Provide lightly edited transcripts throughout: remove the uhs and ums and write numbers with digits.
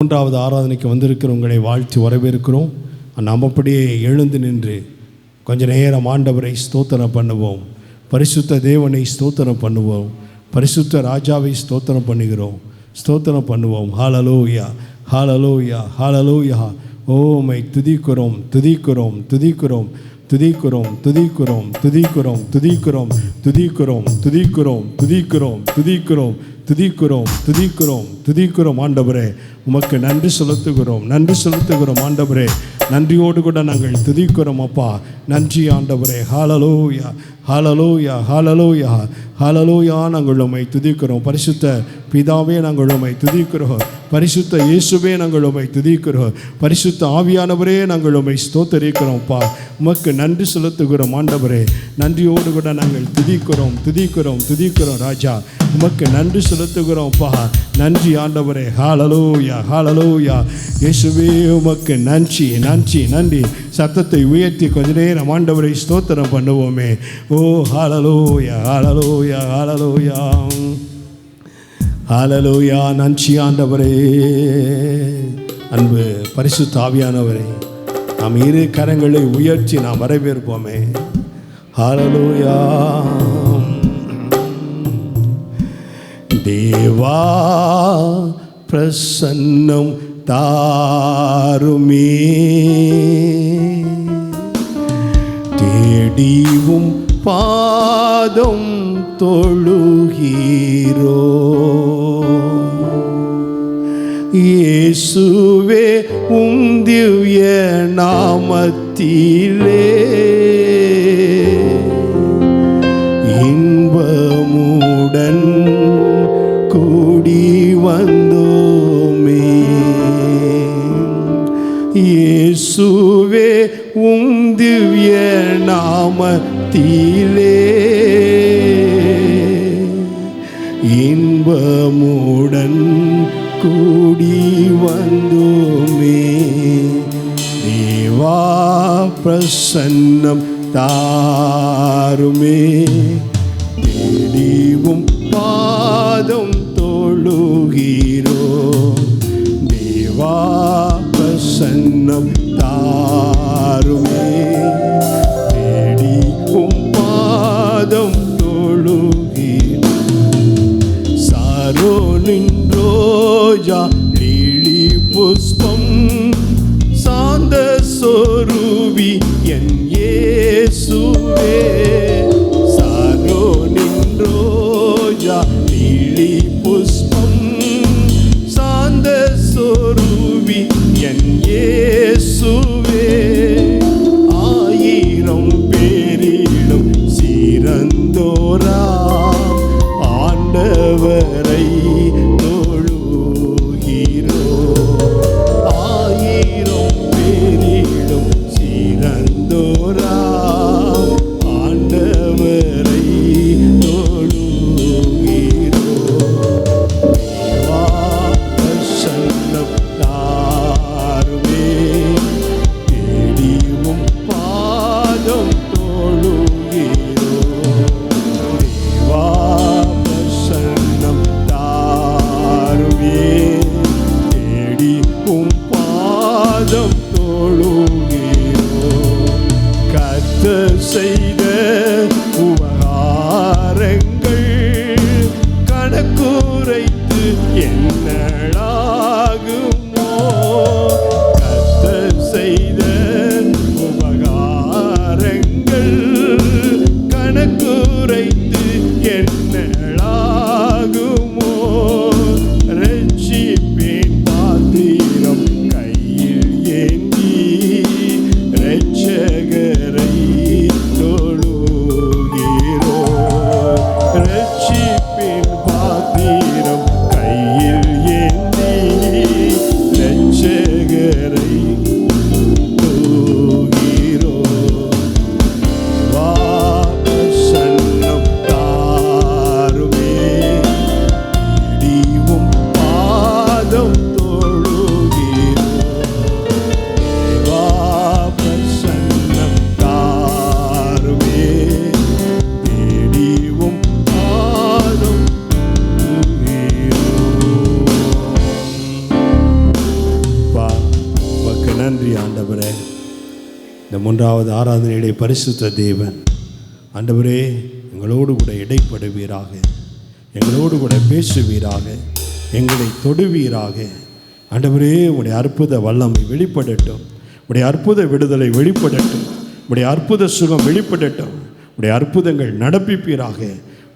மூன்றாவது ஆராதனைக்கு வந்திருக்கிற உங்களை வாழ்த்தி வரவேற்கிறோம். நாம் அப்படியே எழுந்து நின்று கொஞ்ச நேரம் ஆண்டவரை ஸ்தோத்திரம் பண்ணுவோம். பரிசுத்த தேவனை ஸ்தோத்திரம் பண்ணுவோம். பரிசுத்த ராஜாவை ஸ்தோத்திரம் பண்ணுகிறோம், ஸ்தோத்திரம் பண்ணுவோம். ஹல்லேலூயா, ஹல்லேலூயா, ஹல்லேலூயா. ஓமை துதிக்கிறோம், துதிக்கிறோம், துதிக்கிறோம், துதிக்கிறோம், துதிக்கிறோம், துதிக்கிறோம், துதிக்கிறோம், துதிக்கிறோம், துதிக்கிறோம், துதிக்கிறோம், துதிக்கிறோம், துதிக்கிறோம், துதிக்கிறோம், துதிக்கிறோம். ஆண்டவரே உமக்கு நன்றி செலுத்துகிறோம், நன்றி செலுத்துகிறோம். ஆண்டவரே நன்றியோடு கூட நாங்கள் துதிக்கிறோம். அப்பா நன்றி ஆண்டவரே. ஹல்லேலூயா, ஹல்லேலூயா, ஹல்லேலூயா, ஹல்லேலூயா. நாங்கள் உம்மை துதிக்கிறோம். பரிசுத்த பிதாவே நாங்கள் உம்மை துதிக்கிறோம். பரிசுத்த இயேசுவே நாங்கள் உம்மை துதிக்கிறோம். பரிசுத்த ஆவியானவரே நாங்கள் உம்மை ஸ்தோத்தரிக்கிறோம்ப்பா. உமக்கு நன்றி செலுத்துகிறோம் ஆண்டவரே. நன்றியோடு கூட நாங்கள் துதிக்கிறோம், துதிக்கிறோம், துதிக்கிறோம் ராஜா. உமக்கு நன்றி செலுத்துகிறோம்ப்பா. நன்றி ஆண்டவரே. ஹல்லேலூயா, ஹல்லேலூயா. இயேசுவே உமக்கு நன்றி, நன்றி, நன்றி. சத்தத்தை உயர்த்தி கொஞ்ச நேரம் ஆண்டவரை ஸ்தோத்திரம் பண்ணுவோமே. ஓ ஹல்லேலூயா, ஹல்லேலூயா, ஹல்லேலூயா, ஹல்லேலூயா. நன்றி ஆண்டவரே. அன்பு பரிசுத்த ஆவியானவரே, நாம் இரு கரங்களை உயர்த்தி நாம் வரவேற்போமே. ஹல்லேலூயா. தேவா பிரசன்னம் தாருமே, தேடிவும் பாதம் தொழுகிறோ. இயேசுவே உம் திவ்ய நாமத்திலே இன்பமுடன் கூடி வந்தோமே. இயேசுவே உம் திவ்ய நாமத்திலே இன்பமுடன் கூடி வந்தோமே. தேவா பிரசன்னம் தாருமே, தேடிவும் பாதம் தொழுகிறோ. தேவா பிரசன்னம் தாருமே, தேடிவும் பாதம் தொழுகிறோ. சாரோனின் ரோஜா லிலி புஷ்பம் சாந்த சொரூபி என் இயேசுவே. சாரோனின் ரோஜா லிலி புஷ்பம் சாந்த சொரூபி என் இயேசுவே. ஆயிரம் பேரிலும் சிறந்தோரா ஆண்டவரை தொழுகிறோ. ஆயிரம் பேரிலும் சிறந்தோரா ஆண்டவரை தொழுகிறோ. தேவா பிரசன்னம் தாருமே, நன்றி ஆண்டவரே. இந்த 3வது ஆராதனையுடைய பரிசுத்த தேவன் ஆண்டவரே, எங்களோடு கூட இடைப்படுவீராக, எங்களோடு கூட பேசுவீராக, எங்களை தொடுவீராக. ஆண்டவரே, உடைய அற்புத வல்லமை வெளிப்படட்டும், உடைய அற்புத விடுதலை வெளிப்படட்டும், உடைய அற்புத சுகம் வெளிப்படட்டும், உடைய அற்புதங்கள் நடப்பிப்பீராக.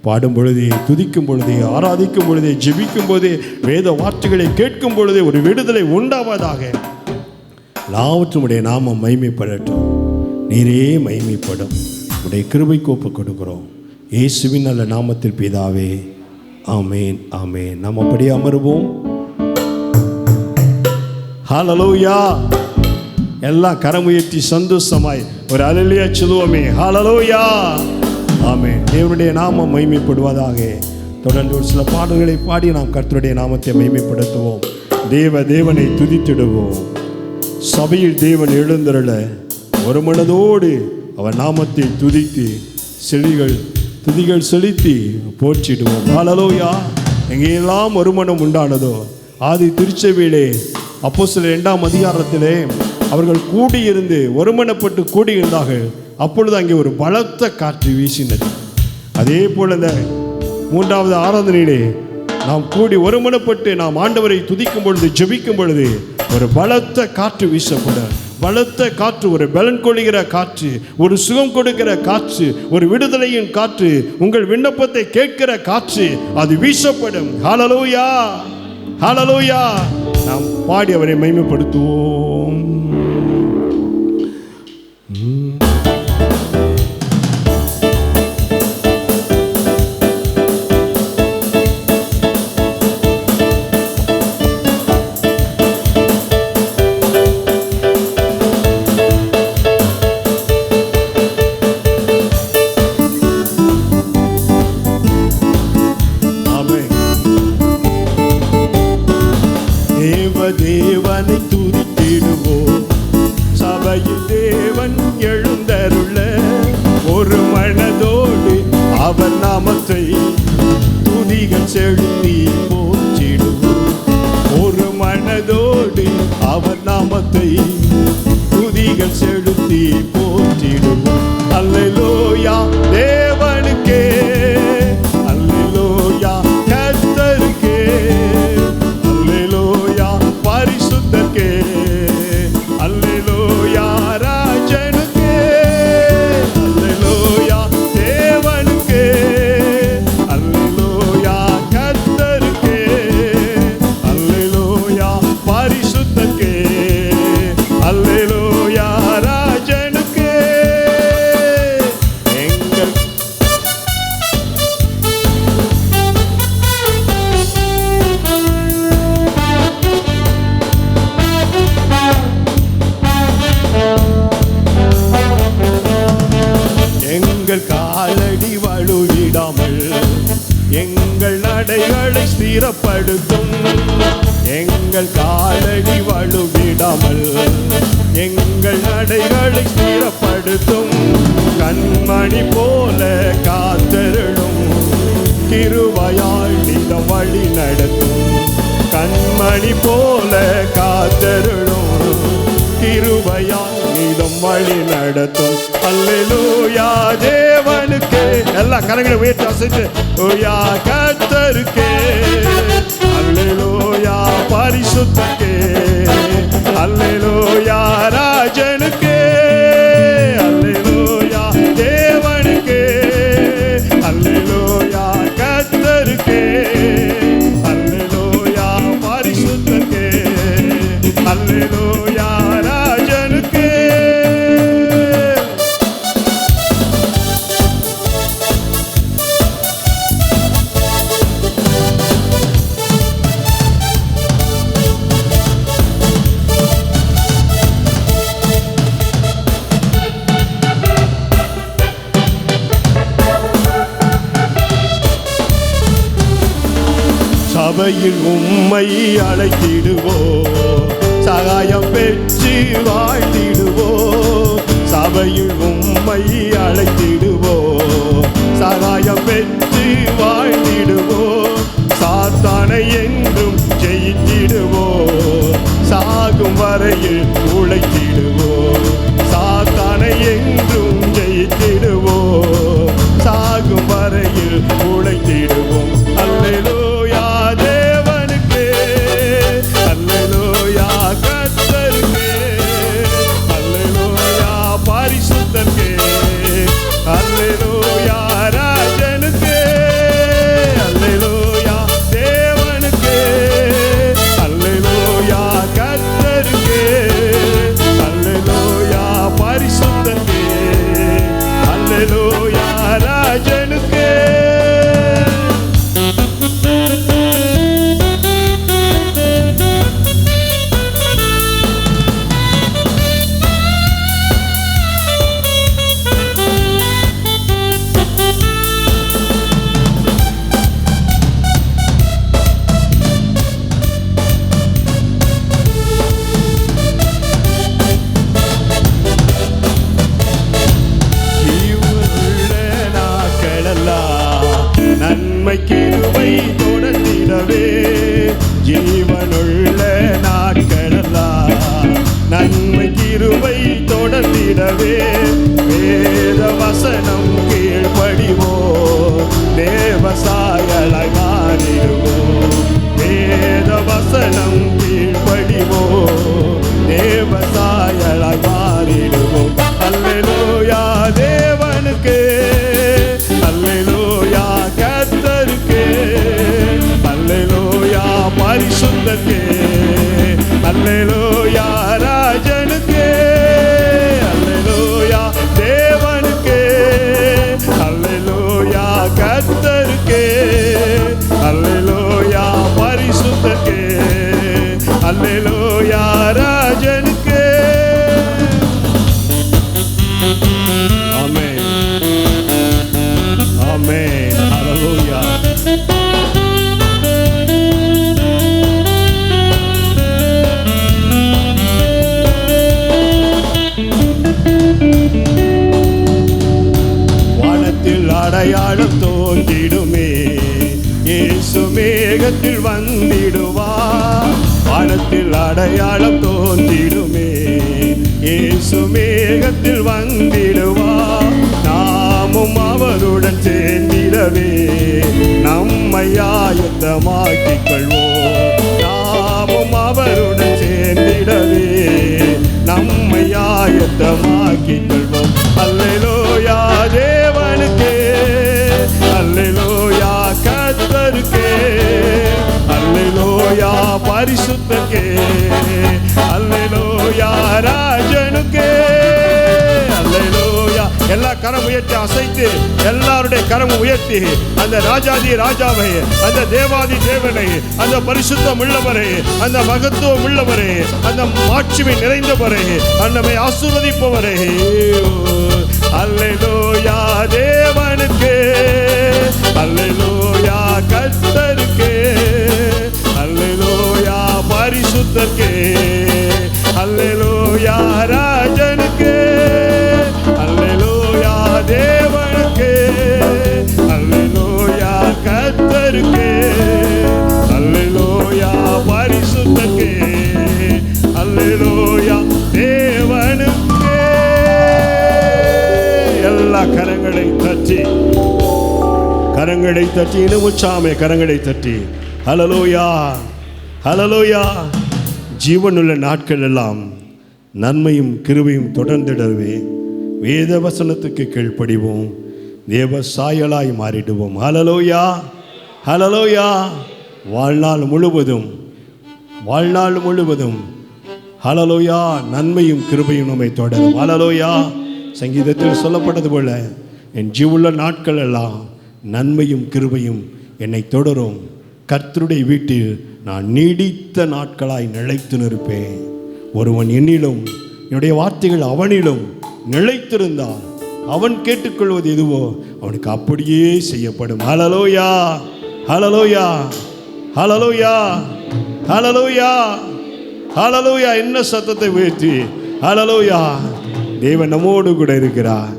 பாடும் பொழுதே, துதிக்கும் பொழுதே, ஆராதிக்கும் பொழுதே, ஜெபிக்கும் போதே, வேத வார்த்தைகளை கேட்கும் பொழுதே ஒரு விடுதலை உண்டாவதாக. எல்லாவற்றும் உடைய நாமம் மகிமைப்படட்டும். நீரே மகிமைப்படும். உடைய கிருபைக்கு ஒப்புக் கொடுக்கிறோம் இயேசுவின் நல்ல நாமத்தில் பிதாவே, ஆமேன், ஆமேன். நாம் அப்படியே அமருவோம். ஹல்லேலூயா. எல்லாம் கரமுயர்த்தி சந்தோஷமாய் ஒரு அல்லேலூயா சொல்லுவோமே. ஹல்லேலூயா, ஆமேன். தேவனுடைய நாமம் மகிமைப்படுவதாக. தொடர்ந்து ஒரு சில பாடல்களை பாடி நாம் கர்த்தருடைய நாமத்தை மகிமைப்படுத்துவோம். தேவனை துதித்திடுவோம். சபையில் தேவன் எழுந்தருள ஒரு மனதோடு அவர் நாமத்தை துதித்து துதிகள் செலுத்தி போற்றிடுவோம். ஹல்லேலூயா. எங்கெல்லாம் ஒரு மனம் உண்டானதோ, ஆதி திருச்சபையிலே அப்போஸ்தலர் 2ஆம் அதிகாரத்திலே அவர்கள் கூடியிருந்து ஒருமனப்பட்டு கூடியிருந்தார்கள். அப்பொழுது அங்கே ஒரு பலத்த காற்று வீசினது. அதே போல இந்த 3வது ஆராதனையிலே நாம் கூடி ஒருமனப்பட்டு நாம் ஆண்டவரை துதிக்கும் பொழுது, ஜெபிக்கும் பொழுது ஒரு பலத்த காற்று வீசப்பட, பலத்த காற்று, ஒரு பலன் கொள்கிற காற்று, ஒரு சுகம் கொடுக்கிற காற்று, ஒரு விடுதலையின் காற்று, உங்கள் விண்ணப்பத்தை கேட்கிற காற்று, அது வீசப்படும். ஹல்லேலூயா, ஹல்லேலூயா. நாம் பாடி அவரை மகிமைப்படுத்துவோம். தேவனை துதித்திடுவோம். சபையில் தேவன் எழுந்தருள ஒரு மனதோடு அவர் நாமத்தை துதிகள் செலுத்தி போற்றிடுவோம். ஒரு மனதோடு அவர் நாமத்தை துதிகள் செலுத்தி போற்றிடுவோம். அல்லேலூயா தேவனுக்கே, அல்லேலூயா கர்த்தருக்கே, அல்லேலூயா பரிசுத்தருக்கே, அல்லேலூயா ராஜனுக்கே, அல்லேலூயா தேவனுக்கே, அல்லேலூயா கர்த்தருக்கே, அல்லேலூயா பரிசுத்தருக்கே, அல்லேலூயா ராஜனுக்கே. எங்கள் காலடி வழுவிடாமல் எங்கள் நடைகளை ஸ்திரப்படுத்தும். எங்கள் காலடி வழுவிடாமல் எங்கள் நடைகளை ஸ்திரப்படுத்தும். கண்மணி போல காத்தருளும், கிருபையால் இந்த வழி நடத்தும். கண்மணி போல காத்தருளும், கிருபையால் நீதம் வழி நடத்தும். அல்லேலூயா தேவனுக்கே. எல்லா கரங்களை உயர்த்தி அசைத்து ஓயா கர்த்தருக்கே, அல்லேலூயா பரிசுத்தருக்கே, அல்லேலூயா ராஜனுக்கே, அல்லேலூயா தேவனுக்கே, அல்லேலூயா கர்த்தருக்கே, அல்லேலூயா பரிசுத்தருக்கே, அல்லேலூயா ராஜனுக்கே. சபையில் உம்மை அழைத்திடுவோ, சகாயம் பெற்று வாழ்த்திடுவோ. சபையில் உம்மை அழைத்திடுவோ, சகாயம் பெற்று வாழ்த்திடுவோ. சாத்தானை என்றும் ஜெயித்திடுவோ, சாகும் சாகும் வரையில் உழைத்திடுவோம், சாத்தானை என்றும் ஜெயித்திடுவோம், சாகும் வரையில் உழைத்திடுவோம். அல்லேலூயா தேவனுக்கே, அல்லேலூயா கர்த்தருக்கே, அல்லேலூயா பரிசுத்தருக்கே, அல்லேலூயா ராஜனுக்கே, அல்லேலூயா தேவனுக்கே, அல்லேலூயா கர்த்தருக்கே, அல்லேலூயா பரிசுத்தருக்கே, அல்லேலூயா ராஜனுக்கே. நன்மை கிருபை தொடர்ந்திடவே, ஜீவனுள்ள நாட்களெல்லாம் நன்மை கிருபை தொடர்ந்திடவே, வேத வசனம் கீழ்ப்படிவோம், தேவசாயலாய் மாறிடுவோம், வேத வசனம் கீழ்ப்படிவோம், தேவசாயலாய் மாறிடுவோம். அல்லேலூயா தேவனுக்கே, அல்லேலூயா கர்த்தருக்கே, அல்லேலூயா பரிசுத்தருக்கே, அல்லேலூயா ராஜனுக்கே, அல்லேலூயா தேவனுக்கே, அல்லேலூயா கர்த்தருக்கே, அல்லேலூயா பரிசுத்தருக்கே, அல்லேலூயா ராஜனுக்கே. ஆமென், ஆமென், ஹல்லேலூயா. வானத்தில் அடையாளம் தோன்றிடுமே, இயேசு மேகத்தில் வந்திடுவார். வானத்தில் அடையாளம் தோன்றிடுமே, இயேசு மேகத்தில் வந்திடுவார். நாமும் அவருடன் சேர்ந்திடவே நம்மை ஆயத்தமாக்கிக் கொள்வோம், நாமும் அவருடன் சேர்ந்திடவே நம்மை ஆயத்தமாக்கிக் கொள்வோம். அல்லேலூயா தேவனுக்கே, அல்லேலூயா கர்த்தருக்கே, அல்லேலூயா பரிசுத்தருக்கே, அல்லேலூயா ராஜனுக்கே, அல்லேலூயா. எல்லா கரம் உயர்த்தி அசைத்து, எல்லாருடைய கரம் உயர்த்தி அந்த ராஜாதி ராஜாவை, அந்த தேவாதி தேவனை, அந்த பரிசுத்தம் உள்ளவரை, அந்த மகத்துவம் உள்ளவரை, அந்த மாட்சிமை நிறைந்தவரை, நம்மை ஆசீர்வதிப்பவரை. அல்லேலூயா தேவனுக்கே, அல்லேலூயா கர்த்தருக்கே, அல்லேலூயா பரிசுத்தருக்கே, அல்லேலூயா ராஜனுக்கே, அல்லேலூயா தேவனுக்கே, அல்லேலூயா கர்த்தருக்கே, அல்லேலூயா பரிசுத்தருக்கே, அல்லேலூயா தேவனுக்கே. எல்லா கரங்களை தட்டி, கரங்களை தட்டி, இன்னும் உச்சாமே கரங்களை தட்டி ஹல்லேலூயா, ஹல்லேலூயா. ஜீவனுள்ள நாட்கள் எல்லாம் நன்மையும் கிருபையும் தொடர்ந்திடவே வேத வசனத்துக்கு கீழ்ப்படிவோம், தேவ சாயலாய் மாறிடுவோம். ஹல்லேலூயா, ஹல்லேலூயா. வாழ்நாள் முழுவதும், வாழ்நாள் முழுவதும் ஹல்லேலூயா நன்மையும் கிருபையும் நம்மை தொடரும். ஹல்லேலூயா. சங்கீதத்தில் சொல்லப்பட்டது போல என் ஜீவுள்ள நாட்கள் எல்லாம் நன்மையும் கிருபையும் என்னை தொடரும். கர்த்தருடைய வீட்டில் நான் நீடித்த நாட்களாய் நிலைத்து நிற்பேன். ஒருவன் என்னிலும் என்னுடைய வார்த்தைகள் அவனிலும் நிலைத்திருந்தால் அவன் கேட்டுக்கொள்வது எதுவோ அவனுக்கு அப்படியே செய்யப்படும். ஹல்லேலூயா, ஹல்லேலூயா, ஹல்லேலூயா, ஹல்லேலூயா, ஹல்லேலூயா. என்ன சத்தத்தை உயர்த்தி ஹல்லேலூயா. தேவன் நம்மோடு கூட இருக்கிறார்.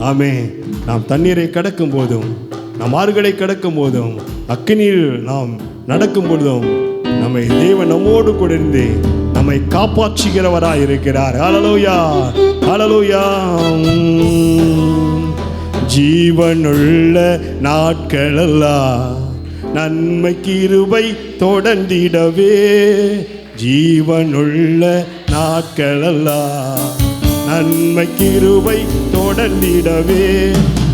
ஆமென். நாம் தண்ணீரை கடக்கும் போதும், நாம் ஆறுகளை கடக்கும் போதும், அக்கினியில் நாம் நடக்கும் பொழுதும் நம்மை தேவன் நம்மோடு கூட இருந்து நம்மை காப்பாற்றுகிறவராய் இருக்கிறார். ஹல்லேலூயா, ஹல்லேலூயா. ஜீவனுள்ள நாட்களெல்லாம் நன்மை கிருபை தொடர்ந்திடவே, ஜீவனுள்ள நாட்களெல்லாம் நன்மை கிருபை தொடர்ந்திடவே,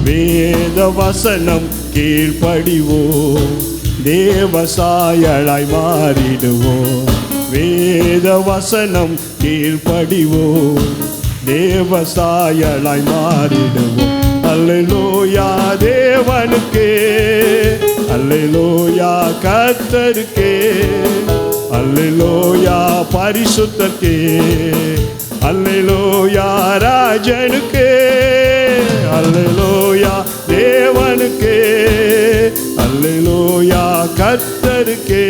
வேத வசனம் கீழ்ப்படிவோம், தேவசாயலாய் மாறிடுவோம். வேத வசனம் கீழ்ப்படிவோம், தேவசாயலாய் மாறிடுவோம். அல்லேலூயா தேவனுக்கே, அல்லேலூயா கர்த்தருக்கே, அல்லேலூயா பரிசுத்தருக்கே, அல்லேலூயா ராஜனுக்கே, அல்லேலூயா தேவனுக்கே, அல்லேலூயா கர்த்தருக்கே,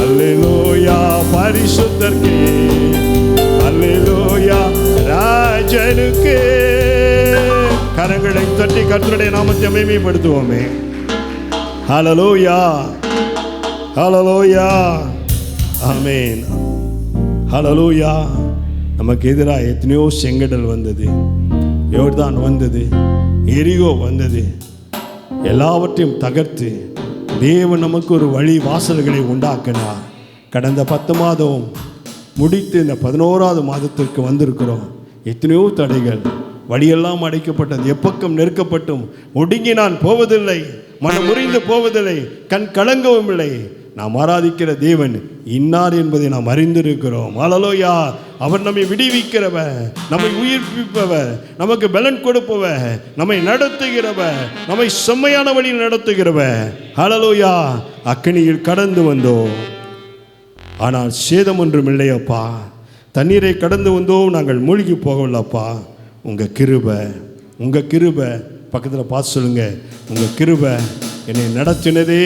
அல்லேலூயா பரிசுத்தருக்கே, அல்லேலூயா ராஜனுக்கே. கரங்களை தட்டி கர்த்தருடைய நாமத்தை மகிமைப்படுத்துவோமே. ஹல்லேலூயா, ஹல்லேலூயா, ஆமென், ஹல்லேலூயா. நமக்கு எதிராக எத்தனையோ செங்கடல் வந்தது, யோர்தான் வந்தது, எரிகோ வந்தது. எல்லாவற்றையும் தகர்த்து தேவன் நமக்கு ஒரு வழி வாசல்களை உண்டாக்கினார். கடந்த 10 மாதம் முடித்து இந்த 11வது மாதத்திற்கு வந்திருக்கிறோம். எத்தனையோ தடைகள், வழியெல்லாம் அடைக்கப்பட்டது, எப்பக்கம் நெருக்கப்பட்டும் ஒடுங்கி நான் போவதில்லை, மனம் முறிந்து போவதில்லை, கண் கலங்கவும் இல்லை. நாம் ஆராதிக்கிற தேவன் இன்னார் என்பதை நாம் அறிந்திருக்கிறோம். ஹல்லேலூயா. அவர் நம்மை விடுவிக்கிறவர், நம்மை உயிர்ப்பிப்பவர், நமக்கு பலன் கொடுப்பவர், நம்மை நடத்துகிறவர், நம்மை செம்மையான வழியில் நடத்துகிறவர். ஹல்லேலூயா. அக்கினியில் கடந்து வந்தோம், ஆனால் சேதம் ஒன்றும் இல்லையப்பா. தண்ணீரை கடந்து வந்தோம், நாங்கள் மூழ்கி போகலப்பா. உங்கள் கிருபை, உங்கள் கிருபை, பக்கத்தில் பார்த்து சொல்லுங்க, உங்கள் கிருபை என்னை நடத்தினதே,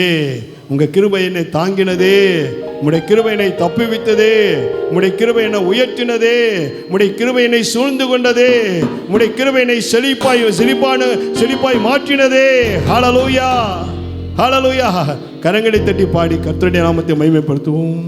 உங்கள் கிருபை என்னை தாங்கினதே, உம்முடைய கிருபை என்னை தப்புவித்ததே, உம்முடைய கிருபை என்னை உயர்த்தினதே, உம்முடைய கிருபை என்னை சூழ்ந்து கொண்டதே, உம்முடைய கிருபை என்னை செழிப்பாய் மாற்றினதே. ஹல்லேலூயா, ஹல்லேலூயா. கரங்களை தட்டி பாடி கர்த்தருடைய நாமத்தை மகிமைப்படுத்துவோம்.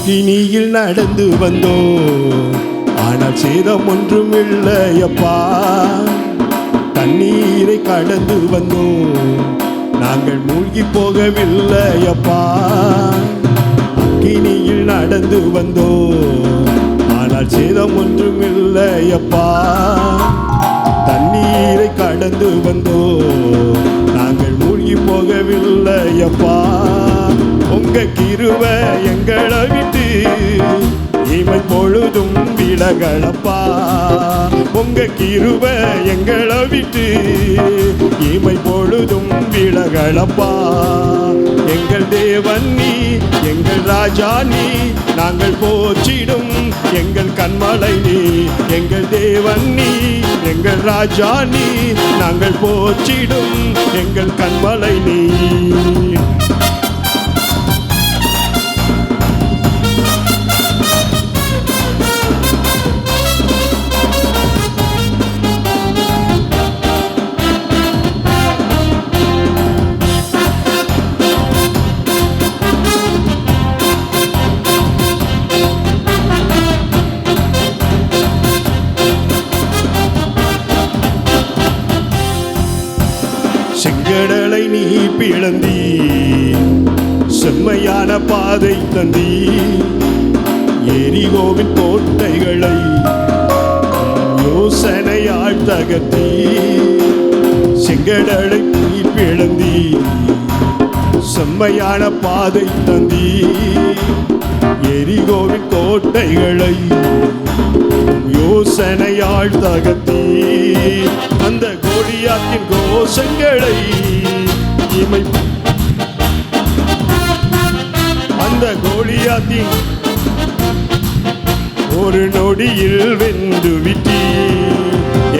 அக்கினியில் நடந்து வந்தோம், ஆனால் சேதம் ஒன்றும் இல்லையப்பா. தண்ணீரை கடந்து வந்தோம், நாங்கள் மூழ்கி போகவில்லையப்பா. அக்கினியில் நடந்து வந்தோம், ஆனால் சேதம் ஒன்றும் இல்லையப்பா. தண்ணீரை கடந்து வந்தோம், நாங்கள் மூழ்கி போகவில்லையப்பா. உங்க கிருபை எங்களை விட்டு இமை பொழுதும் விலகலப்பா. உங்க கிருபை எங்களை விட்டு இமை பொழுதும் விலகலப்பா. எங்கள் தேவன் நீ, எங்கள் ராஜா நீ, நாங்கள் போற்றிடும் எங்கள் கண்மலை நீ. எங்கள் தேவன் நீ, எங்கள் ராஜா நீ, நாங்கள் போற்றிடும் எங்கள் கண்மலை நீ. செங்கடலை நீ பிளந்தி, செம்மையான பாதை தந்தி, எரிகோவின் கோட்டைகளை யோசனையால் தகர்த்தி. செங்கடலை நீ பிளந்தி, செம்மையான பாதை தந்தி, எரிகோவின் கோட்டைகளை யோசனையால் தகர்த்தி. அந்த கோலியாத்தின் கோஷங்களை இமை, அந்த கோலியாத்தின் ஒரு நொடியில் வென்று விட்டீர்.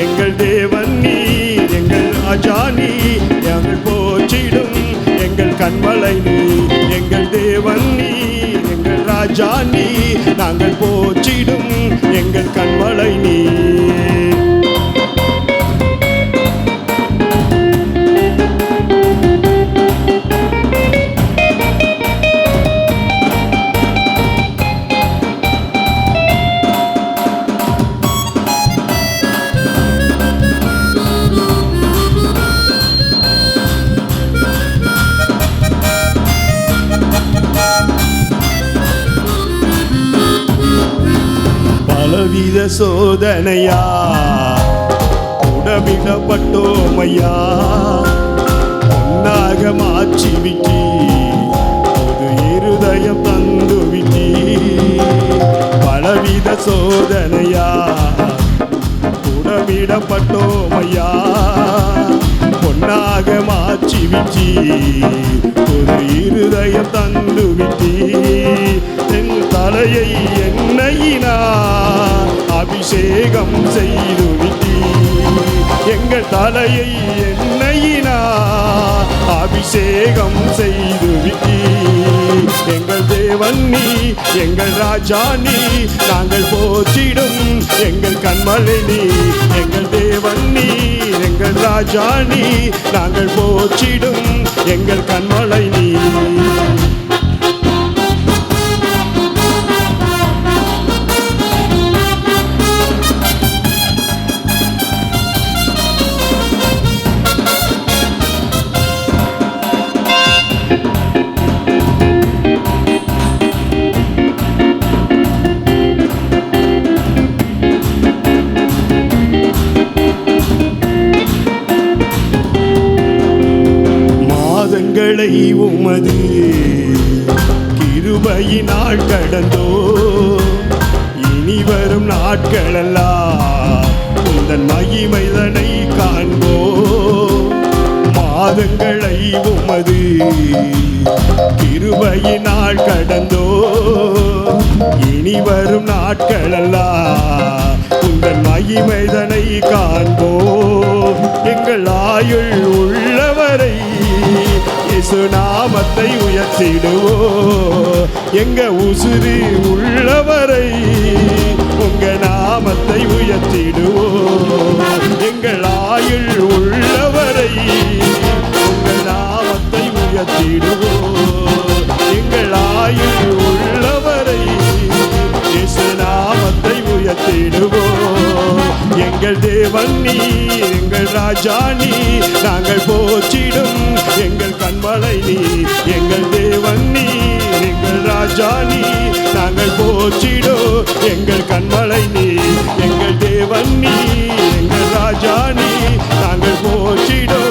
எங்கள் தேவன் நீர், எங்கள் ராஜா நீர், எங்கள் போற்றிடும் எங்கள் கண்மலை நீர். எங்கள் தேவன் நீர், எங்கள் ராஜா நீர், நாங்கள் போற்றிடும் எங்கள் கண்மலை நீர். பலவித சோதனையா உடமிடப்பட்டோமையா, பொன்னாக மாற்றி விட்டி ஒரு இருதயம் தந்து விட்டி. பலவித சோதனையா உடமிடப்பட்டோமையா, பொன்னாக மாற்றி விட்டி ஒரு இருதயம் தந்து விட்டி. என் தலையை எண்ணெயினா அபிஷேகம் செய்து விட்டி. எங்கள் தலையை எண்ணெயினா அபிஷேகம் செய்து விட்டி. எங்கள் தேவன் நீ, எங்கள் ராஜா நீ, நாங்கள் போற்றிடும் எங்கள் கண்மலை நீ. எங்கள் தேவன் நீ, எங்கள் ராஜா நீ, நாங்கள் போற்றிடும் எங்கள் கண்மலை நீ. மாதங்களை உமது கிருபையினால் கடந்தோ, இனி வரும் நாட்களெல்லாம் உந்தன் மகிமைதனை காண்போ. மாதங்களை உமது கிருபையினால் கடந்தோ, இனி வரும் நாட்களெல்லாம் உந்தன் மகிமைதனை காண்போ. எங்கள் ஆயுள் உள்ளவரை இயேசு நாமத்தை உயர்த்திடுவோ. எங்க உசுறு உள்ளவரை உங்க நாமத்தை உயர்த்திடுவோ. எங்கள் ஆயுள் உள்ளவரை உங்கள் நாமத்தை உயர்த்திடுவோ. எங்கள் ஆயுள் உள்ளவரை இயேசு நாமத்தை உயர்த்திடுவோ. எங்கள் தேவன் நீ, எங்கள் ராஜா நீ, நாங்கள் போற்றிடும் எங்கள் கண்மலை நீ. எங்கள் தேவன் நீ, எங்கள் ராஜா நீ, நாங்கள் போற்றிடோ எங்கள் கண்மலை நீ. எங்கள் தேவன் நீ, எங்கள் ராஜா நீ, நாங்கள் போற்றிடோ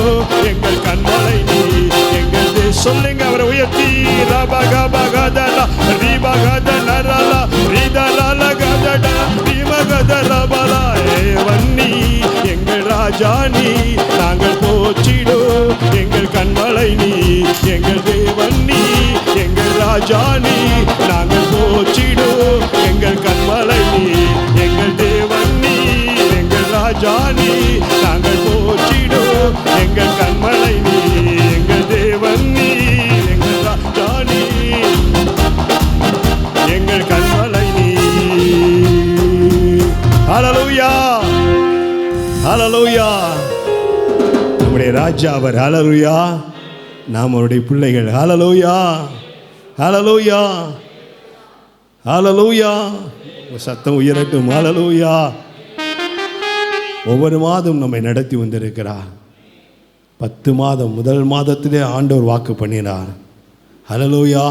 எங்கள் கண்மலை நீ. எங்கள் சொல்லுங்க அவரை உயர்த்தி. ரபகபகதலா ரிபகதலரலா ரிதலலகதடா ரிமகதலபலா. தேவன் நீ, எங்கள் ராஜா நீ, நாங்கள் போற்றிடோ எங்கள் கண்மலை நீ. எங்கள் தேவன் நீ, எங்கள் ராஜா நீ, நாங்கள் போற்றிடோ எங்கள் கண்மலை நீ. எங்கள் தேவன் நீ, எங்கள் ராஜா நீ, நாங்கள் போற்றிடோ எங்கள் கண்மலை நீ. எங்கள் தேவன் நீ, எங்கள் ராஜா நீ, எங்கள் கண்மலை நீ. ஹல்லேலூயா, ஹல்லேலூயா. நம்முடைய ராஜா அவர். ஹல்லேலூயா. நாம் அவருடைய பிள்ளைகள். ஹல்லேலூயா, ஹல்லேலூயா, ஹல்லேலூயா. சத்தம் உயரட்டும். ஹல்லேலூயா. ஒவ்வொரு மாதம் நம்மை நடத்தி வந்திருக்கிறார். 10 மாதம் முதல் மாதத்திலே ஆண்டவர் வாக்கு பண்ணினார். ஹல்லேலூயா.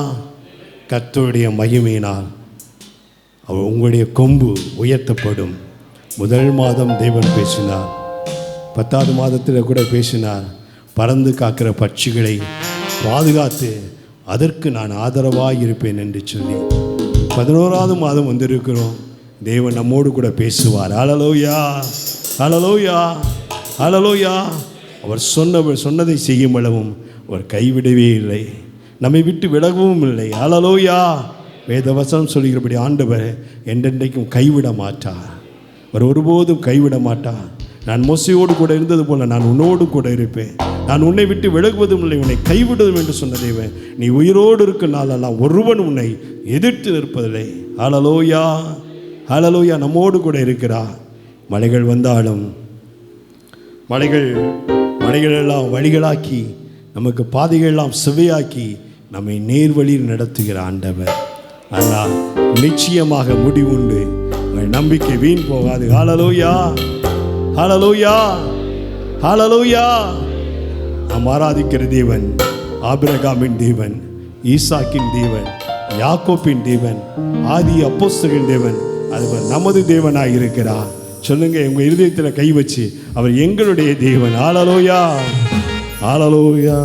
கர்த்தருடைய மகிமையினால் அவர் உங்களுடைய கொம்பு உயர்த்தப்படும். முதல் மாதம் தேவன் பேசினார். 10வது மாதத்தில் கூட பேசினார். பறந்து காக்கிற பட்சிகளை பாதுகாத்து அதற்கு நான் ஆதரவாக இருப்பேன் என்று சொல்லி 11வது மாதம் வந்திருக்கிறோம். தேவன் நம்மோடு கூட பேசுவார். ஹல்லேலூயா, ஹல்லேலூயா, ஹல்லேலூயா. அவர் சொன்னதை செய்யும் அளவும் அவர் கைவிடவே இல்லை. நம்மை விட்டு விலகவும் இல்லை. ஹல்லேலூயா. வேதவசனம் சொல்கிறபடி ஆண்டவர் என்றென்றைக்கும் கைவிட மாட்டார். அவர் ஒருபோதும் கைவிட மாட்டார். நான் மோசையோடு கூட இருந்தது போல நான் உன்னோடு கூட இருப்பேன். நான் உன்னை விட்டு விலகுவதும் இல்லை, உன்னை கைவிடுவதும் என்று சொன்ன தேவன், நீ உயிரோடு இருக்கும் நாளெல்லாம் ஒருவன் உன்னை எதிர்த்து நிற்பதில்லை. ஹல்லேலூயா. ஹல்லேலூயா. நம்மோடு கூட இருக்கிறார். மலைகள் வந்தாலும் மலைகள் எல்லாம் வழிகளாக்கி நமக்கு பாதைகள் எல்லாம் செவ்வையாக்கி நம்மை நேர்வழியில் நடத்துகிற ஆண்டவர். ஆனால் நிச்சயமாக முடிவுண்டு. உங்கள் நம்பிக்கை வீண் போகாது. ஹல்லேலூயா. ஹல்லேலூயா. ஹல்லேலூயா. நாம் ஆராதிக்கிற தேவன் ஆபிரகாமின் தேவன், ஈசாக்கின் தேவன், யாக்கோப்பின் தேவன், ஆதி அப்போஸ்தலரின் தேவன். அது நமது தேவனாக இருக்கிறார். சொல்லுங்க, உங்க இருதயத்தில் கை வச்சு, அவர் எங்களுடைய தேவன். ஹல்லேலூயா. ஹல்லேலூயா.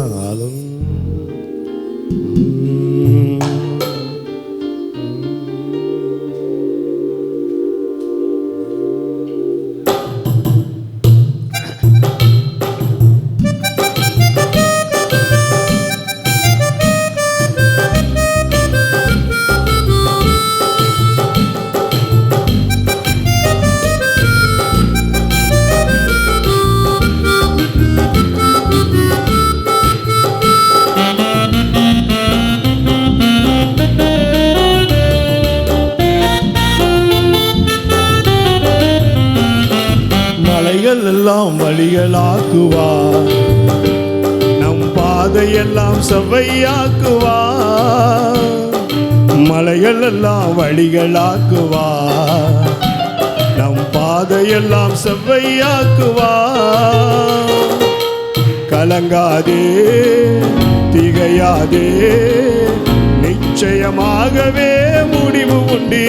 எல்லாம் வழிகளாக்குவார், நம் பாதையெல்லாம் செவ்வையாக்குவார். மலைகள் எல்லாம் வழிகளாக்குவார், நம் பாதையெல்லாம் செவ்வையாக்குவார். கலங்காதே, திகையாதே, நிச்சயமாகவே முடிவு உண்டு.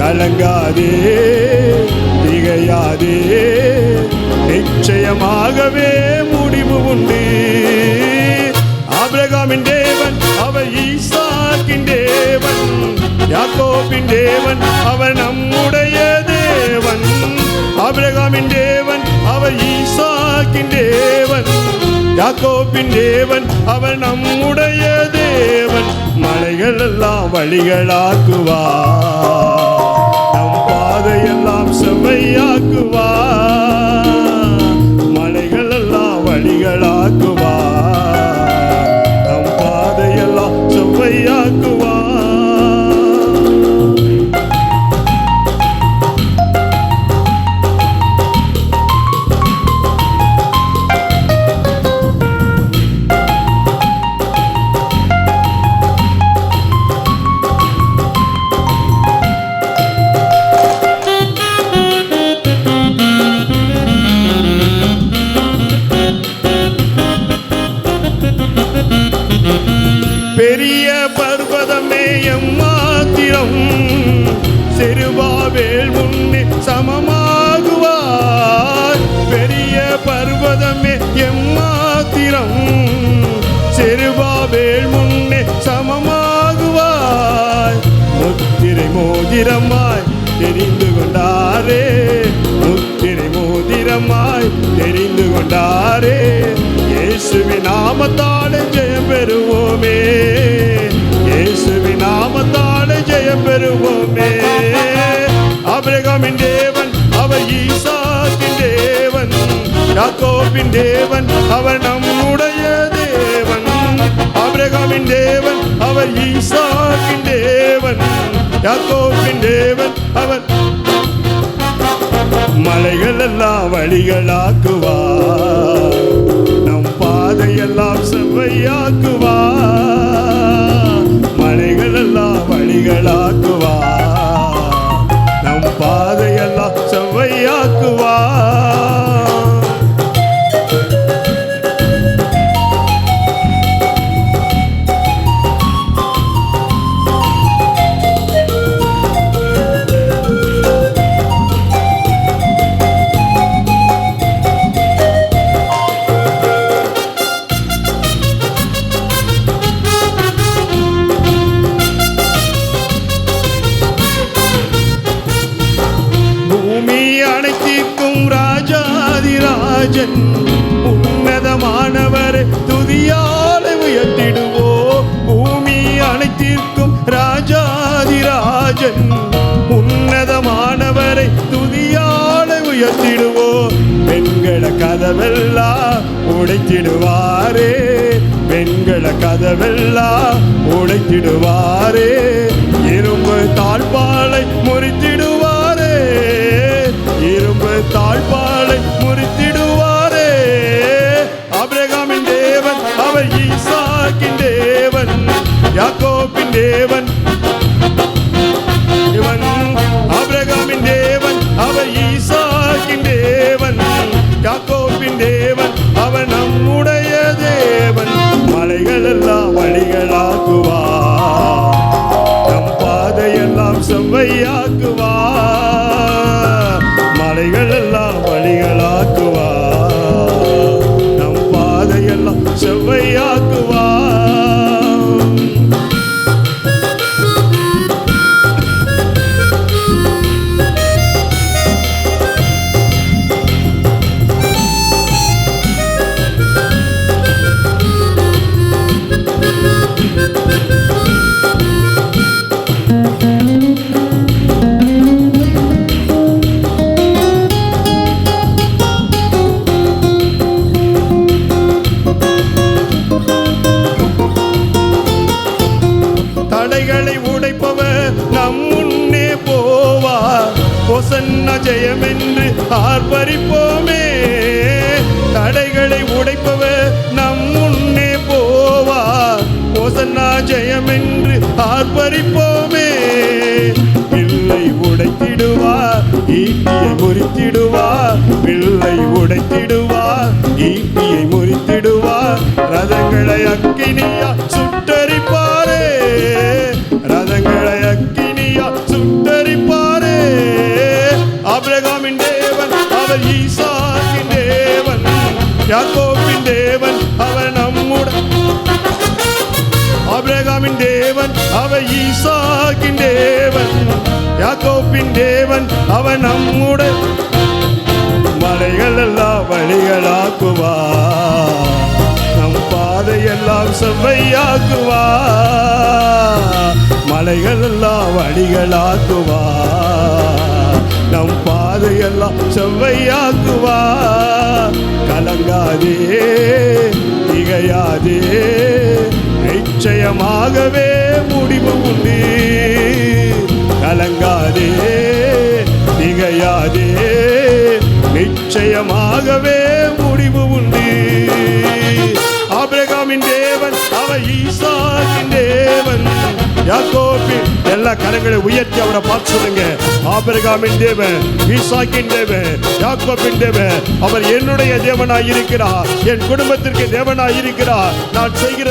கலங்காதே, திகையாதே, நிச்சயமாகவே முடிவு உண்டு. ஆபிரகாமின் தேவன் அவர் ஈசாக்கின் தேவன், யாக்கோபின் தேவன் அவர் நம்முடைய தேவன். ஆபிரகாமின் தேவன் அவர் ஈசாக்கின் தேவன், யாக்கோபின் தேவன் அவர் நம்முடைய தேவன். மலைகள் எல்லாம் வழிகளாக்குவார், நம் பாதையெல்லாம் செவ்வையாக்குவார். மலைகள் எல்லாம் வழிகளாக்குவார், நம் பாதையெல்லாம் செவ்வையாக்குவார். பெரிய பர்வதமே எம்மாத்திரம், செருபாபேல் முன்னே சமமாகுவார். பெரிய பர்வதமே எம்மாத்திரம், செருபாபேல் முன்னே சமமாகுவார். முத்திரை மோதிரமாய் தெரிந்து கொண்டாரே, முத்திரை மோதிரமாய் தெரிந்து கொண்டாரே. இயேசுவின் நாமத்தாலே ஜெயம் பெறுவோமே, இயேசுவின் நாமத்தாலே ஜெயம் பெறுவோமே. ஆபிரகாமின் தேவன் அவர் ஈசாக்கின் தேவன், யாக்கோபின் தேவன் அவர் நம்முடைய தேவன். ஆபிரகாமின் தேவன் அவர் ஈசாக்கின் தேவன், யாக்கோபின் தேவன் அவர். மலைகள் எல்லாம் வழிகளாக்குவார், நம் பாதையெல்லாம் செவ்வையாக்குவார். மலைகள் எல்லாம் வழிகளாக்குவார், நம் பாதையெல்லாம் செவ்வையாக்குவார். ராஜாதிராஜன் உன்னதமானவரை துதியால உயர்த்திடுவோம். பெண்கள கதவெல்லாம் உடைத்திடுவாரே, பெண்கள கதவெல்லாம் உடைத்திடுவாரே, இரும்பு தாழ்பாலை முறித்திடுவாரே, இரும்பு தாழ்பாலை முறித்திடுவாரே. ஆபிரகாமின் தேவன் அவர் ஈசாக்கின் தேவன், யாக்கோபின் தேவன் இவன். ஆபிரகாமின் தேவன் அவர் ஈசாக்கின் தேவன், யாக்கோபின் தேவன் அவன் நம்முடைய தேவன். மலைகள் எல்லாம் வழிகளாக்குவார், நம் பாதையெல்லாம் செவ்வையாக்குவார். மலைகள் எல்லாம் வழிகளாக்குவார், நம் பாதையெல்லாம் செவ்வையாக்குவார். தடைகளை உடைப்பவர் நம் முன்னே போவார், ஹோசன்னா ஜெயம் என்று ஆர்ப்பரிப்போமே. தடைகளை உடைப்பவர் நம் முன்னே போவார், ஹோசன்னா ஜெயம் என்று ஆர்ப்பரிப்போமே. பிள்ளை உடைத்திடுவார், ஈட்டியை முறித்திடுவார், பிள்ளை உடைத்திடுவார், ஈட்டியை முறித்திடுவார். ரதங்களை அக்கினியா சுட்டரிப்பாரே, ரதங்களை அக்கினியா சுட்டரிப்பாரே. ஆபிரகாமின் தேவன் அவர் ஈசாக்கின் தேவன், யாக்கோபின் தேவன் அவர் நம்முடைய. ஆபிரகாமின் தேவன் அவர் ஈசாக்கின் தேவன், யாக்கோபின் தேவன் அவர் நம்முடைய. மலைகள் எல்லாம் வழிகளாக்குவார், நம் பாதையெல்லாம் செவ்வையாக்குவார். மலைகள் எல்லாம் வழிகளாக்குவார், நம் பாதையெல்லாம் செவ்வையாக்குவார். கலங்காதே திகையாதே, நிச்சயமாகவே முடிவு உண்டு. கலங்காதே திகையாதே, நிச்சயமாகவே முடிவு உண்டு. ஆபிரகாமின் தேவன் அவர் ஈசாக்கின் தேவன், யாக்கோபின். எல்லா கரங்களை உயர்த்தி அவரை பார்த்து சொல்லுங்க. ஆபிரகாமின் தேவன், ஈசாக்கின் தேவன், யாக்கோபின் தேவன் அவர் என்னுடைய தேவனாய் இருக்கிறார், என் குடும்பத்திற்கு தேவனாய் இருக்கிறார், நான் செய்கிற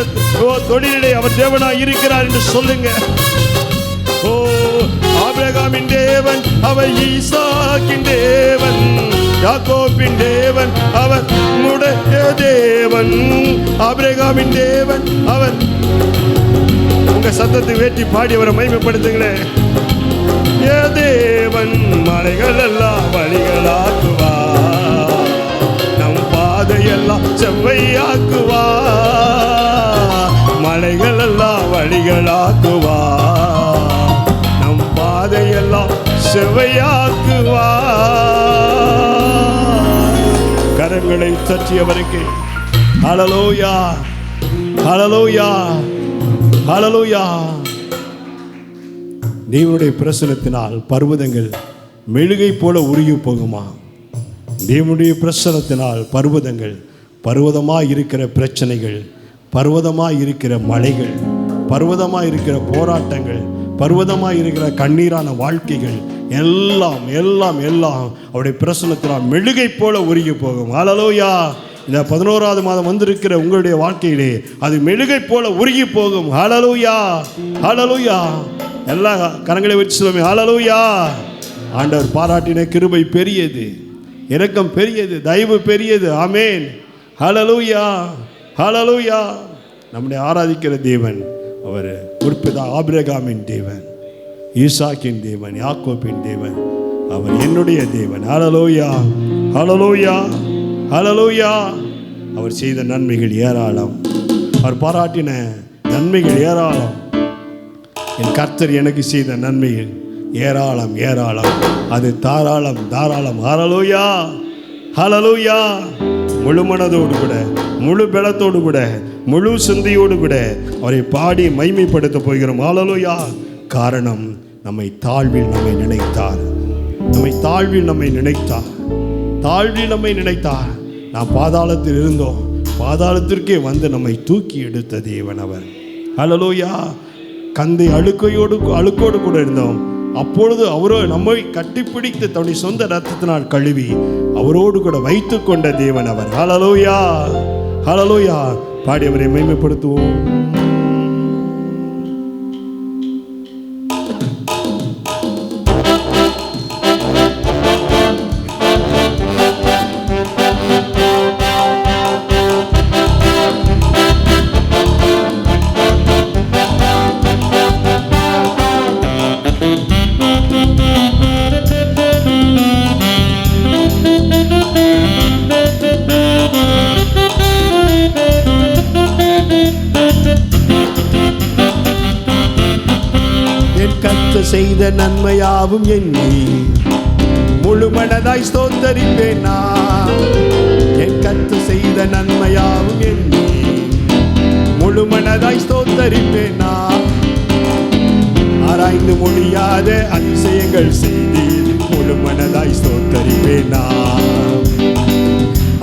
தொழிலை அவர் தேவனாய் இருக்கிறார் என்று சொல்லுங்க. ஓ ஆபிரகாமின் தேவன் அவர் ஈசாக்கின் தேவன், யாக்கோபின் தேவன் அவர் நம்முடைய தேவன். ஆபிரகாமின் தேவன் அவர். உங்க சத்தத்தை வேற்றி பாடி அவரை மகிமைப்படுத்துங்களேன். ஏ தேவன் மலைகள் எல்லாம் வழிகளாக்குவார், நம் பாதையெல்லாம் செவ்வையாக்குவார். மலைகள் எல்லாம் வழிகளாக்குவார், நம் பாதையெல்லாம் செவ்வையாக்குவார். கரங்களை தட்டியவருக்கு ஹல்லேலூயா, ஹல்லேலூயா, ஹல்லேலூயா. தேவனுடைய பிரசன்னத்தினால் பர்வதங்கள் மெழுகை போல உருகி போகுமா? தேவனுடைய பிரசன்னத்தினால் பர்வதங்கள், பர்வதமாக இருக்கிற பிரச்சனைகள், பர்வதமாக இருக்கிற மலைகள், பர்வதமாக இருக்கிற போராட்டங்கள், பர்வதமாக இருக்கிற கண்ணீரான வாழ்க்கைகள் எல்லாம் எல்லாம் எல்லாம் அவருடைய பிரசன்னத்தினால் மெழுகை போல உருகி போகும். ஹல்லேலூயா. இந்த 11வது மாதம் வந்திருக்கிற உங்களுடைய வாழ்க்கையிலே அது மெழுகை போல உருகி போகும். ஹல்லேலூயா, ஹல்லேலூயா. எல்லா கரங்களை வச்சு சொல்லுமே ஹல்லேலூயா. ஆண்டவர் பாராட்டின கிருபை பெரியது, இரக்கம் பெரியது, தயவு பெரியது. ஆமேன். ஹல்லேலூயா, ஹல்லேலூயா. நம்முடைய ஆராதிக்கிற தேவன் அவர் குறிப்பிட்ட ஆபிரகாமின் தேவன், ஈசாக்கின் தேவன், யாக்கோபின் தேவன் அவர் என்னுடைய தேவன். ஹல்லேலூயா, ஹல்லேலூயா, ஹல்லேலூயா. அவர் செய்த நன்மைகள் ஏராளம், அவர் பாராட்டின நன்மைகள் ஏராளம். என் கர்த்தர் எனக்கு செய்த நன்மைகள் ஏராளம் ஏராளம், அது தாராளம் தாராளம். ஹல்லேலூயா, ஹல்லேலூயா. முழு மனதோடு கூட, முழு பலத்தோடு கூட, முழு சிந்தையோடு கூட அவரை பாடி மைமைப்படுத்த போகிறோம். ஹல்லேலூயா. காரணம், நம்மை தாழ்வில் நம்மை நினைத்தார், நம்மை தாழ்வில் நம்மை நினைத்தார், தாழ்வில் நம்மை நினைத்தார். நாம் பாதாளத்தில் இருந்தோம், பாதாளத்திற்கே வந்து நம்மை தூக்கி எடுத்த தேவன் அவர். ஹல்லேலூயா. கந்தை அழுக்கோடு கூட இருந்தோம், அப்பொழுது அவரோ நம்மை கட்டிப்பிடித்து தன்னுடைய சொந்த ரத்தத்தினால் கழுவி அவரோடு கூட வைத்து கொண்ட தேவன் அவர். ஹல்லேலூயா, ஹல்லேலூயா. பாடி அவரை மகிமைப்படுத்துவோம். செய்த நன்மையாவும் எண்ணி முழு மனதாய் ஸ்தோத்தரிப்பேன் நான். என் கர்த்தர் செய்த நன்மையாவும் எண்ணி முழு மனதாய் ஸ்தோத்தரிப்பேன் நான். ஆராய்ந்து முடியாத அதிசயங்கள் செய்தீர், முழு மனதாய் ஸ்தோத்தரிப்பேன் நான்.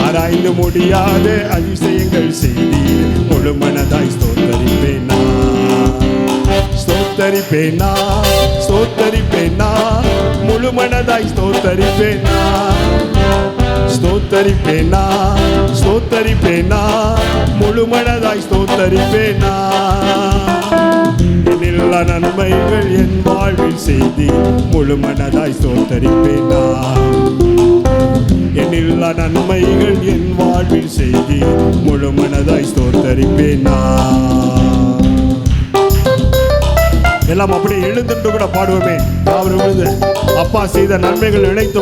ஆராய்ந்து முடியாத அதிசயங்கள் செய்தீர், முழு மனதாய் ஸ்தோத்தரிப்பேன் நான். ஸ்தோத்தரிப்பேனா, ஸ்தோத்தரிப்பேனா, முழு மனதாய் ஸ்தோத்தரிப்பேனா. ஸ்தோத்தரிப்பேனா, ஸ்தோத்தரிப்பேனா, முழு மனதாய் ஸ்தோத்தரிப்பேனா. எல்லா நன்மைகள் என் வாழ்வில் செய்தி, முழு மனதாய் ஸ்தோத்தரிப்பேனா. எல்லா நன்மைகள் என் வாழ்வில் செய்தி, முழு மனதாய் ஸ்தோத்தரிப்பேனா. எல்லாம் அப்படியே எழுந்து கூட பாடுவோமே. அவர் விழுந்து அப்பா செய்த நன்மைகள் நினைத்து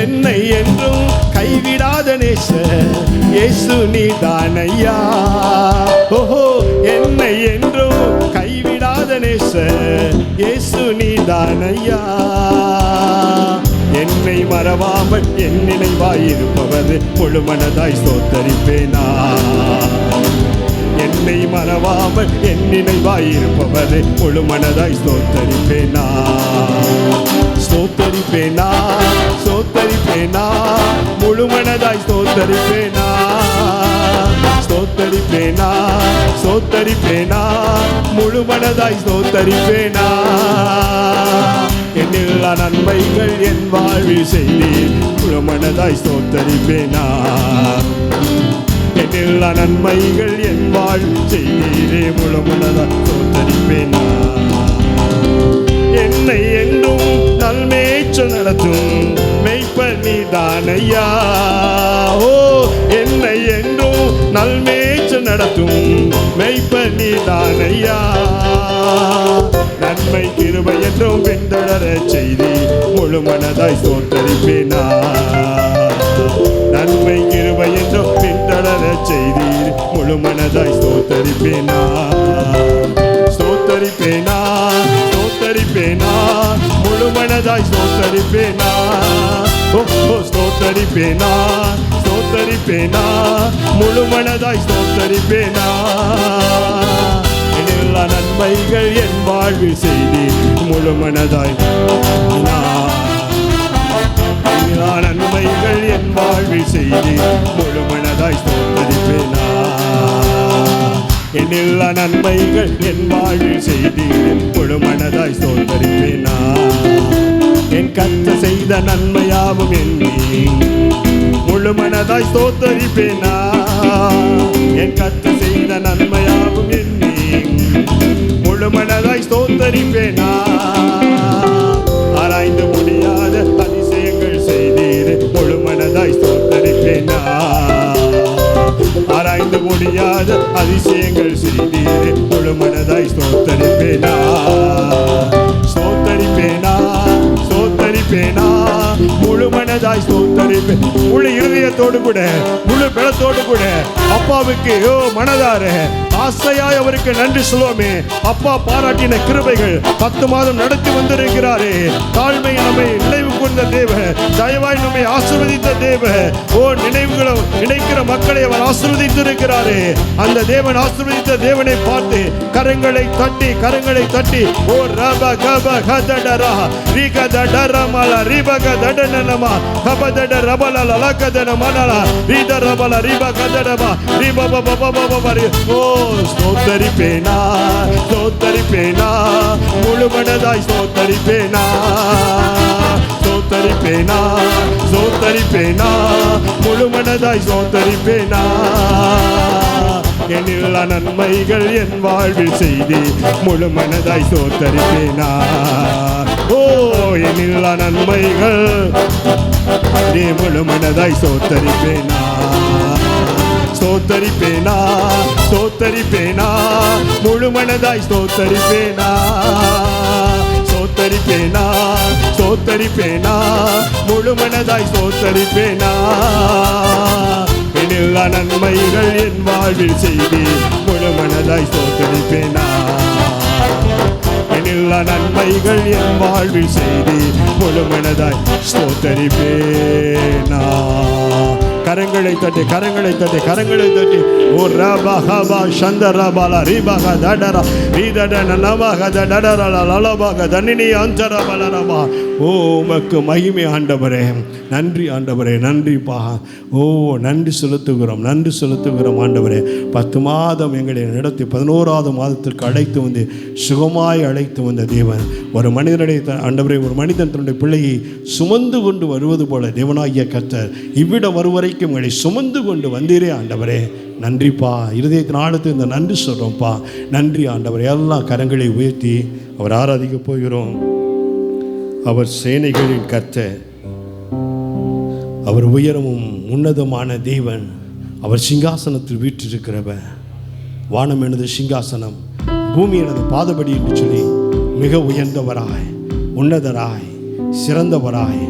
என்னை என்றும் கைவிடாத நேசர் இயேசு நீதானையா. ஓஹோ, என்னை என்றும் கைவிடாத நேசர் இயேசு நீதானையா. என்னை மறவாமல் என் நினைவாயிருப்பவர், முழு மனதாய் ஸ்தோத்தரிப்பேனா. என்னை மறவாமல் என் நினைவாயிருப்பவர், முழு மனதாய் ஸ்தோத்தரிப்பேனா. ஸ்தோத்தரிப்பேனா, ஸ்தோத்தரிப்பேனா, முழு மனதாய் ஸ்தோத்தரிப்பேனா. ஸ்தோத்தரிப்பேனா, ஸ்தோத்தரிப்பேனா, முழு மனதாய் ஸ்தோத்தரிப்பேனா. எல்லா நன்மைகள் என் வாழ்வில் செய்தீர், முழு மனதாய் ஸ்தோத்தரிப்பேனா. எல்லா நன்மைகள் என் வாழ்வில் செய்தீரே, முழு மனதாய் ஸ்தோத்தரிப்பேனா. என்னை என்றும் நல்மேய்ச்சல் நடத்தும் மெய்ப்பர் நீதானையா. ஓ, என்னை என்றும் நல்மேய்ச்சல் நடத்தும் மெய்ப்பர் நீதானையா. நன்மை கிருபை என்றும் பின்தொடர செய்தி, முழு மனதாய் ஸ்தோத்தரிப்பேனா. நன்மை கிருபை என்றும் பின்தொடர செய்தி, முழு மனதாய் ஸ்தோத்தரிப்பேனா. ஸ்தோத்தரிப்பேனா, ஸ்தோத்தரிப்பேனா, முழு மனதாய் ஸ்தோத்தரிப்பேனா. ஓ, ஸ்தோத்தரிப்பேனா, ஸ்தோத்தரிப்பேனா, முழு மனதாய் ஸ்தோத்தரிப்பேனா. எல்லா நன்மைகள் என் வாழ்வில் செய்தி, முழு மனதாய். எல்லா நன்மைகள் என் வாழ்வில் செய்தி, முழு மனதாய் ஸ்தோத்தரிப்பேனா. எல்லா நன்மைகள் என் வாழ்வில் செய்தி, முழு மனதாய் ஸ்தோத்தரிப்பேனா. என் கர்த்தர் செய்த நன்மையாவும் எண்ணி முழு மனதாய் ஸ்தோத்தரிப்பேனா. என் கர்த்தர் செய்த நன்மையாவும் எண்ணி முழு மனதாய் ஸ்தோத்தரிப்பேனா. ஆராய்ந்து முடியாத அதிசயங்கள் செய்தீர், முழு மனதாய் ஸ்தோத்தரிப்பேனா. ஆராய்ந்து முடியாத அதிசயங்கள் செய்தீர், முழு மனதாய் ஸ்தோத்தரிப்பேனா. ஸ்தோத்தரிப்பேனா, ஸ்தோத்தரிப்பேனா, முழு மனதாய் ஸ்தோத்தரிப்பேன். முழு இருதயத்தோடு கூட முழு பலத்தோடு கூட அப்பாவுக்கு மனதார ஆசையாய் அவருக்கு நன்றி சொல்லுவோமே. அப்பா பாராட்டின கிருபைகள் 10 மாதம் நடத்தி வந்திருக்கிறாரே. தாழ்மை நம்மை நினைவு கொண்ட தேவ, தயவாய் நம்மை ஆசீர்வதித்த தேவ. நினைவுகளை நினைக்கிற மக்களை அவர் ஆசீர்வதித்திருக்கிறாரே. அந்த தேவன் ஆசீர்வதித்த தேவனை பார்த்து கரங்களை தட்டி ஓ ரப கப கதடரா ரிகதடரமல ரிபகதடனமா கபதட ரபல லலகதன மனலா ரிதரபல ரிபகதடமா ரிபபபபபபரி. ஓ ஸ்தோத்தரிப்பேனா முழு மனதாய் ஸ்தோத்தரிப்பேனா முழு மனதாய் ஸ்தோத்தரிப்பேனா. எண்ணில்லா நன்மைகள் என் வாழ்வில் செய்தி முழு மனதாய் ஸ்தோத்தரிப்பேனா. எண்ணில்லா நன்மைகள் நீ முழு மனதாய் ஸ்தோத்தரிப்பேனா. முழு மனதாய் ஸ்தோத்தரிப்பேனா. முழு மனதாய் ஸ்தோத்தரிப்பேனா. எண்ணில்லா நன்மைகள் என் வாழ்வில் செய்தி முழு மனதாய் ஸ்தோத்தரிப்பேனா. எண்ணில்லா நன்மைகள் என் வாழ்வில் செய்தி முழு மனதாய் ஸ்தோத்தரிப்பேனா. கரங்களை தட்டி ஓ ரபஹபா சந்தரபல ரிபக தடர ரிதடன நமக தடர லலபக தனினி அந்தரபலரபா. உமக்கு மகிமை ஆண்டவரே. நன்றி ஆண்டவரே, நன்றிப்பா. நன்றி செலுத்துகிறோம் ஆண்டவரே. 10 மாதம் எங்களை நடத்தி 11வது மாதத்திற்கு அழைத்து வந்து சுகமாய் அழைத்து வந்த தேவன். ஒரு மனிதனுடைய ஆண்டவரே, ஒரு மனிதன் தன்னுடைய பிள்ளையை சுமந்து கொண்டு வருவது போல தேவனாகிய கர்த்தர் இவ்விடம் வருவரைக்கும் எங்களை சுமந்து கொண்டு வந்தீரே ஆண்டவரே. நன்றிப்பா. இருதயத்தின் ஆழத்தில் இந்த நன்றி சொல்கிறோம்ப்பா. நன்றி ஆண்டவரே. எல்லாம் கரங்களை உயர்த்தி அவர் ஆராதிக்க போகிறோம். அவர் சேனைகளின் கர்த்தர், அவர் உயரமும் உன்னதமான தேவன், அவர் சிங்காசனத்தில் வீற்றிருக்கிறவர். வானம் எனது சிங்காசனம், பூமி எனது பாதபடி என்று சொல்லி மிக உயர்ந்தவராய், உன்னதராய், சிறந்தவராய்,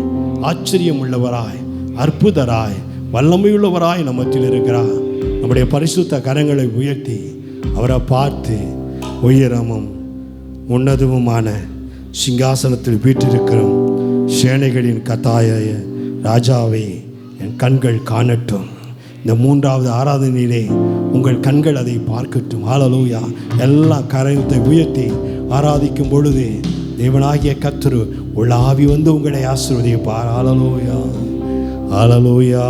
ஆச்சரியம் உள்ளவராய், அற்புதராய், வல்லமையுள்ளவராய் நம்மத்தில் இருக்கிறார். நம்முடைய பரிசுத்த கரங்களை உயர்த்தி அவரை பார்த்து, உயரமும் உன்னதமுமான சிங்காசனத்தில் வீற்றிருக்கிறோம் சேனைகளின் கர்த்தாய ராஜாவே, என் கண்கள் காணட்டும். இந்த 3வது ஆராதனையிலே உங்கள் கண்கள் அதை பார்க்கட்டும். ஹல்லேலூயா. எல்லா கரத்தை உயர்த்தி ஆராதிக்கும் பொழுது தேவனாகிய கர்த்தர் உலாவி வந்து உங்களை ஆசீர்வதிப்பார். ஹல்லேலூயா, ஹல்லேலூயா.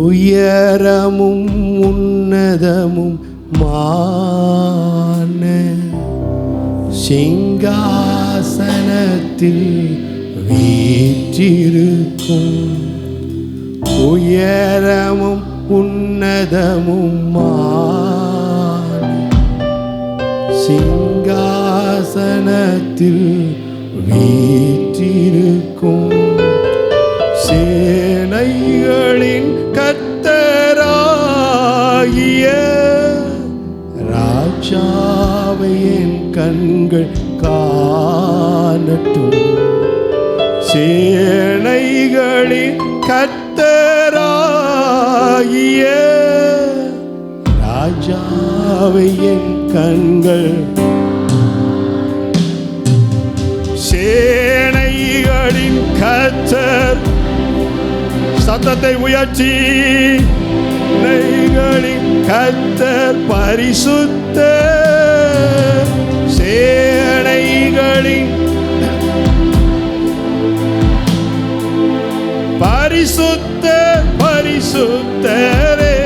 உயரமும் உன்னதமும் மான சிங்காசனத்தில் வீற்றிருக்கும், உயரமும் உன்னதமும் மான சிங்காசனத்தில் வீற்றிருக்கும் சேனைகளின் கர்த்தராகிய ராஜாவை என் கண்கள் காணட்டும். சேனைகளின் கர்த்தராகிய ராஜாவை என் கண்கள், சேனைகளின் கர்த்தர். சத்தத்தை உயர்த்தி, சேனைகளின் கர்த்தர் பரிசுத்தர், சேனைகளின் பரிசுத்தர், பரிசுத்தரே,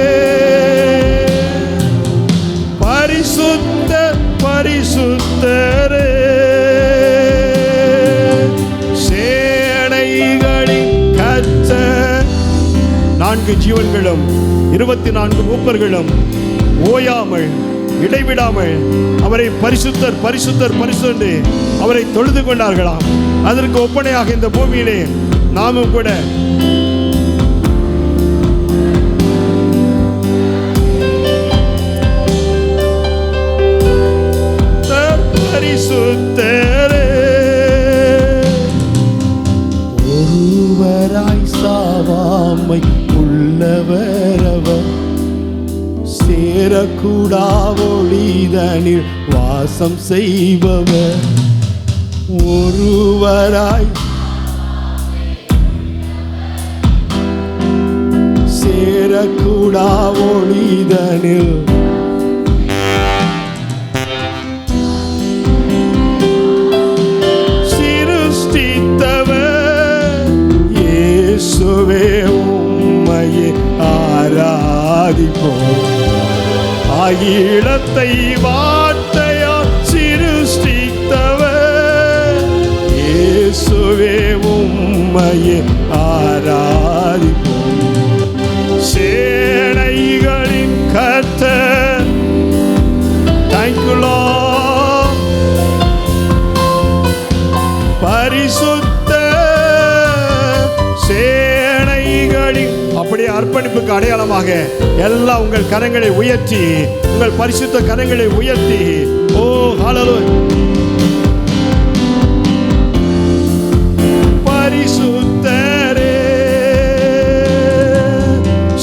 பரிசுத்தர், பரிசுத்தரே. சேனைகளின் கர்த்தர். 4 ஜீவன்களும் 24 மூப்பர்களும் ஓயாமல் இடைவிடாமல் அவரை பரிசுத்தர், பரிசுத்தர், பரிசுத்தர் அவரை தொழுது கொண்டார்களாம். அதற்கு ஒப்பனையாக இந்த பூமியிலே நாமும் கூட பரிசுத்தரே, ஒருவராய் சாவாமை உள்ளவர் அவர், சேரக்கூடா ஒளிதனில் வாசம் செய்பவர். ஒருவராய் சேரக்கூடா ஒளிதனில் சிருஷ்டித்தவர் இயேசுவே உம்மையே ஆராதிப்போம். அகிலத்தை வார்த்தையால் சிருஷ்டித்தவர் இயேசுவே உம்மையே ஆராதிப்போம். சேனைகளின் கர்த்தர், thank you Lord, பரிசுத்த சேனைகளின், அப்படியே அர்ப்பணிப்புக்கு அடையாளமாக எல்லாம் உங்கள் கரங்களை உயர்த்தி, உங்கள் பரிசுத்த கரங்களை உயர்த்தி, ஓ ஹல்லேலூயா, பரிசுத்தரே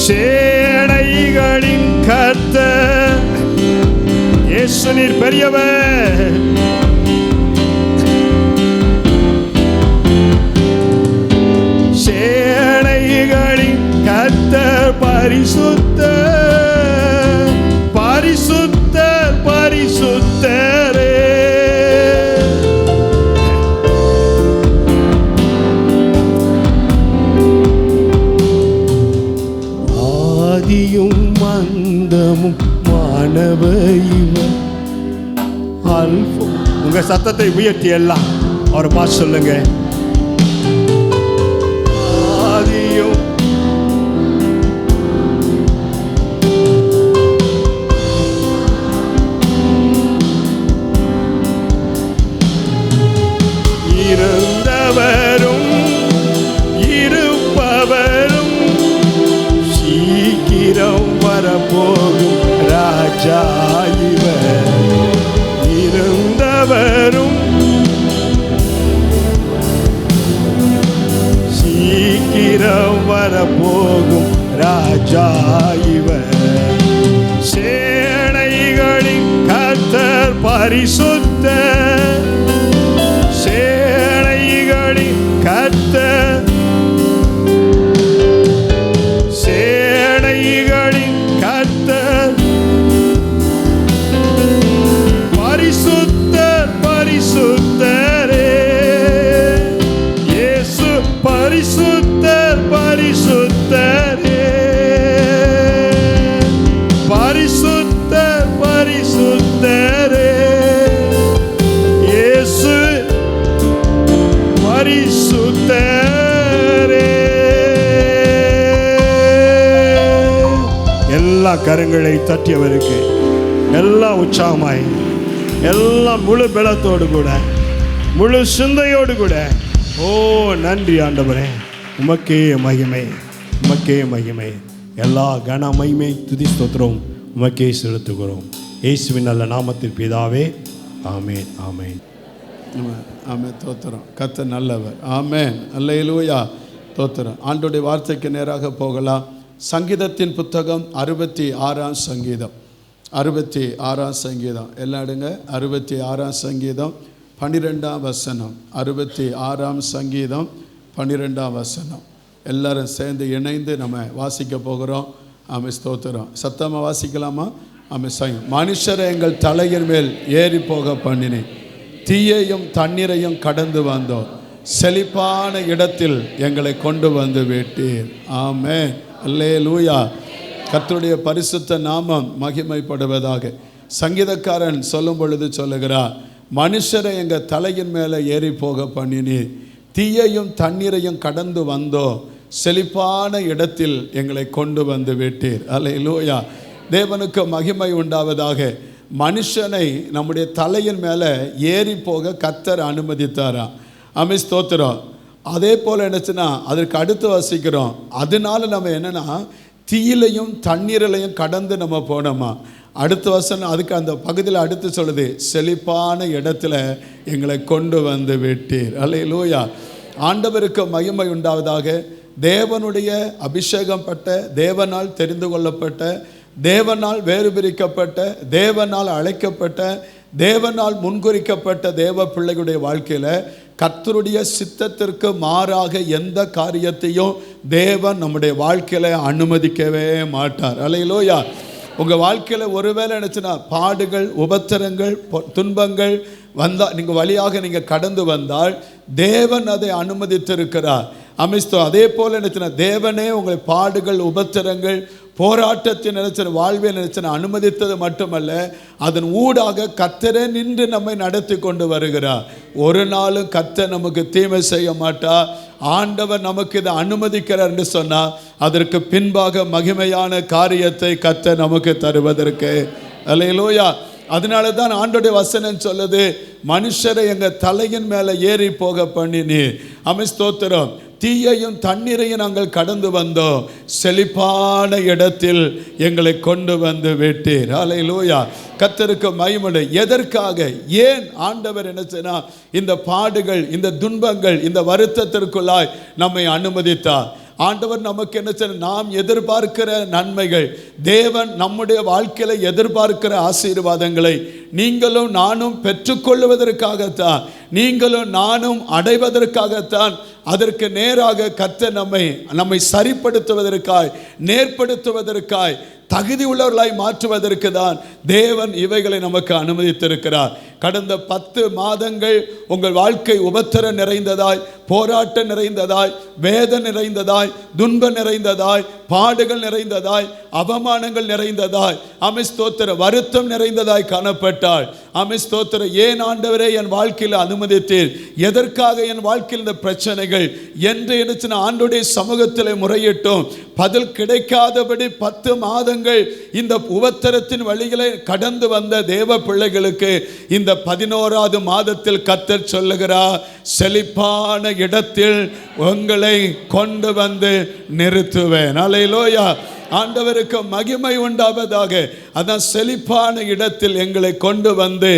சேனைகளின் கர்த்தர் இயேசு நீர் பெரியவர். சேனைகளின் கர்த்தர் பரிசுத்தர், பரிசுத்தர், பரிசுத்தரே. ஆதியும் மந்தமும் மாணவர் இவர். உங்க சத்தத்தை உயர்த்தி எல்லாம் அவரை பார்த்து சொல்லுங்க. ஆதியும் இருந்தவரும் இருப்பவரும் சீக்கிரம் வரப்போகும் ராஜா இவர். இருந்தவரும் சீக்கிரம் வரப்போகும் ராஜா இவர். சேனைகளின் கர்த்தர் பரிசுத்தர், சேனைகளின் கர்த்தர், சேனைகளின் கர்த்தர் பரிசுத்தர், பரிசுத்தரே இயேசு பரிசுத்தர், பரிசுத்தரே பரிசுத்தர், பரிசுத்தரே இயேசு பரிசுத்தரே. எல்லா கரங்களை தட்டியவருக்கு எல்லாம் உற்சாகமாய், எல்லாம் முழு பலத்தோடு கூட, முழு சிந்தையோடு கூட, ஓ நன்றி ஆண்டவரே, உமக்கே மகிமை, உமக்கே மகிமை, எல்லா கன மகிமை துதி ஸ்தோத்திரம் உமக்கே செலுத்துகிறோம். இயேசுவின் நல்ல நாமத்தில் பிதாவே, ஆமேன், ஆமேன், ஆமென். தோத்திரம். கர்த்தர் நல்லவர். ஆமென். அல்லேலூயா. தோத்திரம். ஆண்டவருடைய வார்த்தைக்கு நேராக போகலாம். சங்கீதத்தின் புத்தகம் 66ஆம் சங்கீதம், 66ஆம் சங்கீதம் எல்லாம் எடுங்க. 66ஆம் சங்கீதம் 12ஆம் வசனம், 66ஆம் சங்கீதம் 12ஆம் வசனம். எல்லாரும் சேர்ந்து இணைந்து நம்ம வாசிக்க போகிறோம். ஆமென். ஸ்தோத்திரம். சத்தமாக வாசிக்கலாமா? ஆமென். மனுஷரை எங்கள் தலையின் மேல் ஏறி போக பண்ணினேன், தீயையும் தண்ணீரையும் கடந்து வந்தோம், செழிப்பான இடத்தில் எங்களை கொண்டு வந்து விட்டீர். ஆமென். அல்லேலூயா. கர்த்தருடைய பரிசுத்த நாமம் மகிமைப்படுவதாக. சங்கீதக்காரன் சொல்லும் பொழுது சொல்லுகிறார், மனுஷரை எங்கள் தலையின் மேலே ஏறி போக பண்ணினீர், தீயையும் தண்ணீரையும் கடந்து வந்தோம், செழிப்பான இடத்தில் எங்களை கொண்டு வந்து விட்டீர். அல்லேலூயா. தேவனுக்கு மகிமை உண்டாவதாக. மனுஷனை நம்முடைய தலையின் மேலே ஏறி போக கர்த்தர் அனுமதித்தாராம். ஆமென். ஸ்தோத்திரம். அதே போல் என்னச்சுன்னா அதற்கு அடுத்து வாசிக்கிறோம், அதனால நம்ம என்னென்னா தீயிலையும் தண்ணீரிலையும் கடந்து நம்ம போனோமா. அடுத்த வசனம் அதுக்கு அந்த பகுதியில் அடுத்து சொல்லுது, செழிப்பான இடத்துல எங்களை கொண்டு வந்து விட்டீர். அல்லேலூயா. ஆண்டவருக்கு மகிமை உண்டாவதாக. தேவனுடைய அபிஷேகம் பட்ட, தேவனால் தெரிந்து கொள்ளப்பட்ட, தேவனால் வேறு பிரிக்கப்பட்ட, தேவனால் அழைக்கப்பட்ட, தேவனால் முன்குறிக்கப்பட்ட தேவ பிள்ளைகளுடைய வாழ்க்கையில் கர்த்தருடைய சித்தத்திற்கு மாறாக எந்த காரியத்தையும் தேவன் நம்முடைய வாழ்க்கையில் அனுமதிக்கவே மாட்டார். அல்லேலூயா. உங்கள் வாழ்க்கையில் ஒருவேளை நினச்சுன்னா பாடுகள், உபத்திரங்கள், துன்பங்கள் வந்தால், நீங்கள் வழியாக நீங்கள் கடந்து வந்தால் தேவன் அதை அனுமதித்திருக்கிறார். அமிஸ்தோ அதே போல் நினச்சினா தேவனே உங்களை பாடுகள், உபத்திரங்கள், போராட்டத்தை நினைச்ச வாழ்வை நினைச்ச அனுமதித்தது மட்டுமல்ல, அதன் ஊடாக கர்த்தரே நின்று நம்மை நடத்தி கொண்டு வருகிறார். ஒரு நாளும் கர்த்தர் நமக்கு தீமை செய்ய மாட்டார். ஆண்டவர் நமக்கு இதை அனுமதிக்கிறார் என்று சொன்னால் அதற்கு பின்பாக மகிமையான காரியத்தை கர்த்தர் நமக்கு தருவதற்கு. அல்லேலூயா. அதனால தான் ஆண்டோடைய வசனம் சொல்லுது, மனுஷரை எங்கள் தலையின் மேலே ஏறி போக பண்ணினீர். ஸ்தோத்திரம். தீயையும் தண்ணீரையும் நாங்கள் கடந்து வந்தோம், செழிப்பான இடத்தில் எங்களை கொண்டு வந்து விட்டீர். அல்லேலூயா. கர்த்தருக்கு மகிமை. எதற்காக, ஏன் ஆண்டவர் என்ன செய்தார்? இந்த பாடுகள், இந்த துன்பங்கள், இந்த வருத்தத்திற்குள்ளாய் நம்மை அனுமதித்தார். ஆண்டவர் நமக்கு என்ன செய்ய, நாம் எதிர்பார்க்கிற நன்மைகள், தேவன் நம்முடைய வாழ்க்கையில் எதிர்பார்க்கிற ஆசீர்வாதங்களை நீங்களும் நானும் பெற்றுக்கொள்வதற்காகத்தான், நீங்களும் நானும் அடைவதற்காகத்தான், அதற்கு நேராக கர்த்தர் நம்மை சரிப்படுத்துவதற்காய், நேர்படுத்துவதற்காய், தகுதி உள்ளவர்களாய் மாற்றுவதற்கு தான் தேவன் இவைகளை நமக்கு அனுமதித்திருக்கிறார். கடந்த 10 மாதங்கள் உங்கள் வாழ்க்கை உபத்திரம் நிறைந்ததாய், போராட்டம் நிறைந்ததாய், வேதனை நிறைந்ததாய், துன்பம் நிறைந்ததாய், பாடுகள் நிறைந்ததாய், அவமானங்கள் நிறைந்ததாய், ஸ்தோத்திர வருத்தம் நிறைந்ததாய் காணப்பட்டாள். ஸ்தோத்திர. ஏன் ஆண்டவரே என் வாழ்க்கையில் அனுமதித்தீர்? எதற்காக என் வாழ்க்கையில் இந்த பிரச்சனைகள் என்று என்ன ஆண்டோடைய சமூகத்தில் முறையிட்டோம். பதில் கிடைக்காதபடி 10 மாதங்கள் இந்த உபத்திரத்தின் வழிகளை கடந்து வந்த தேவ பிள்ளைகளுக்கு இந்த 11வது மாதத்தில் கர்த்தர் சொல்லுகிறார், செழிப்பான இடத்தில் உங்களை கொண்டு வந்து நிறுத்துவேன். அல்லேலூயா. ஆண்டவருக்கு மகிமை உண்டாவதாக. அதான் செழிப்பான இடத்தில் எங்களை கொண்டு வந்து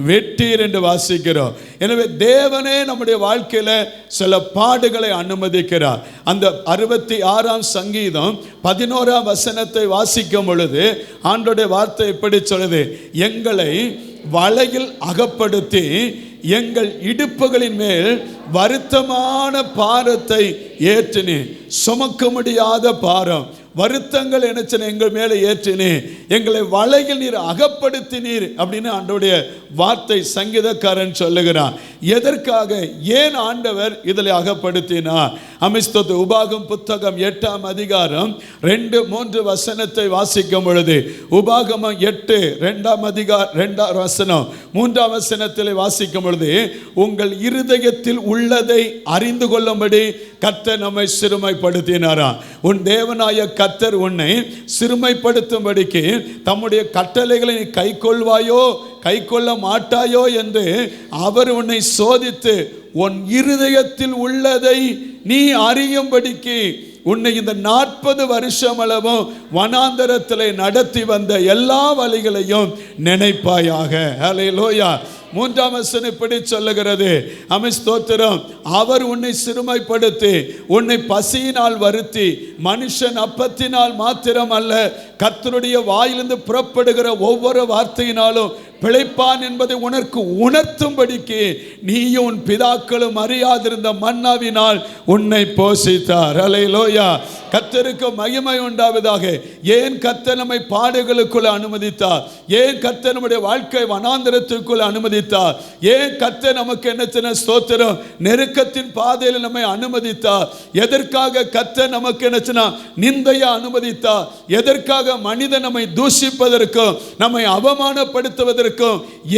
வெட்டீர் என்று வாசிக்கிறோம். எனவே தேவனே நம்முடைய வாழ்க்கையில் சில பாடுகளை அனுமதிக்கிறார். அந்த 66ஆம் சங்கீதம் 11ஆம் வசனத்தை வாசிக்கும் பொழுது ஆண்டோடைய வார்த்தை இப்படி சொல்லுது, எங்களை வலையில் அகப்படுத்தி எங்கள் இடுப்புகளின் மேல் வருத்தமான பாரத்தை ஏற்றினே. சுமக்க முடியாத பாரம், வருத்தங்கள் என்ன எங்கள் மேலே ஏற்றினே, எங்களை வலையில் நீர் அகப்படுத்தினீர் அப்படின்னு ஆண்டவருடைய வார்த்தை சங்கீதக்காரன் சொல்லுகிறான். எதற்காக, ஏன் ஆண்டவர் இதில் அகப்படுத்தினார்? அமிஸ்தோத்து உபாகம் புத்தகம் 8ஆம் அதிகாரம் 2-3 வசனத்தை வாசிக்கும் பொழுது, உபாகமம் 8 2ஆம் அதிகாரம் 2ஆம் வசனம் 3ஆம் வசனத்தில் வாசிக்கும் பொழுது, உங்கள் இருதயத்தில் உள்ளதை அறிந்து கொள்ளும்படி கர்த்தர் நம்மை சிறுமைப்படுத்தினாரா. உன் தேவனாய கர்த்தர் உன்னை சிறுமைப்படுத்தும்படிக்கு தம்முடைய கட்டளைகளை நீ கை கொள்வாயோ கை கொள்ள மாட்டாயோ என்று அவர் உன்னை சோதித்து உன் இருதயத்தில் உள்ளதை நீ அறியும்படிக்கு உன்னை இந்த 40 வருஷம் அளவும் வனாந்தரத்தில் நடத்தி வந்த எல்லா வழிகளையும் நினைப்பாயாக. அல்லேலூயா. 3ஆம் வசனம் இப்படி சொல்லுகிறது, ஸ்தோத்திரம். அவர் உன்னை சிறுமைப்படுத்தி உன்னை பசியினால் வருத்தி, மனுஷன் அப்பத்தினால் மாத்திரம் அல்ல, கர்த்தருடைய வாயிலிருந்து புறப்படுகிற ஒவ்வொரு வார்த்தையினாலும் பிழைப்பான் என்பதை உனக்கு உணர்த்தும்படிக்கு நீயும் உன் பிதாக்களும் அறியாதிருந்த மன்னாவினால் உன்னை போஷித்தார். அல்லேலூயா. கர்த்தருக்கு மகிமை உண்டாவதாக. ஏன் கர்த்தர் நம்மை பாடுகளுக்குள்ள அனுமதித்தார்? ஏன் கர்த்தர் நம்முடைய வாழ்க்கை வனாந்தரத்திற்குள்ள அனுமதித்தார்? ஏன் கர்த்தர் நமக்கு என்ன ஸ்தோத்திரம் நெருக்கத்தின் பாதையில் நம்மை அனுமதித்தார்? எதற்காக கர்த்தர் நமக்கு என்ன நிந்தையை அனுமதித்தார்? எதற்காக மனிதன் நம்மை தூஷிப்பதற்கும் நம்மை அவமானப்படுத்துவதற்கும்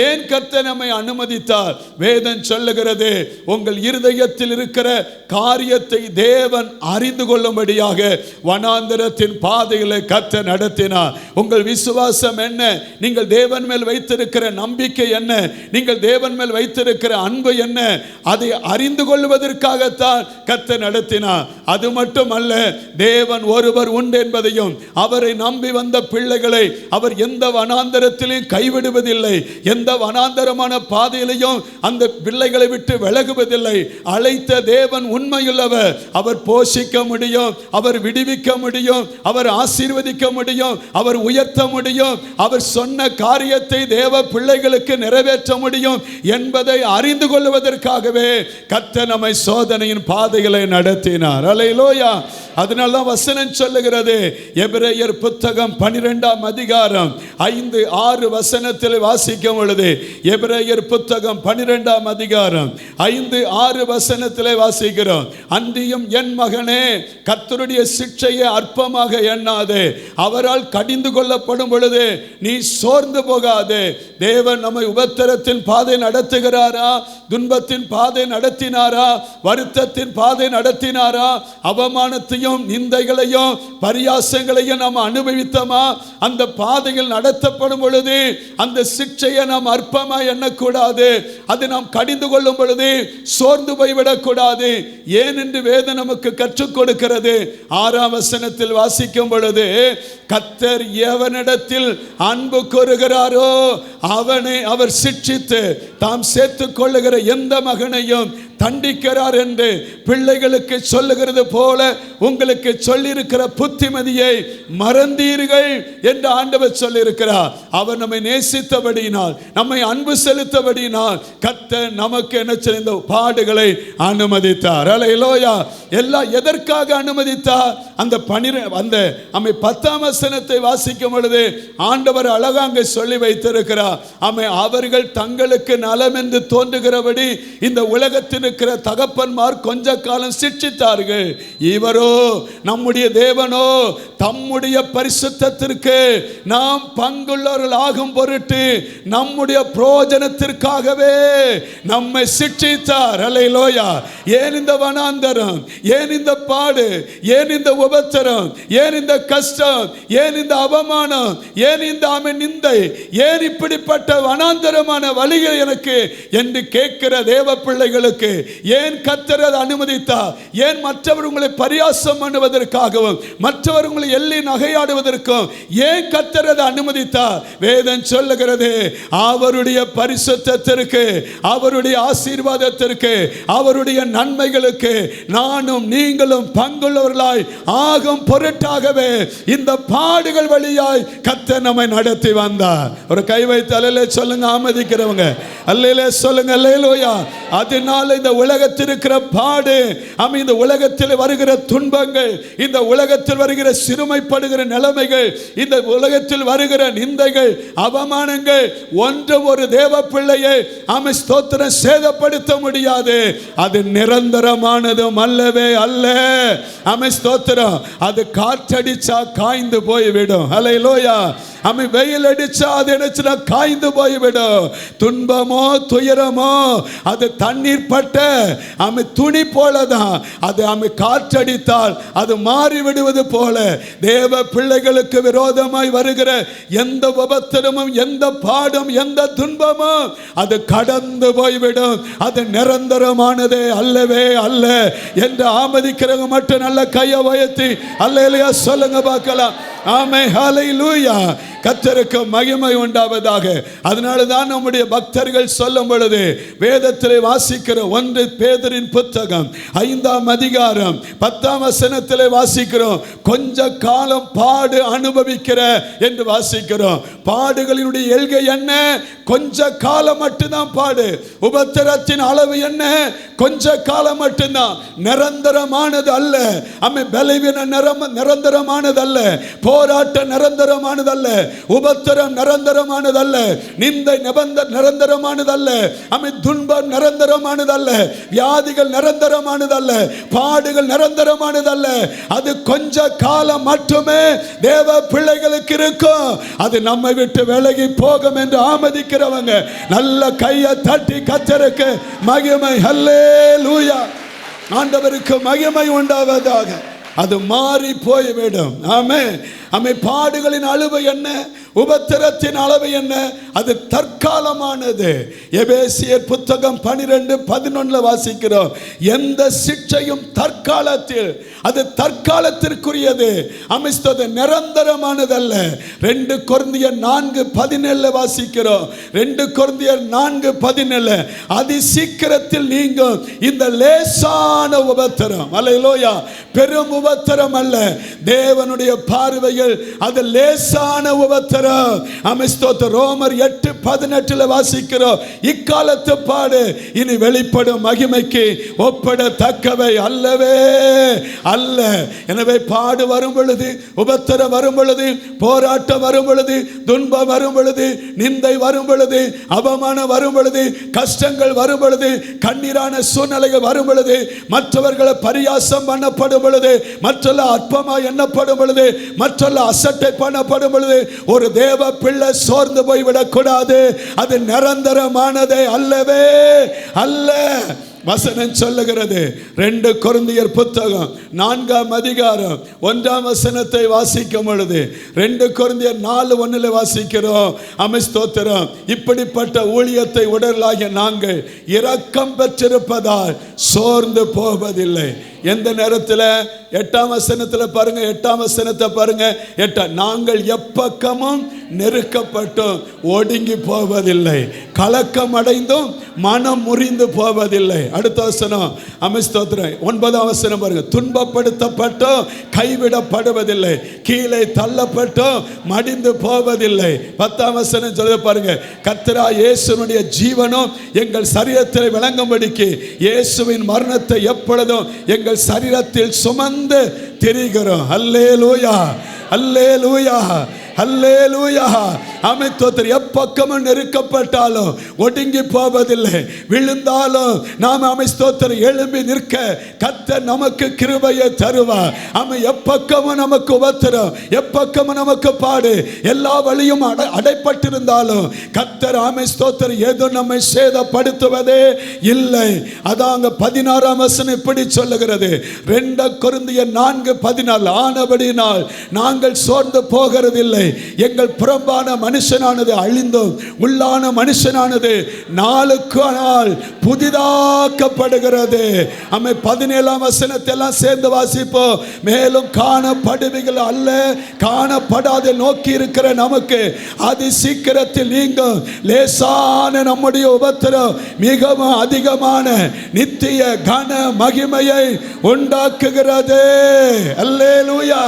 ஏன் கர்த்தர் நம்மை அனுமதித்தார்? வேதம் சொல்லுகிறது, உங்கள் இருதயத்தில் இருக்கிற காரியத்தை தேவன் அறிந்து கொள்ளும்படியாக வனாந்தரத்தின் பாதைகளை கர்த்தர் நடத்தினார். உங்கள் விசுவாசம் என்ன? நீங்கள் தேவன் மேல் வைத்திருக்கிற நம்பிக்கை என்ன? நீங்கள் தேவன் மேல் வைத்திருக்கிற அன்பு என்ன? அதை அறிந்து கொள்வதற்காகத்தான் கர்த்தர் நடத்தினார். அது மட்டுமல்ல, தேவன் ஒருவர் உண்டு என்பதையும் அவரை நம்பி வந்த பிள்ளைகளை அவர் எந்த வனாந்தரத்திலும் கைவிடுவதில்லை. விடுவதில்லை. எந்த வனாந்தரமான பாதையிலையும் அந்த பிள்ளைகளை விட்டு விலகுவதில்லை. அழைத்த தேவன் உண்மையுள்ளவர். அவர் போஷிக்க முடியும், அவர் விடுவிக்க முடியும், அவர் ஆசீர்வதிக்க முடியும், அவர் உயர்த்த முடியும், அவர் சொன்ன காரியத்தை தேவ பிள்ளைகளுக்கு நிறைவேற்ற முடியும் என்பதை அறிந்து கொள்வதற்காகவே கர்த்தர் நம்மை சோதனையின் பாதைகளை நடத்தினார். அல்லேலூயா. அதனால்தான் வசனம் சொல்லுகிறது, எபிரேயர் புத்தகம் 12ஆம் அதிகாரம் 5-6 வசனத்தில் வாசிக்கும் பொழுது, எபிரேயர் புத்தகம் 12ஆம் அதிகாரம் 5-6 வசனத்தில் வாசிக்கிறோம். அன்றியும் என் மகனே, கர்த்தருடைய சிட்சையை அற்பமாக எண்ணாதே. அவரால் கடிந்து கொள்ளப்படும் பொழுது நீ சோர்ந்து போகாதே. தேவன் நம்மை உபத்திரத்தின் பாதை நடத்துகிறாரா, துன்பத்தின் பாதை நடத்தினாரா, வருத்தத்தின் பாதை நடத்தினாரா, அவமானத்தையும் நிந்தைகளையும் பரியாசங்களையும் நாம் அனுபவித்தோமா? அந்த பாதையில் நடத்தப்படும் பொழுது அந்த சிக்ஷையை நாம் அற்பமா எண்ணக்கூடாது. அது நாம் கடிந்து கொள்ளும் பொழுது சோர்ந்து போய்விடக் கூடாது. ஏன் என்று வேதம் நமக்கு கற்றுக் கொடுக்கிறது. 6ஆம் வசனத்தில் வாசிக்கும் பொழுது, கர்த்தர் எவனிடத்தில் அன்பு கூறுகிறாரோ அவனை அவர் சிட்சித்து தாம் சேர்த்துக் கொள்ளுகிற எந்த மகனையும் தண்டிக்கிறார் என்று பிள்ளைகளுக்கு சொல்லுகிறது போல உங்களுக்கு சொல்லியிருக்கிற புத்திமதியை மறந்தீர்கள் என்று ஆண்டவர் சொல்லியிருக்கிறார். அவர் நம்மை நேசித்தபடியினால், நம்மை அன்பு செலுத்தபடியினால் கர்த்தர் நமக்கு என்ன செய்த பாடுகளை அனுமதித்தார். அல்லேலூயா. எல்லாம் எதற்காக அனுமதித்தார்? அந்த 10ஆம் வசனத்தை வாசிக்கும் பொழுது ஆண்டவர் அழகாக சொல்லி வைத்திருக்கிறார். அவர்கள் தங்களுக்கு நலம் என்று தோன்றுகிறபடி இந்த உலகத்தில் இருக்கிற தகப்பன்மார் கொஞ்ச காலம் சிட்சித்தார்கள். இவரோ, நம்முடைய தேவனோ, தம்முடைய பரிசுத்தத்திற்கு நாம் பங்குள்ளவர்கள் ஆகும் பொருட்டு நம்முடைய பிரயோஜனத்திற்காகவே நம்மை சிட்சித்தார். அல்லேலூயா. ஏன் இந்த வனாந்தரம், ஏன் இந்த பாடு, ஏன் இந்த உபத்திரம், ஏன் இந்த கஷ்டம், ஏன் இந்த அவமானம், ஏன் இந்த நிந்தை, ஏன் இப்படிப்பட்ட வனாந்தரமான வழிகள் எனக்கு என்று கேட்கிற தேவ பிள்ளைகளுக்கு ஏன் கர்த்தர் அனுமதித்தார்? ஏன் மற்றவர் உங்களை பரியாசம் பண்ணுவதற்காகவும் மற்றவர் உங்களை எள்ளி நகையாடுவதற்கும் ஏன் கர்த்தர் அனுமதித்தார்? வேதம் சொல்லுகிறது, அவருடைய பரிசுத்தத்திற்கு, அவருடைய ஆசீர்வாதத்திற்கு, அவருடைய நன்மைகளுக்கு நானும் நீங்களும் பங்குள்ளவர்களாய் ஆகும் பொருட்டாகவே இந்த பாடுகள் வழியாய் கர்த்தர் நம்மை நடத்தி வந்தார். ஒரு கை வைத்து அல்லேலூயா சொல்லுங்க. ஆமதிக்கிறவங்க அல்லேலூயா சொல்லுங்க. அல்லேலூயா. அதனால இந்த உலகத்தில் இருக்கிற பாடு, இந்த உலகத்தில் வருகிற துன்பங்கள், இந்த உலகத்தில் வருகிற சிறுமைப்படுகிற நிலைமைகள், இந்த உலகத்தில் வருகிற நிந்தைகள், அவமானங்கள் ஒன்றும் ஒரு தேவ பிள்ளையை ஸ்தோத்திரம் சேதப்படுத்த முடியாது. அது நிரந்தரமானதும் அல்லவே அல்ல. ஸ்தோத்திரம். அது காற்றடிச்சா காய்ந்து போய்விடும். அல்லேலூயா. வெயில் அடிச்சா அது என்ன காய்ந்து போய்விடும். துன்பமோ துயரமோ அது தண்ணீர் பட்ட துணி போலதான். அது காற்றடித்தால் அது மாறிவிடுவது போல தேவ பிள்ளைகளுக்கு விரோதமாய் வருகிற எந்த உபத்திரமும், எந்த பாடும், எந்த துன்பமும் அது கடந்து போய்விடும். அது நிரந்தரமானதே அல்லவே அல்ல என்று ஆமதிக்கிறவங்க மட்டும் நல்ல கையை உயர்த்தி அல்லேலூயா சொல்லுங்க பார்க்கலாம். ஆமென். ஹல்லேலூயா. கர்த்தருக்கு மகிமை உண்டாவதாக. அதனால தான் நம்முடைய பக்தர்கள் சொல்லும் பொழுது வேதத்திலே வாசிக்கிற 1 பேதுருவின் புத்தகம் 5ஆம் அதிகாரம் 10ஆம் வசனத்திலே வாசிக்கிறோம், கொஞ்ச காலம் பாடு அனுபவிக்கிற என்று வாசிக்கிறோம். பாடுகளினுடைய எல்கை என்ன? கொஞ்ச காலம் மட்டும்தான் பாடு. உபத்திரத்தின் அளவு என்ன? கொஞ்ச காலம் மட்டும்தான். நிரந்தரமானது அல்ல. பலவீன நிரந்தரமானது அல்ல. போராட்டம் நிரந்தரமானதல்ல. உபத்திரம் நிரந்தரமானதல்ல. நிந்தை நிரந்தரமானதல்ல. துன்பம் நிரந்தரமானதல்ல. வியாதிகள் நிரந்தரமானதல்ல. பாடுகள் நிரந்தரமானதல்ல. அது கொஞ்ச காலம் மட்டுமே தேவ பிள்ளைகளுக்கு இருக்கும். அது நம்மை விட்டு விலகி போகும் என்று ஆமதிக்கிறவங்க நல்ல கையை தட்டி கர்த்தருக்கு மகிமை. ஹல்லேலூயா. ஆண்டவருக்கு மகிமை உண்டாவதாக. அது மாறி போய்விடும். ஆமென். பாடுகளின் அளவு என்ன, உபத்திரத்தின் அளவு என்ன? அது தற்காலமானது. எபேசியர் புத்தகம் 12:11 வாசிக்கிறோம், எந்த சிட்சையும் தற்காலத்தில், அது தற்காலத்திற்குரியது, அமைஸ்தது நிரந்தரமானதல்ல. 2 கொரிந்தியர் 4:17 வாசிக்கிறோம். 2 கொரிந்தியர் 4:17, அதி சீக்கிரத்தில் நீங்கும் இந்த லேசான உபத்திரம், அல்லேலூயா, பெரும் உபத்திரம் அல்ல, தேவனுடைய பார்வையில் அது லேசான உபத்திரம். ரோமர் 8:18 வாசிக்கிறோம், இக்காலத்து பாடு இனி வெளிப்படும் மகிமைக்கு ஒப்பிடத்தக்கவை அல்லவே அல்ல. எனவே பாடு வரும் பொழுது, உபத்திரம் வரும் பொழுது, போராட்டம் வரும் பொழுது, துன்பம் வரும் பொழுது, நிந்தை வரும் பொழுது, அவமானம் வரும் பொழுது, கஷ்டங்கள் வரும் பொழுது, கண்ணீரான சூழ்நிலைகள் வரும் பொழுது, மற்றவர்களை பரியாசம் பண்ணப்படும் பொழுது, மற்றல்ல அற்பமாய் எண்ணப்படும் பொழுது, மற்றல்ல அசட்டை பண்ணப்படும் பொழுது, ஒரு தேவ பிள்ளை சோர்ந்து போய்விடக் கூடாது. அது நிரந்தரமானதே அல்லவே அல்ல. வசனம் சொல்லுகிறது, 2 கொரிந்தியர் புத்தகம் 4ஆம் அதிகாரம் 1ஆம் வசனத்தை வாசிக்கும் பொழுது, 2 கொரிந்தியர் 4:1 வாசிக்கிறோம். ஸ்தோத்திரம், இப்படிப்பட்ட ஊழியத்தை உடலாகிய நாங்கள் இரக்கம் பெற்றிருப்பதால் சோர்ந்து போவதில்லை. எந்த நேரத்தில்? 8ஆம் வசனத்தில் பாருங்க, 8ஆம் வசனத்தை பாருங்க. நாங்கள் எப்பக்கமும் நெருக்கப்பட்டும் ஒடுங்கி போவதில்லை, கலக்கம் அடைந்தும் மனம் முறிந்து போவதில்லை. அடுத்த வசனம், ஸ்தோத்திரம், 9ஆம் வசனம் பாருங்க, துன்பப்படுத்தப்பட்டோம் கைவிடப்படுவதில்லை, கீழே தள்ளப்பட்டோம் மடிந்து போவதில்லை. 10ஆம் வசனம் சொல்ல பாருங்க, கர்த்தராகிய இயேசுவினுடைய ஜீவனும் எங்கள் சரீரத்தில் விளங்கும்படிக்கு இயேசுவின் மரணத்தை எப்பொழுதும் எங்கள் சரீரத்தில் சுமந்து திரிகிறோம். அல்லேலூயா, அல்லேலூயா, அல்லேலூயா. அமைத்தோத்தர் எப்பக்கமும் நெருக்கப்பட்டாலும் ஒடுங்கி போவதில்லை, விழுந்தாலும் நாம் அமைஸ்தோத்தர் எழும்பி நிற்க கர்த்தர் நமக்கு கிருபையை தருவார். எப்பக்கமும் நமக்கு உபத்திரம், எப்பக்கமும் நமக்கு பாடு, எல்லா வழியும் அடைப்பட்டிருந்தாலும் கர்த்தர் அமைஸ்தோத்தர் எதுவும் நம்மை சேதப்படுத்துவதே இல்லை. அதாங்க 16ஆம் வசனம் இப்படி சொல்லுகிறது, 2 கொரிந்தியர் 4:14, ஆனபடியினால் நாங்கள் சோர்ந்து போகிறதில்லை, எங்கள் புறம்பான மனுஷனானது அழிந்தும் உள்ளான மனுஷனானது நாளுக்கு நாள் புதிதாக்கப்படுகிறது. 17ஆம் வசனத்தை எல்லாம் சேர்ந்து வாசிப்போம். மேலும் காணப்படுவிகள் அல்ல, காணப்படாத நோக்கி இருக்கிற நமக்கு அதி சீக்கிரத்தில் நீங்கும் லேசான நம்முடைய உபத்திரம் மிகவும் அதிகமான நித்திய கன மகிமையை உண்டாக்குகிறது. அல்லேலூயா.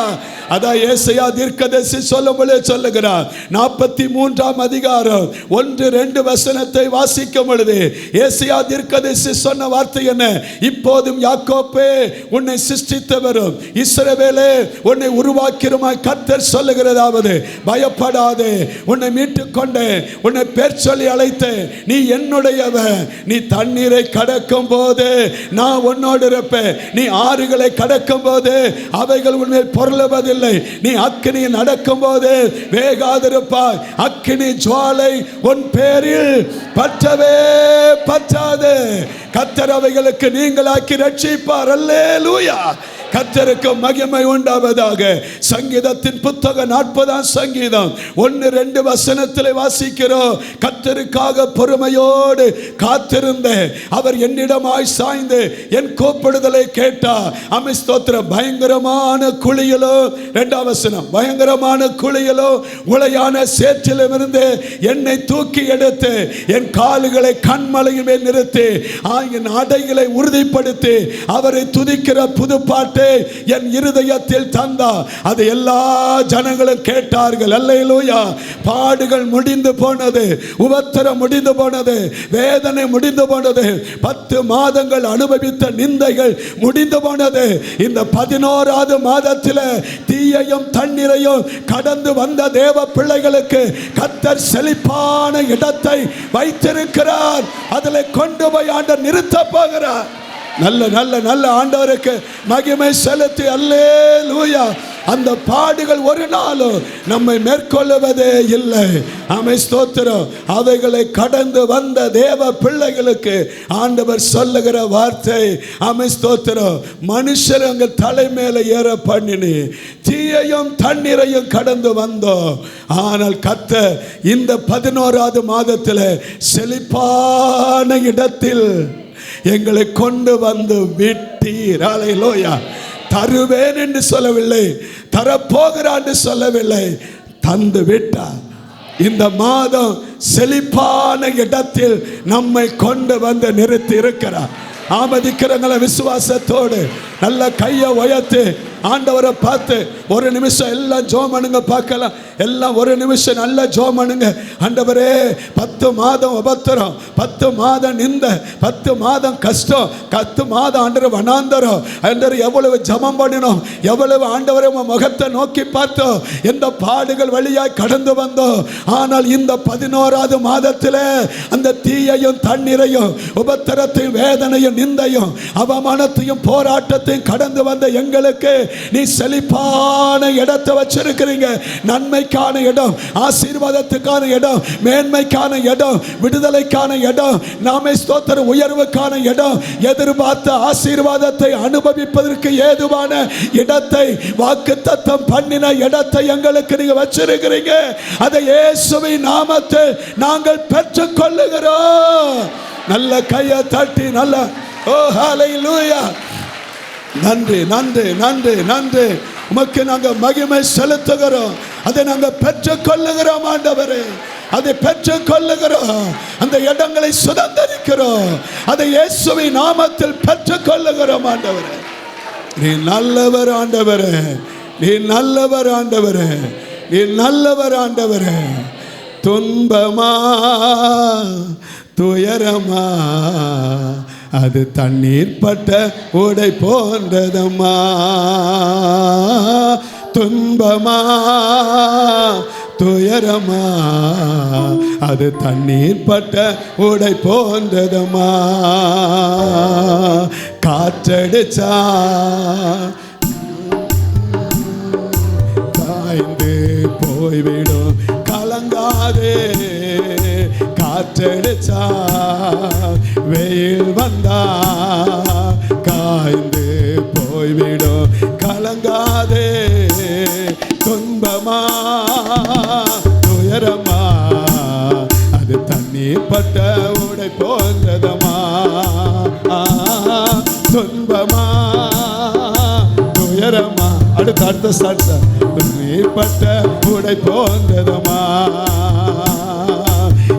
அதான் ஏசாயா தீர்க்கதரிசி சொல்லுகிறார். 43ஆம் அதிகாரம் 1-2 வசனத்தை வாசிக்கும் பொழுது ஏசாயா தீர்க்கதரிசி சொன்ன வார்த்தை என்ன? இப்போதும் யாக்கோப்பே உன்னை சிருஷ்டித்தவரும் இஸ்ரவேலே உன்னை உருவாக்கிருமாய் கர்த்தர் சொல்லுகிறதாவது, பயப்படாதே, உன்னை மீட்டுக் கொண்டேன், உன்னை பேர் சொல்லி அழைத்தேன், நீ என்னுடையவன், நீ தண்ணீரை கடக்கும் போது நான் உன்னோடு இருப்பேன், நீ ஆறுகளை கடக்கும் போது அவைகள் உன்னை பொருளுவதில்லை, நீ அக்கினியை நடக்கும் போது வேகாதிருப்பாய், அக்கினி ஜுவாலை உன் பேரில் பற்றவே பற்றாது, கர்த்தர் அவைகளுக்கு நீங்களாக்கி ரட்சிப்பார். அல்லேலூயா. கர்த்தருக்கு மகிமை உண்டாவதாக. சங்கீதத்தின் புத்தகம் 40ஆம் சங்கீதம் 1-2 வசனத்தில் வாசிக்கிறோம், கர்த்தருக்காக பொறுமையோடு காத்திருந்த அவர் என்னிடமாய் சாய்ந்து என் கூப்பிடுதலை கேட்டார். ஸ்தோத்திரம், பயங்கரமான குழியிலோ, 2ஆம் வசனம், பயங்கரமான குழியிலோ உளையான சேற்றிலும் இருந்து என்னை தூக்கி எடுத்து என் கால்களை கண்மலையின் மேல் நிறுத்தி என் அடைகளை உறுதிப்படுத்தி அவரை துதிக்கிற புது பாட்டு என் இருதயத்தில் தந்தா. அது எல்லா ஜனங்களும் கேட்டார்கள். அல்லேலூயா. பாடுகள் முடிந்து போனது, உபத்திரம் முடிந்து போனது, வேதனை முடிந்து போனது, 10 மாதங்கள் அனுபவித்த நிந்தைகள் முடிந்து போனது. இந்த 11ஆவது மாதத்தில் தீயையும் தண்ணீரையும் கடந்து வந்த தேவ பிள்ளைகளுக்கு கர்த்தர் செழிப்பான இடத்தை வைத்திருக்கிறார். அதில் கொண்டு போய் ஆண்டவர் நிறுத்த போகிறார். நல்ல நல்ல நல்ல ஆண்டவருக்கு மகிமை செலுத்தி அல்லேலூயா. அந்த பாடுகள் ஒரு நாளும் நம்மை மேற்கொள்ளுவதே இல்லை. ஆமென், ஸ்தோத்திரம். அவைகளை கடந்து வந்த தேவ பிள்ளைகளுக்கு ஆண்டவர் சொல்லுகிற வார்த்தை, ஆமென், ஸ்தோத்திரம், மனுஷர் அங்க தலை மேல ஏற பண்ணினி, தீயையும் தண்ணீரையும் கடந்து வந்தோம். ஆனால் கர்த்தர் இந்த 11வது மாதத்தில் செழிப்பான இடத்தில் எங்களை கொண்டு வந்து விட்டீர். அல்லேலூயா. தருவேன் என்று சொல்லவில்லை, தரப்போகிறான் என்று சொல்லவில்லை, தந்து விட்டார். இந்த மாதம் செழிப்பான இடத்தில் நம்மை கொண்டு வந்து நிறுத்தி இருக்கிறார். ஆமதிக்கிறவங்களை விசுவாசத்தோடு நல்ல கையை உயர்த்தி ஆண்டவரை பார்த்து ஒரு நிமிஷம் எல்லாம் ஜெபம் பண்ணுங்க. பார்க்கலாம், எல்லாம் ஒரு நிமிஷம் நல்ல ஜெபம் பண்ணுங்க. ஆண்டவரே, 10 மாதம் உபத்திரம், 10 மாதம் நிந்த, 10 மாதம் கஷ்டம், 10 மாதம் ஆண்டவர் வனாந்தரம், ஆண்டவர் எவ்வளவு ஜெபம் பண்ணினோம், எவ்வளவு ஆண்டவரை முகத்தை நோக்கி பார்த்தோம், எந்த பாடுகள் வழியாய் கடந்து வந்தோம். ஆனால் இந்த 11வது மாதத்தில் அந்த தீயையும் தண்ணீரையும் உபத்திரத்தையும் வேதனையும் நிந்தையும் அவமானத்தையும் போராட்டத்தையும் கடந்து வந்த எங்களுக்கு நீ செழிப்பான இடத்தை வச்சிருக்கிறீங்க. நன்மைக்கான இடம், ஆசீர்வாதத்துக்கான இடம், மேன்மைக்கான இடம், விடுதலைக்கான இடம், நாமே ஸ்தோத்திர உயர்வுக்கான இடம், எதிர்பார்த்த ஆசீர்வாதத்தை அனுபவிப்பதற்கு ஏதுவான இடத்தை, வாக்குத்தத்தம் பண்ணின இடத்தை எங்களுக்கு நீங்க வச்சிருக்கிறீங்க. அதை இயேசுவின் நாமத்தில் நாங்கள் பெற்றுக் கொள்ளுகிறோம். நல்ல கையை தட்டி நல்ல ஓ ஹல்லேலூயா. நன்றி நன்றி நன்றி நன்றி. உமக்கு நாங்கள் மகிமை செலுத்துகிறோம். அதை நாங்கள் பெற்றுக் கொள்ளுகிறோம் ஆண்டவரே, அதை பெற்றுக் கொள்ளுகிறோம். அந்த இடங்களை சுதந்தரிக்கிறோம். அதை இயேசுவின் நாமத்தில் பெற்றுக் கொள்ளுகிறோம் ஆண்டவரே. நீ நல்லவர் ஆண்டவரே, நீ நல்லவர் ஆண்டவரே, நீ நல்லவர் ஆண்டவரே. துன்பமா துயரமா அது தண்ணீர் பட்ட உடை போன்றதம்மா. துன்பமா துயரமா அது தண்ணீர் பட்ட உடை போன்றதம்மா. காற்றடிச்சா காய்ந்து போய்விடும், கலங்காதே. காற்றடிச்சா வெயில் வந்தா காய்ந்து போய்விடும், கலங்காதே. துன்பமா துயரமா அது தண்ணீர் பட்ட உடை போன்றதமா. துன்பமா துயரமா அடுத்த சாட்சா தண்ணீர் பட்ட உடை போன்றதமா.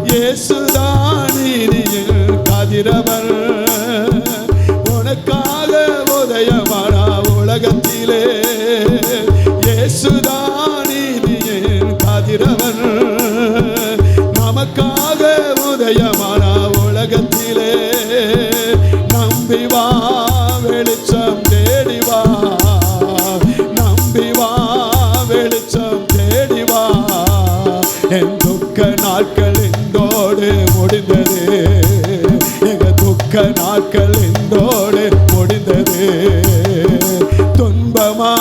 இயேசுதானியில் கதிரவர் உனக்காக உதயமானா உலகத்திலே. இயேசுதானியில் கதிரவர் நமக்காக உதயமானா உலகத்திலே. நம்பி வா வெளிச்சம் தேடி வா, நம்பி வா வெளிச்சம் தேடி வா. என் துக்க நாட்கள் இந்தோடு முடிந்தது, எங்க துக்க நாட்கள் இந்தோடு முடிந்தது. துன்பமா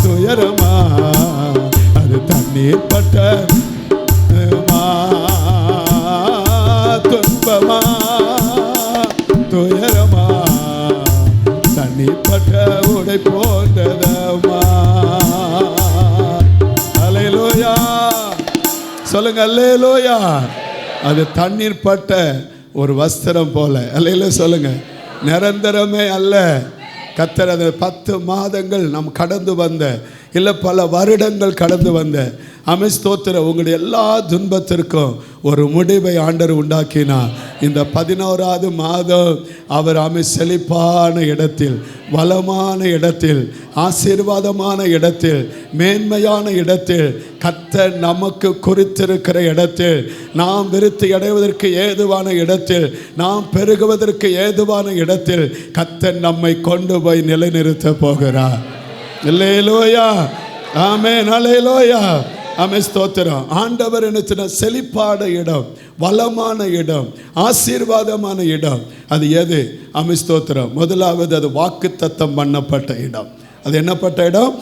துயரமா அது தண்ணீர் பட்ட துன்பமா துயரமா தண்ணீர் பட்ட உடை போன்றதமா. அல்லேலூயா சொல்லுங்க, அல்லேலூயா. அது தண்ணீர் பட்ட ஒரு வஸ்திரம் போல. அல்லேலூயா சொல்லுங்க. நிரந்தரமே அல்ல. கர்த்தர் அது 10 மாதங்கள் நாம் கடந்து வந்த, இல்லை பல வருடங்கள் கடந்து வந்த ஸ்தோத்திரம் உங்களுடைய எல்லா துன்பத்திற்கும் ஒரு முடிவை ஆண்டவர் உண்டாக்கினார். இந்த 11வது மாதம் அவர் செழிப்பான இடத்தில், வளமான இடத்தில், ஆசீர்வாதமான இடத்தில், மேன்மையான இடத்தில், கர்த்தர் நமக்கு குறித்திருக்கிற இடத்தில், நாம் விருத்தி அடைவதற்கு ஏதுவான இடத்தில், நாம் பெருகுவதற்கு ஏதுவான இடத்தில் கர்த்தர் நம்மை கொண்டு போய் நிலைநிறுத்த போகிறார். அல்லேலூயா, ஆமென், அல்லேலூயா, ஆமென், ஸ்தோத்திரம். ஆண்டவர் என்ன செழிப்பான இடம், வளமான இடம், ஆசீர்வாதமான இடம். அது எது? ஆமென், ஸ்தோத்திரம். முதலாவது அது வாக்குத்தத்தம் பண்ணப்பட்ட இடம். அது என்னப்பட்ட இடம்?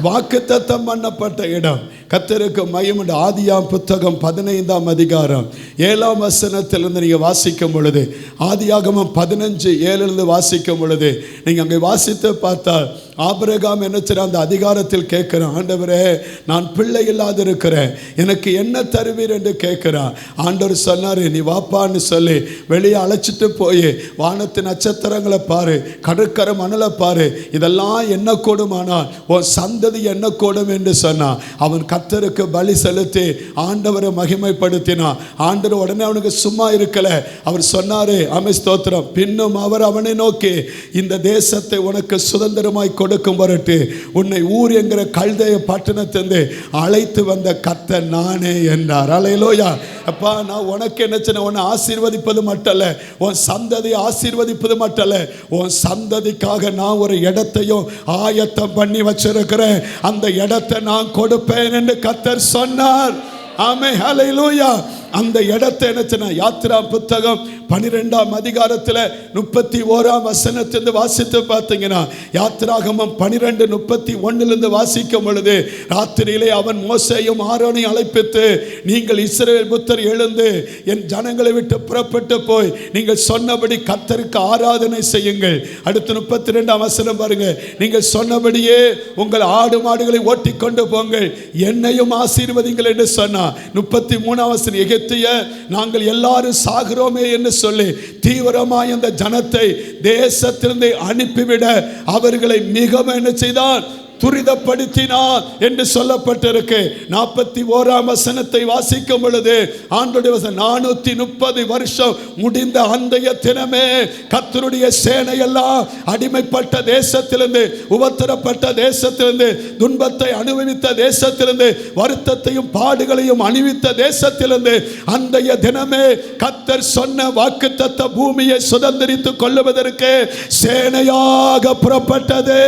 வாக்குத்தத்தம் பண்ணப்பட்ட இடம். கர்த்தருக்கு மகிமை. ஆதியாம் புத்தகம் 15ஆம் அதிகாரம் 7ஆம் வசனத்திலிருந்து நீங்கள் வாசிக்கும் பொழுது, ஆதியாகமம் 15:7 வாசிக்கும் பொழுது நீங்கள் அங்கே வாசித்து பார்த்தால் ஆபிரகாம் என்ன செய்ய அந்த அதிகாரத்தில் கேட்கிறான், ஆண்டவரே நான் பிள்ளை இல்லாது இருக்கிறேன், எனக்கு என்ன தருவீர் என்று கேட்கிறான். ஆண்டவர் சொன்னார், நீ வாப்பான்னு சொல்லி வெளியே அழைச்சிட்டு போய் வானத்து நட்சத்திரங்களை பாரு, கடற்கரை மணலை பாரு, இதெல்லாம் என்ன கூடுமானால் உன் சந்ததி என்ன கூடும் என்று சொன்னான். அவன் கர்த்தருக்கு பலி செலுத்தி ஆண்டவரை மகிமைப்படுத்தினான். ஆண்டவர் உடனே அவனுக்கு சும்மா இருக்கல. அவர் சொன்னாரு, ஆமென் ஸ்தோத்திரம். பின்னும் அவர் அவனை நோக்கி, இந்த தேசத்தை உனக்கு சுதந்திரமாய் கொடுக்கும் பொருட்டு உன்னை ஊர் என்கிற கல்தேய பட்டணத்திலிருந்து அழைத்து வந்த கர்த்தர் நானே என்றார். அல்லேலூயா. அப்பா, நான் உனக்கு என்ன செய்ய, உன்னை ஆசீர்வதிப்பது மட்டுமல்ல, உன் சந்ததியை ஆசீர்வதிப்பது மட்டுமல்ல, உன் சந்ததிக்காக நான் ஒரு இடத்தையும் ஆயத்தம் பண்ணி வச்சிருக்கிறேன், அந்த இடத்தை நான் கொடுப்பேன் என்று கர்த்தர் சொன்னார். ஆமென், ஹல்லேலூயா. அந்த இடத்தை என்ன செய்ய, யாத்திரா புத்தகம் 12ஆம் அதிகாரத்தில் 31ஆம் வசனத்திலிருந்து வாசித்து பார்த்தீங்கன்னா, யாத்திராகமம் 12:31 வாசிக்கும் பொழுது, ராத்திரியிலே அவன் மோசேயும் ஆரோனையும் அழைப்பித்து, நீங்கள் இஸ்ரவேல் புத்தர் எழுந்து என் ஜனங்களை விட்டு புறப்பட்டு போய் நீங்கள் சொன்னபடி கர்த்தருக்கு ஆராதனை செய்யுங்கள். அடுத்து 32ஆம் வசனம் பாருங்க, நீங்கள் சொன்னபடியே உங்கள் ஆடு மாடுகளை ஓட்டி கொண்டு போங்கள், என்னையும் ஆசீர்வதிங்கள் என்று சொன்னார். 33ஆம் வசனம், எகிப்தியர் நாங்கள் எல்லாரும் சாகிறோமே என்று சொல்லி தீவிரமாய் அந்த ஜனத்தை தேசத்திலிருந்து அனுப்பிவிட அவர்களை மிகவும் என்ன செய்தார், துரிதப்படுத்தினார் என்று சொல்லப்பட்டிருக்கு. 41ஆம் வசனத்தை வாசிக்கும் பொழுது ஆண்டவருடைய வசனம், 430 வருஷம் முடிந்த அன்றைய தினமே கர்த்தருடைய சேனையெல்லாம் அடிமைப்பட்ட தேசத்திலிருந்து, உபத்திரப்பட்ட தேசத்திலிருந்து, துன்பத்தை அனுபவித்த தேசத்திலிருந்து, வருத்தத்தையும் பாடுகளையும் அணிவித்த தேசத்திலிருந்து அன்றைய தினமே கர்த்தர் சொன்ன வாக்குத்தத்த பூமியை சுதந்திரித்துக் கொள்ளுவதற்கு சேனையாக புறப்பட்டது.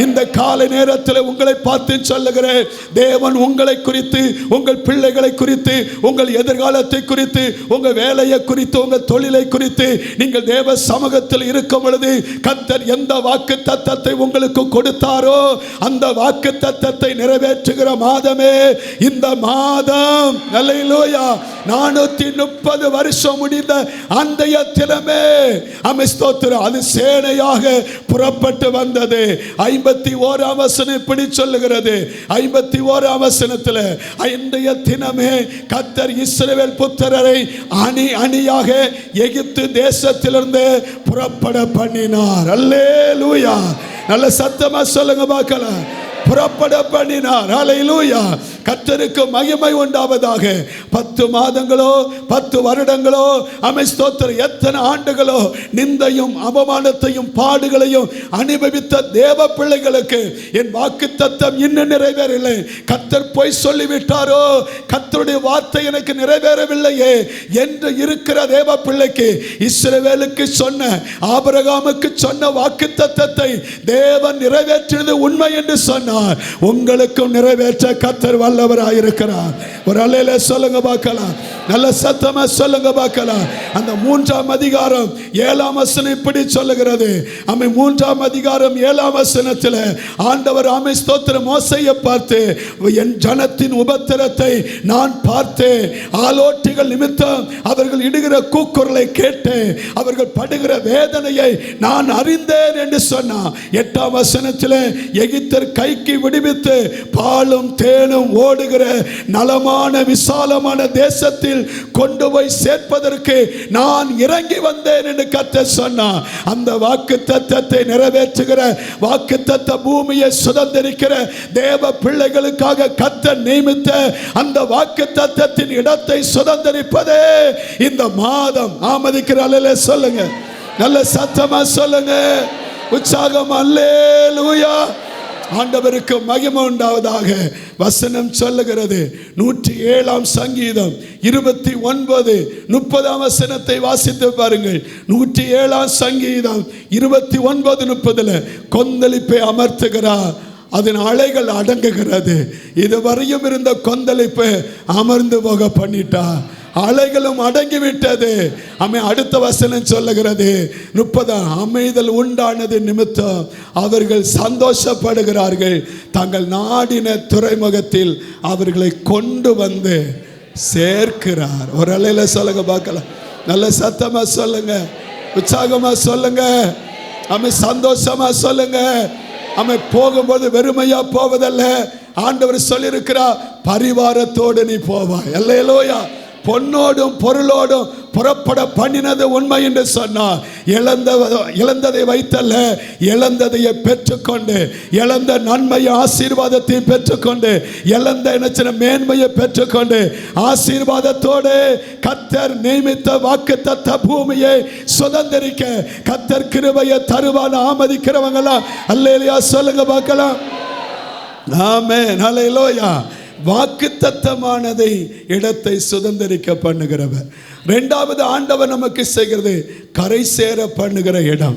இந்த காலை நேரத்தில் உங்களை பார்த்து சொல்லுகிறேன், தேவன் உங்களை குறித்து, உங்கள் பிள்ளைகளை குறித்து, உங்கள் எதிர்காலத்தை குறித்து, உங்கள் வேலையை குறித்து, உங்கள் தொழிலை குறித்து நீங்கள் தேவ சமூகத்தில் இருக்கும் பொழுது கர்த்தர் எந்த வாக்கு தத்தத்தை உங்களுக்கு கொடுத்தாரோ அந்த வாக்கு தத்தத்தை நிறைவேற்றுகிற மாதமே இந்த மாதம். அல்லேலூயா. 430 வருஷம் முடிந்த அன்றைய தினமே ஆமென் ஸ்தோத்திரம், அது சேனையாக புறப்பட்டு வந்தது. 51ஆம் வசனம் இப்படி சொல்லுகிறது, 51ஆம் வசனத்தில், இன்றைய தினமே கர்த்தர் இஸ்ரவேல் புத்திரரை அணி அணியாக எகிப்து தேசத்திலிருந்து புறப்பட பண்ணினார். அல்லேலூயா. நல்ல சத்தமா சொல்லுங்க பார்க்கலாம். புறப்பட பண்ணினார். ஹல்லேலூயா. கர்த்தருக்கு மகிமை உண்டாவதாக. 10 மாதங்களோ 10 வருடங்களோ ஆமென் ஸ்தோத்திரம், எத்தனை ஆண்டுகளோ நிந்தையும் அவமானத்தையும் பாடுகளையும் அனுபவித்த தேவ பிள்ளைகளுக்கு என் வாக்குத்தத்தம் இன்னும் நிறைவேறவில்லை, கர்த்தர் போய் சொல்லிவிட்டாரோ, கர்த்தருடைய வார்த்தை எனக்கு நிறைவேறவில்லையே என்று இருக்கிற தேவ பிள்ளைக்கு, இஸ்ரவேலுக்கு சொன்ன, ஆபிரகாமுக்கு சொன்ன வாக்குத்தத்தத்தை தேவன் நிறைவேற்றியது உண்மை என்று சொன்னார். உங்களுக்கும் நிறைவேற்ற கர்த்தர் வல்லவராயிருக்கிறார். ஒரு அல்லேலூயா சொல்லுங்க பார்க்கலாம். நல்ல சத்தமா சொல்லுங்க பார்க்கலாம். அந்த 3ஆம் அதிகாரம் 7ஆம் வசனம் இப்படி சொல்லுகிறது. ஆமென். 3ஆம் அதிகாரம் 7ஆம் வசனத்தில் ஆண்டவர் ஆமென் ஸ்தோத்திரம் மோசேயை பார்த்து, என் ஜனத்தின் உபத்திரத்தை நான் பார்த்தேன், ஆலோட்டிகள் நிமித்தம் அவர்கள் இடுகிற கூக்குரலை கேட்டேன், அவர்கள் படுகிற வேதனையை நான் அறிந்தேன் என்று சொன்னார். 8ஆம் வசனத்தில் எகிப்தர் கைக்கு விடுவித்து பாலும் தேனும் ஓடுகிற நலமான விசாலமான தேசத்தில் கொண்டு போய் சேர்ப்பதற்கு நான் இறங்கி வந்தேன் என்று கர்த்தர் சொன்னார். அந்த வாக்குத்தத்தத்தை நிறைவேற்றுகிற, வாக்குத்தத்த பூமியை சுதந்திரிக்கிற தேவ பிள்ளைகளுக்காக கர்த்தர் நியமித்த அந்த வாக்குத்தத்தத்தின் இடத்தை சுதந்திரிப்பதே இந்த மாதம். ஆமதிக்கிற அல்லேலூயா சொல்லுங்க. நல்ல சத்தமா சொல்லுங்க. உற்சாகம் அல்லேலூயா. ஆண்டவருக்கு மகிமை உண்டாவதாக. வசனம் சொல்லுகிறது, 107ஆம் சங்கீதம் 29:30 வசனத்தை வாசித்து பாருங்கள். 107ஆம் சங்கீதம் 29:30 கொந்தளிப்பை அமர்த்துகிறார், அதன் அலைகள் அடங்குகிறது. இதுவரையும் இருந்த கொந்தளிப்பை அமர்ந்து போக பண்ணிட்டா. அலைகளும் அடங்கிவிட்டது. அடுத்த வசனம் சொல்லுகிறது 30, அமைதல் உண்டானது நிமித்தம் அவர்கள் சந்தோஷப்படுகிறார்கள், தங்கள் நாடின துறைமுகத்தில் அவர்களை கொண்டு வந்து சேர்க்கிறார். ஒரு அலையில சொல்லுங்க பார்க்கலாம், நல்ல சத்தமா சொல்லுங்க, உற்சாகமா சொல்லுங்க, சந்தோஷமா சொல்லுங்க. போகும்போது வெறுமையா போவதல்ல, ஆண்டவர் சொல்லியிருக்கிறார், பரிவாரத்தோடு நீ போவாய். அல்லேலூயா. பொன்னோடும் பொருளோடும் புறப்பட பண்ணினது உண்மை என்று சொன்னார். இழந்ததை வைத்தல்ல, இழந்ததையை பெற்றுக்கொண்டு, இழந்த நன்மையை ஆசீர்வாதத்தை பெற்றுக்கொண்டு, இழந்த மேன்மையை பெற்றுக்கொண்டு, ஆசீர்வாதத்தோடு கர்த்தர் நியமித்த வாக்குத்தத்த பூமியை சுதந்திரிக்க கர்த்தர் கிருபையை தருவான். ஆமதிக்கிறவங்களா அல்லேலூயா சொல்லுங்க பார்க்கலாம். ஆமென், அல்லேலூயா. வாக்குத்தத்தமானதை இடத்தை சுதந்திரிக்க பண்ணுகிறவர். இரண்டாவது ஆண்டவர் நமக்கு செய்கிறது கரை சேர பண்ணுகிற இடம்.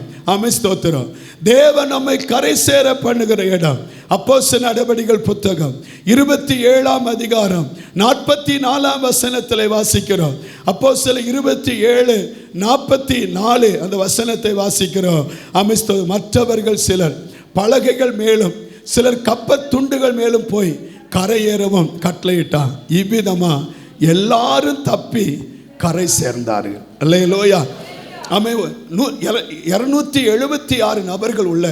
ஸ்தோத்திரம். தேவன் நம்மை கரை சேர பண்ணுகிற இடம். அப்போஸ்தலர் நடபடிகள் புத்தகம் 27ஆம் அதிகாரம் 44ஆம் வசனத்தில் வாசிக்கிறோம். அப்போஸ்தலர் 27:44 அந்த வசனத்தை வாசிக்கிறோம். மற்றவர்கள் சிலர் பலகைகள் மேலும் சிலர் கப்பத் துண்டுகள் மேலும் போய் கரையேறவும் கட்டளையிட்டான். இவ்விதமா எல்லாரும் தப்பி கரை சேர்ந்தார்கள். அல்லேலூயா. 276 நபர்கள் உள்ள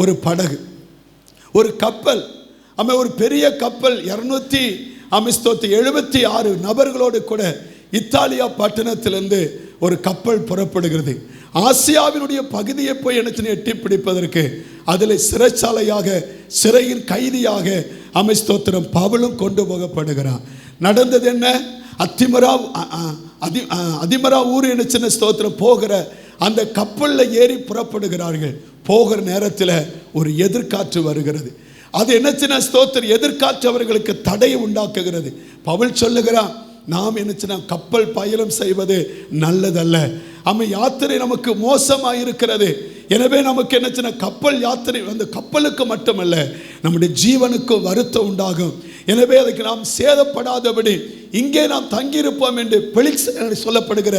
ஒரு படகு, ஒரு கப்பல், ஒரு பெரிய கப்பல் 276 நபர்களோடு கூட இத்தாலியா பட்டணத்திலிருந்து ஒரு கப்பல் புறப்படுகிறது. ஆசியாவினுடைய பகுதியை போய் எட்டி பிடிப்பதற்கு அதில் சிறைச்சாலையாக, சிறையின் கைதியாக ஸ்தோத்திரம் பவுலும் கொண்டு போகப்படுகிறான். நடந்தது என்ன? அதிமரா ஊர் ஸ்தோத்திரம் போகிற அந்த கப்பலில் ஏறி புறப்படுகிறார்கள். போகிற நேரத்தில் ஒரு எதிர்காற்று வருகிறது. அது ஸ்தோத்திரம் எதிர்காற்று அவர்களுக்கு தடையை உண்டாக்குகிறது. பவுல் சொல்லுகிறான், நாம் கப்பல் பயணம் செய்வது நல்லதல்ல. யாத்திரை நமக்கு மோசமாக இருக்கிறது. எனவே நமக்கு கப்பல் யாத்திரை அந்த கப்பலுக்கு மட்டுமல்ல, நம்முடைய ஜீவனுக்கு வருத்தம் உண்டாகும். எனவே அதுக்கு நாம் சேதப்படாதபடி இங்கே நாம் தங்கியிருப்போம் என்று சொல்லப்படுகிற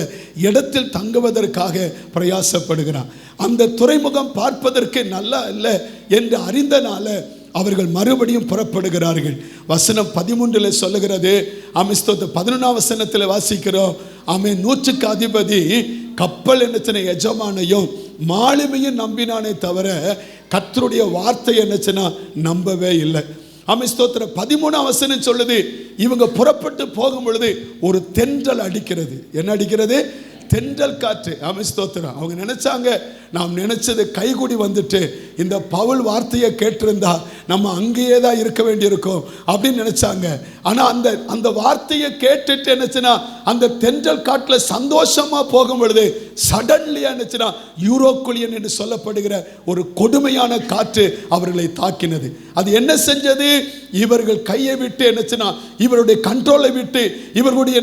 இடத்தில் தங்குவதற்காக பிரயாசப்படுகிறான். அந்த துறைமுகம் பார்ப்பதற்கு நல்லா இல்லை என்று அறிந்தனால அவர்கள் மறுபடியும் புறப்படுகிறார்கள். வசனம் 13 சொல்லுகிறது. 11ஆம் வசனத்தில் வாசிக்கிறோம். 100க்கு அதிபதி கப்பல் எஜமானையும் மாலுமியும் நம்பினானே தவிர கர்த்தருடைய வார்த்தை நம்பவே இல்லை. 13ஆம் வசனம் சொல்லுது, இவங்க புறப்பட்டு போகும் பொழுது ஒரு தென்றல் அடிக்கிறது. என்ன அடிக்கிறது? தென்றல் காற்று. ஸ்தோத்திரம். அவங்க நினைச்சாங்க, நாம் நினைச்சது கைகூடி வந்துட்டு இந்த பவுல் வார்த்தையை கேட்டிருந்தா நம்ம அங்கேயே தான் இருக்க வேண்டியிருக்கும் அப்படின்னு நினைச்சாங்க. ஆனால் அந்த வார்த்தையை கேட்டுட்டு அந்த தென்றல் காட்டில் சந்தோஷமா போகும் பொழுது சடன்லி யூரோக்குலியன் என்று சொல்லப்படுகிற ஒரு கொடுமையான காற்று அவர்களை தாக்கினது. அது என்ன செஞ்சது? இவர்கள் கையை விட்டு இவருடைய கண்ட்ரோலை விட்டு, இவர்களுடைய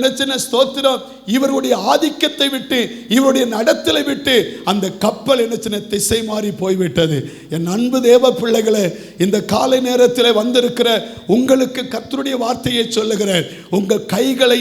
ஸ்தோத்திரம், இவருடைய ஆதிக்கத்தை விட்டு, இவருடைய நடத்தலை விட்டு அந்த கப்பல் திசை மாறி போய்விட்டது. என் அன்பு தேவ பிள்ளைகளே, இந்த காலை நேரத்தில் வந்திருக்கிற உங்களுக்கு கர்த்தருடைய வார்த்தையை சொல்லுகிறேன். உங்கள் கைகளை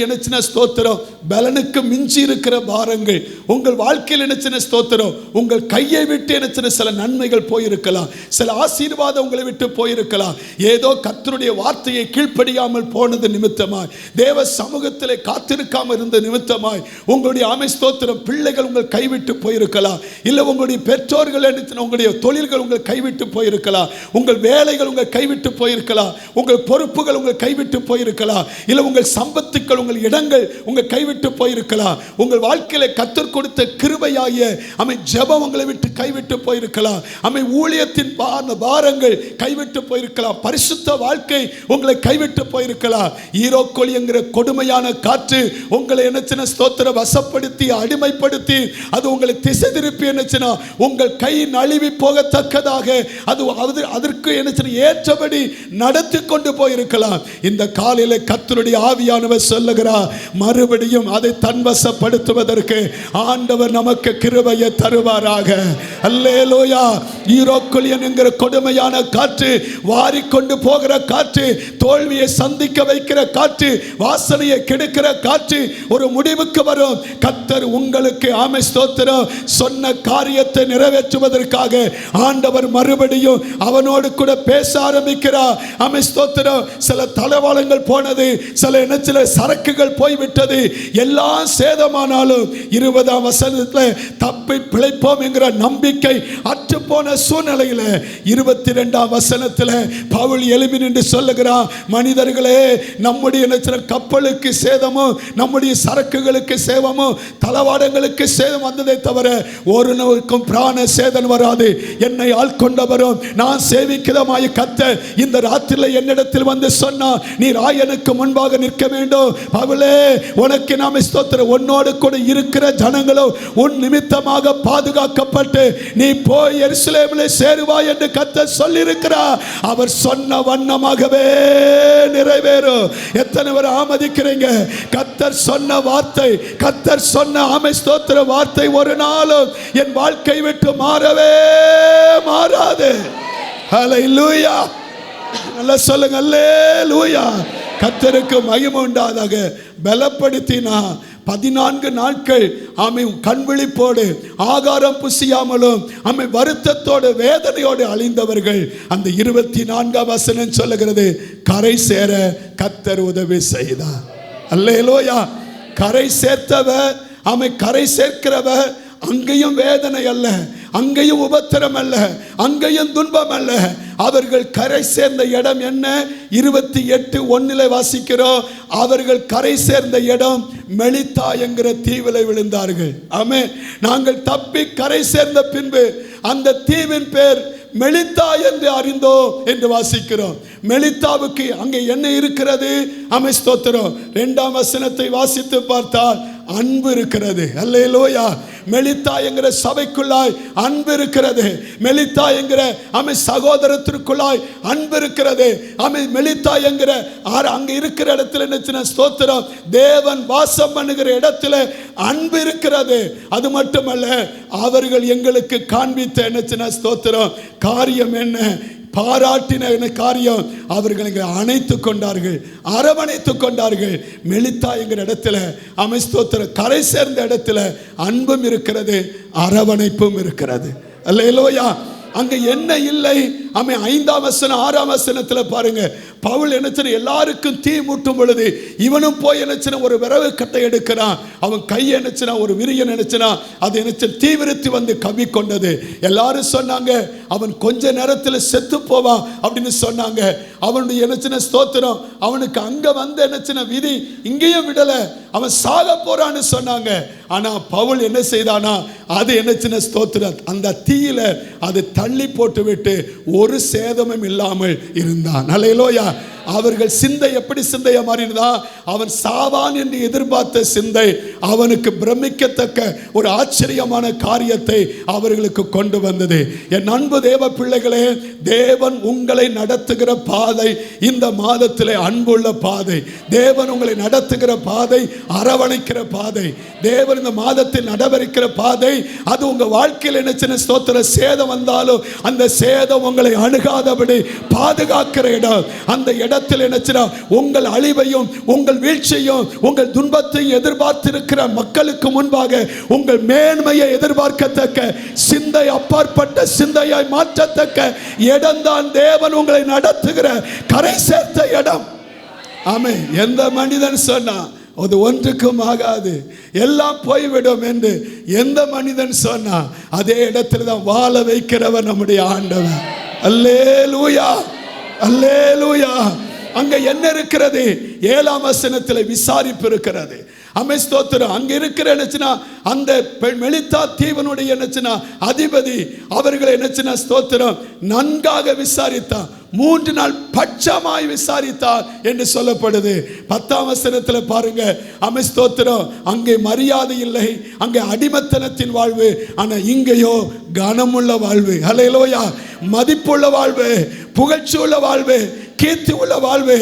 ஸ்தோத்திரம், பலனுக்கு மிஞ்சி இருக்கிற பாரங்கள் உங்கள் வாழ்க்கையில் ஸ்தோத்திரம், உங்கள் கையை விட்டு சில நன்மைகள் போயிருக்கலாம், சில ஆசீர்வாதம் உங்களை விட்டு போயிருக்கலாம். ஏதோ கர்த்தருடைய வார்த்தையை கீழ்ப்படியாமல் போனது நிமித்தமாய், தேவ சமூகத்தில் காத்திருக்காமல் இருந்த நிமித்தமாய் உங்களுடைய ஸ்தோத்திரம் பிள்ளைகள் உங்கள் கைவிட்டு போயிருக்கலாம். இல்லை உங்களுடைய பெற்றோர்கள், உங்களுடைய தொழில்கள் உங்கள் கைவிட்டு போயிருக்கலாம், உங்கள் வேலைகள் உங்கள் கைவிட்டு போயிருக்கலாம், உங்கள் பொறுப்புகள் உங்கள் கைவிட்டு போயிருக்கலாம், இல்லை உங்கள் சம்பத்துக்கள், உங்கள் இடங்கள் உங்கள் கைவிட்டு போயிருக்கலாம். உங்கள் வாழ்க்கையில் கர்த்தர் கொடுத்த கிருபையாகிய ஜெபம் உங்களை விட்டு கைவிட்டு போயிருக்கலாம். ஊழியத்தின் பாரங்கள் கைவிட்டு போயிருக்கலாம். பரிசுத்த வாழ்க்கை உங்களை கைவிட்டு போயிருக்கலாம். ஈரோக்கோலி என்கிற கொடுமையான காற்று உங்களை ஸ்தோத்திர வசப்படுத்தி அடிமைப்படுத்தி அது உங்களை திசை திருப்பி உங்கள் கை நழுவி போகத்தக்கதாக அதற்கு என்ன ஏற்றபடி நடத்தி கொண்டு போயிருக்கலாம். இந்த காலையில் கர்த்தருடைய ஆவியானவர் சொல்லுகிறார், மறுபடியும் அதை தன்வசப்படுத்துவதற்கு ஆண்டவர் நமக்கு கிருபையை தருவாராக. அல்லேலூயா. ஈரோக்குலியன் என்கிற கொடுமையான காற்று, வாரிக்கொண்டு போகிற காற்று, தோல்வியை சந்திக்க வைக்கிற காற்று, வாசனையை கெடுக்கிற காற்று ஒரு முடிவுக்கு வரும். கர்த்தர் உங்களுக்கு ஆமென் ஸ்தோத்திரம் சொன்ன காரியத்தை நிறைவேற்றுவதற்காக ஆண்டவர் மறுபடியும் அவனோடு கூட பேச ஆரம்பிக்கிறார். ஆமென் ஸ்தோத்திரம். சில தளவாளங்கள் போனது, சில சரக்குகள் போய்விட்டது, எல்லாம் சேதமானாலும் 20ஆம் வசனத்தில் தப்பி பிழைப்போம் என்கிற நம்பிக்கை அற்று போன சூழ்நிலையில் 22ஆம் வசனத்தில் பவுல் எழுப்பி நின்று சொல்லுகிறான், மனிதர்களே, நம்முடைய கப்பலுக்கு சேதமும் நம்முடைய சரக்குகளுக்கு சேதமும் தளவாடங்களுக்கு சேதம் வந்ததை தவிர ஒருவருக்கும் பிராண சேதம் வராது. என்னை ஆட்கொண்டவரும் நான் சேவிக்கிறமாய் கர்த்தர் இந்த ராத்திரியில் என்னிடத்தில் வந்து சொன்னார், நீ ராயனுக்கு முன்பாக நிற்க வேண்டும். பவுலே, உனக்கு நாம ஸ்தோத்திரம், உன்னோடு கூட இருக்கிற ஜனங்களும் உன் நிமித்தமாக பாதுகாக்கப்பட்டு நீ போய் எருசலேமிலே சேருவாய் என்று கர்த்தர் சொல்லியிருக்கிறார். அவர் சொன்ன வண்ணமாகவே நிறைவேறும். எத்தனை பேர் ஆமதிக்கிறீங்க? கர்த்தர் சொன்ன வார்த்தை, கர்த்தர் சொன்ன ஆமென் ஸ்தோத்திர வார்த்தை ஒரு நாளும் என் வாழ்க்கை விட்டு மாறவே மாறாது. ஹல்லேலூயா. நல்லா சொல்லுங்க, அல்லேலூயா. கர்த்தருக்கு மகிமை உண்டாதாக. பலப்படுத்தினா 14 நாட்கள் ஆமை கண் விழிப்போடு ஆகாரம் புசியாமலும் ஆமை வருத்தத்தோடு வேதனையோடு அழிந்தவர்கள். அந்த 24ஆம் வசனம் சொல்லுகிறது, கரை சேர கர்த்தர் உதவி செய்தார். அல்லேலூயா. கரை சேர்த்தவர், ஆமை கரை சேர்க்கிறவர், அங்கேயும் வேதனை அல்ல, அங்கேயும் உபத்திரம் அல்ல, அங்கேயும் துன்பம் அல்ல. அவர்கள் கரை சேர்ந்த இடம் என்ன? 28:1 வாசிக்கிறோம். அவர்கள் கரை சேர்ந்த இடம் மெலித்தா என்கிற தீவிலே விழுந்தார்கள். ஆமே. நாங்கள் தப்பி கரை சேர்ந்த பின்பு அந்த தீவின் பேர் மெலித்தா என்று அறிந்தோம் என்று வாசிக்கிறோம். மெலித்தாவுக்கு அங்கே என்ன இருக்கிறது? ஆமென் ஸ்தோத்திரம். 2ஆம் வசனத்தை வாசித்து பார்த்தால் அன்பு இருக்கிறது. அல்லேலூயா. மெலித்தா என்கிற சபைக்குள்ளாய் அன்பு இருக்கிறது. மெலித்தா என்கிற ஆமென் சகோதரத்திற்குள்ளாய் அன்பு இருக்கிறது. ஆமென். மெலித்தா என்கிற அங்க இருக்கிற இடத்துல என்ன ஸ்தோத்திரம், தேவன் வாசம் பண்ணுகிற இடத்துல அன்பு இருக்கிறது. அது மட்டுமல்ல, அவர்கள் எங்களுக்கு காண்பித்த என்ன ஸ்தோத்திரம் காரியம் என்ன? பாராட்டின காரியம், அவர்கள் அணைத்துக் கொண்டார்கள், அரவணைத்துக் கொண்டார்கள். மெலித்தா என்கிற இடத்துல ஆமென் ஸ்தோத்திரம் கரை சேர்ந்த இடத்துல அன்பும் இருக்கிறது, அரவணைப்பும் இருக்கிறது. அல்லேலூயா. அங்க என்ன இல்லை? ஆமே. 5ஆம் வசனம் 6ஆம் வசனத்தில் பாருங்க, பவுல் என்ன எல்லாருக்கும் தீ மூட்டும் பொழுது இவனும் போய் என்ன ஒரு விரவு கட்டை எடுக்கிறான். அவன் கையை என்ன ஒரு விரியன் நினைச்சனா அது என்ன தீவிரத்து வந்து கவி கொண்டது. எல்லாரும் சொன்னாங்க, அவன் கொஞ்ச நேரத்தில் செத்து போவான் அப்படின்னு சொன்னாங்க. அவனுடைய என்ன ஸ்தோத்திரம், அவனுக்கு அங்க வந்து என்ன விதி இங்கேயும் விடல, அவன் சாக போறான்னு சொன்னாங்க. ஆனா பவுல் என்ன செய்தானா, அது என்ன ஸ்தோத்திரம் அந்த தீயில அது தள்ளி போட்டு விட்டு ஒரு சேதமும் இல்லாமல் இருந்தான். அல்லேலூயா. அவர்கள் சிந்தை எப்படி சிந்தையா மாறினதா? அவன் சாவான் என்று எதிர்பார்த்த சிந்தை அவனுக்கு பிரமிக்கத்தக்க ஒரு ஆச்சரியமான காரியத்தை அவர்களுக்கு கொண்டு வந்தது. என் அன்பு தேவ பிள்ளைகளே, தேவன் உங்களை நடத்துகிற பாதை இந்த மாதத்திலே அன்புள்ள பாதை. தேவன் உங்களை நடத்துகிற பாதை அரவணைக்கிற பாதை. தேவன் இந்த மாதத்தில் நடவடிக்கிற பாதை, அது உங்க வாழ்க்கையில் என்ன ஸ்தோத்திர சேதம் வந்தாலும் அந்த சேதம் உங்களை அணுகாதபடி பாதுகாக்கிற இடம். அந்த இடத்தில் என்ன உங்கள் அழிவையும் உங்கள் வீழ்ச்சியையும் உங்கள் துன்பத்தையும் எதிர்பார்த்திருக்கிற மக்களுக்கு முன்பாக உங்கள் மேன்மையை எதிர்பார்க்கத்தக்க சிந்தை அப்பாற்பட்ட சிந்தையாய் மாற்றத்தக்க இடம்தான் தேவன் உங்களை நடத்துகிற கரை சேர்த்த இடம். ஆமே. எந்த மனிதன் சொன்னா அது ஒன்றுக்கும் ஆகாது, எல்லாம் போய்விடும் என்று எந்த மனிதன் சொன்னா அதே இடத்துல தான் வாழ வைக்கிறவர் நம்முடைய ஆண்டவர். அல்லேலூயா. அல்லேலூயா. அங்க என்ன இருக்கிறது? 7ஆம் வசனத்தில் விசாரிப்பு இருக்கிறது. அமை ஸ்தோத்திரம். அங்க இருக்கிற என்னச்சுன்னா அந்த மெலித்தா தீவனுடைய என்னச்சுன்னா அதிபதி அவர்களை என்னச்சுன்னா ஸ்தோத்திரம் நன்காக விசாரித்தார். 3 நாள் பட்சமாய் விசாரித்தார் என்று சொல்லப்படுது. 10ஆம் வசனத்தில் பாருங்க, அமை ஸ்தோத்திரம். அங்கே மரியாதை இல்லை, அங்கே அடிமத்தனத்தின் வாழ்வு. ஆனால் இங்கேயோ கனமுள்ள வாழ்வு, ஹல்லேலூயா, மதிப்புள்ள வாழ்வு, புகழ்ச்சி உள்ள வாழ்வு, கீர்த்தி உள்ள வாழ்வு,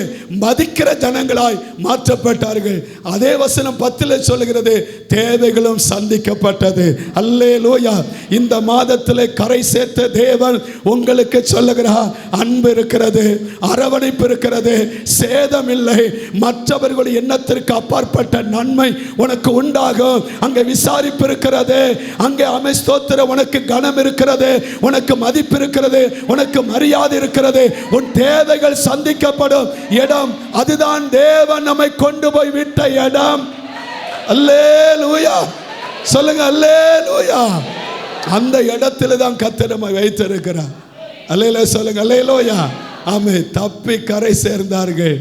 மதிக்கிற ஜனங்களாய் மாற்றப்பட்டார்கள். அதே வசனம் 10 சொல்லுகிறது, தேவைகளும் சந்திக்கப்பட்டது. அல்லேலூயா. இந்த மாதத்தில் கரை சேர்த்த தேவன் உங்களுக்கு சொல்லுகிறார், அன்பு இருக்கிறது, அரவணைப்பு இருக்கிறது, சேதம் இல்லை, மற்றவர்கள் எண்ணத்திற்கு அப்பாற்பட்ட நன்மை உனக்கு உண்டாகும். அங்கே விசாரிப்பு இருக்கிறது, அங்கே அமை ஸ்தோத்திரம், உனக்கு கனம் இருக்கிறது, உனக்கு மதிப்பு இருக்கிறது, உனக்கு மரியாதை இருக்கிறது. உன் தேவைகள் சந்திக்கப்படும் இடம், அதுதான் தேவன் நம்மை கொண்டு போய் விட்ட இடம். அல்லேலூயா, சொல்லுங்க அல்லேலூயா. அந்த இடத்துல தான் கர்த்தர் நம்மை வைத்திருக்கிறார். அல்லேலூயா, சொல்லுங்க அல்லேலூயா. ஆமென். தப்பி கரை சேர்ந்தார்கள்,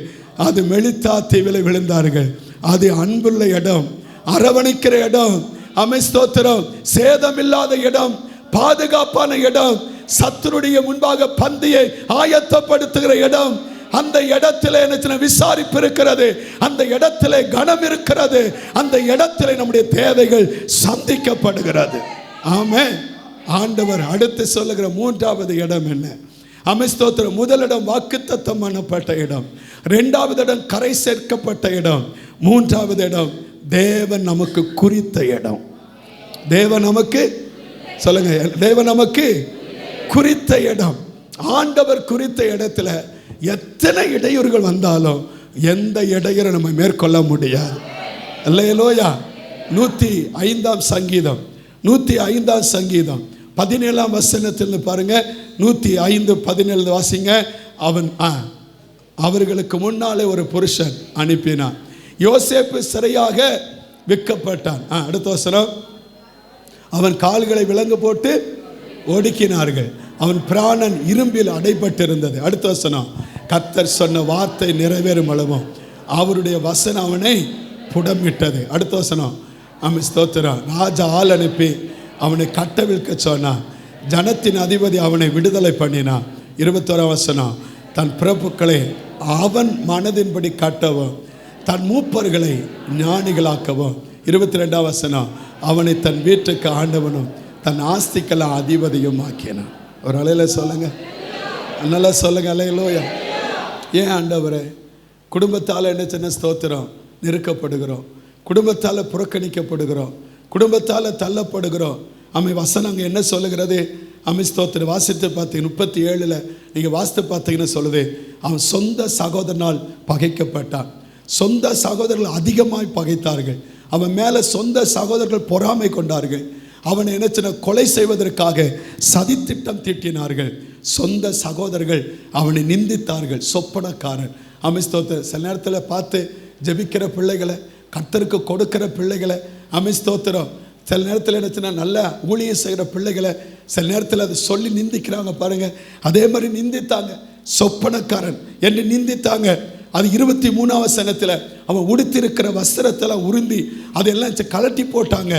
அது மெலித்தா தீவிலே விழுந்தார்கள். அது அன்புள்ள இடம், அரவணைக்கிற இடம், ஆமென் ஸ்தோத்திரம், சேதமில்லாத இடம், பாதுகாப்பான இடம், சத்துருடைய முன்பாக பந்தியை ஆயத்தப்படுத்துகிற இடம். அந்த இடத்துல என்ன விசாரிப்பு இருக்கிறது, அந்த இடத்துல கனம் இருக்கிறது, அந்த இடத்துல நம்முடைய தேவைகள் சந்திக்கப்படுகிறது. ஆமென். ஆண்டவர் அடுத்து சொல்லுகிற 3வது இடம் என்ன? ஆமென் ஸ்தோத்திரம். முதலிடம் வாக்குத்தத்தம் பண்ணப்பட்ட இடம், 2வது இடம் கரை சேர்க்கப்பட்ட இடம், 3வது இடம் தேவன் நமக்கு குறித்த இடம். தேவன் நமக்கு, சொல்லுங்க, தேவன் நமக்கு குறித்த இடம். ஆண்டவர் குறித்த இடத்துல எத்தனை இடையூறுகள் வந்தாலும் எந்த இடையூறு நம்ம மேற்கொள்ள முடியாது. அல்லேலூயா. 105ஆம் சங்கீதம், 105ஆம் சங்கீதம் 17ஆம் வசனத்தில் பாருங்க, 105:17 வாசிங்க. அவர்களுக்கு முன்னாலே ஒரு புருஷன் அனுப்பினான், யோசேப்பு சிறையாக விற்கப்பட்டான். அடுத்த வசனம், அவன் கால்களை விலங்கு போட்டு ஒடுக்கினார்கள், அவன் பிராணன் இரும்பில் அடைபட்டிருந்தது. அடுத்த வசனம், கர்த்தர் சொன்ன வார்த்தை நிறைவேறும் அளவும் அவருடைய வசனம் அவனை புடமிட்டது. அடுத்த வசனம், அவன் ஸ்தோத்திரம், ராஜா ஆள் அனுப்பி அவனை கட்டவிழ்க்க சொன்னான், ஜனத்தின் அதிபதி அவனை விடுதலை பண்ணினான். 21ஆம் வசனம், தன் பிறப்புக்களை அவன் மனதின்படி கட்டவும் தன் மூப்பர்களை ஞானிகளாக்கவும். 22ஆம் வசனம், அவனை தன் வீட்டுக்கு ஆண்டவனும் தன் ஆஸ்திக்கெல்லாம் அதிபதியும் ஆக்கினான். ஒரு அலையில சொல்லுங்க, நல்லா சொல்லுங்க அல்லேலூயா. ஏன் ஆண்டவரே, குடும்பத்தால் என்ன சின்ன ஸ்தோத்திரம் நெருக்கப்படுகிறோம், குடும்பத்தால் புறக்கணிக்கப்படுகிறோம், குடும்பத்தால் தள்ளப்படுகிறோம். அமை வசனம் அங்கே என்ன சொல்லுகிறது? அமை ஸ்தோத்திரம் வாசித்து பார்த்தீங்க 37 நீங்கள் வாசித்து பார்த்தீங்கன்னு சொல்லுது, அவன் சொந்த சகோதரனால் பகைக்கப்பட்டான். சொந்த சகோதரர்கள் அதிகமாய் பகைத்தார்கள், அவன் மேலே சொந்த சகோதரர்கள் பொறாமை கொண்டார்கள், அவனை என்ன கொலை செய்வதற்காக சதித்திட்டம் தீட்டினார்கள். சொந்த சகோதரர்கள் அவனை நிந்தித்தார்கள், சொப்பனக்காரன். அமிஸ்தோத்திர சில நேரத்தில் பார்த்து ஜெபிக்கிற பிள்ளைகளை, கர்த்தருக்கு கொடுக்கிற பிள்ளைகளை, அமிஸ்தோத்திரம் சில நேரத்தில் என்னச்சுன்னா நல்ல ஊழியம் செய்கிற பிள்ளைகளை சில நேரத்தில் அதை சொல்லி நிந்திக்கிறாங்க பாருங்க. அதே மாதிரி நிந்தித்தாங்க, சொப்பனக்காரன் என்று நிந்தித்தாங்க. அது 23ஆம் வசனத்தில் அவன் உடுத்திருக்கிற வஸ்திரத்தில் உருந்தி அதெல்லாம் கலட்டி போட்டாங்க.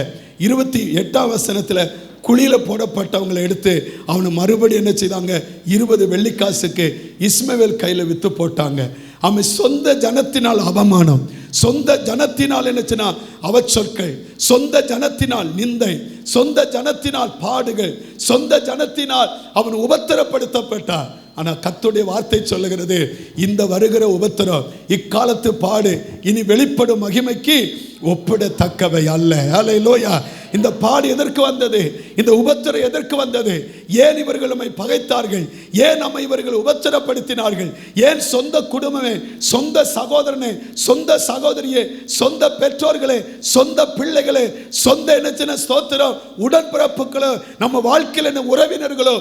28ஆம் வசனத்தில் குழியில் போடப்பட்டவங்களை எடுத்து அவனை மறுபடியும் என்ன செய்தாங்க, 20 வெள்ளிக்காசுக்கு இஸ்மவேல் கையில் விற்று போட்டாங்க. அவன் சொந்த ஜனத்தினால் அவமானம், சொந்த ஜனத்தினால் என்னச்சுன்னா அவச்சொற்கள், சொந்த ஜனத்தினால் நிந்தை, சொந்த ஜனத்தினால் பாடுகள், சொந்த ஜனத்தினால் அவன் உபத்திரப்படுத்தப்பட்டான். ஆனால் கர்த்தருடைய வார்த்தை சொல்லுகிறது, இந்த வருகிற உபத்திரம் இக்காலத்து பாடு இனி வெளிப்படும் மகிமைக்கு ஒப்பிடத்தக்கவை அல்ல. அல்லேலூயா. இந்த பாடு எதற்கு வந்தது? இந்த உபத்திரம் எதற்கு வந்தது? ஏன் இவர்கள் நம்மை பகைத்தார்கள்? ஏன் நம்மை இவர்கள் உபத்திரப்படுத்தினார்கள்? ஏன் சொந்த குடும்பமே, சொந்த சகோதரனே, சொந்த சகோதரியே, சொந்த பெற்றோர்களே, சொந்த பிள்ளைகளே, சொந்த என்ன ஸ்தோத்திரம் உடன்பிறப்புகளோ, நம்ம வாழ்க்கையில் என்ன உறவினர்களோ,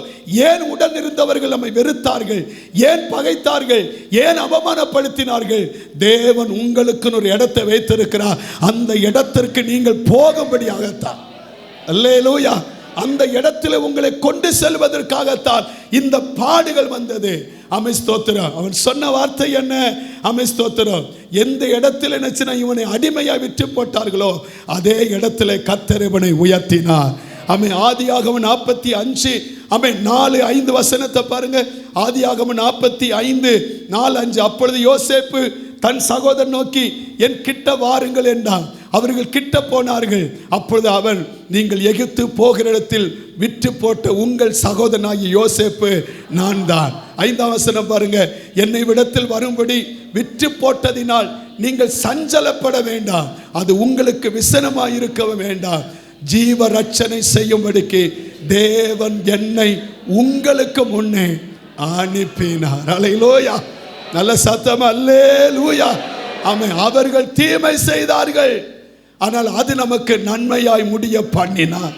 ஏன் உடன் இருந்தவர்கள் நம்மை வெறுத்தார்கள்? ஏன் பகைத்தார்கள்? ஏன் அவமானப்படுத்தினார்கள்? தேவன் உங்களுக்கு ஒரு இடத்தை வைத்திருக்கிறார். அந்த இடத்திற்கு நீங்கள் போகும்படியாகத்தான். அல்லேலூயா. அந்த இடத்துல உங்களை கொண்டு செல்வதற்காகத்தான் இந்த பாடுகள் வந்தது. ஆமென், ஸ்தோத்திரம். அவன் சொன்ன வார்த்தை என்ன? ஆமென், ஸ்தோத்திரம். எந்த இடத்துல நினைச்சுனா இவனை அடிமையா விற்று போட்டார்களோ அதே இடத்துல கர்த்தர் இவனை உயர்த்தினார். ஆமென். ஆதியாகமம் 45 ஆமென் 4-5 வசனத்தை பாருங்க. ஆதியாகமம் 45:4-5. அப்பொழுது யோசேப்பு தன் சகோதரன் நோக்கி என் கிட்ட வாருங்கள் என்றான். அவர்கள் கிட்ட போனார்கள். அப்பொழுது அவன், நீங்கள் எகிப்து போகிற இடத்தில் விற்று போட்ட உங்கள் சகோதரனாகிய யோசேப்பு நான் தான். 5ஆம் வசனம் பாருங்க. என்னை விடத்தில் வரும்படி விற்று போட்டதினால் நீங்கள் சஞ்சலப்பட வேண்டாம், அது உங்களுக்கு விசனமாய் இருக்க வேண்டாம். ஜீவ ரட்சனை செய்யும்படிக்கு தேவன் என்னை உங்களுக்கு முன்னே அனுப்பினார். அல்லேலூயா. நல்ல சத்தம் அல்லேலூயா. ஆமென். அவர்கள் தீமை செய்தார்கள், ஆனால் அது நமக்கு நன்மையாய் முடிய பண்ணினார்.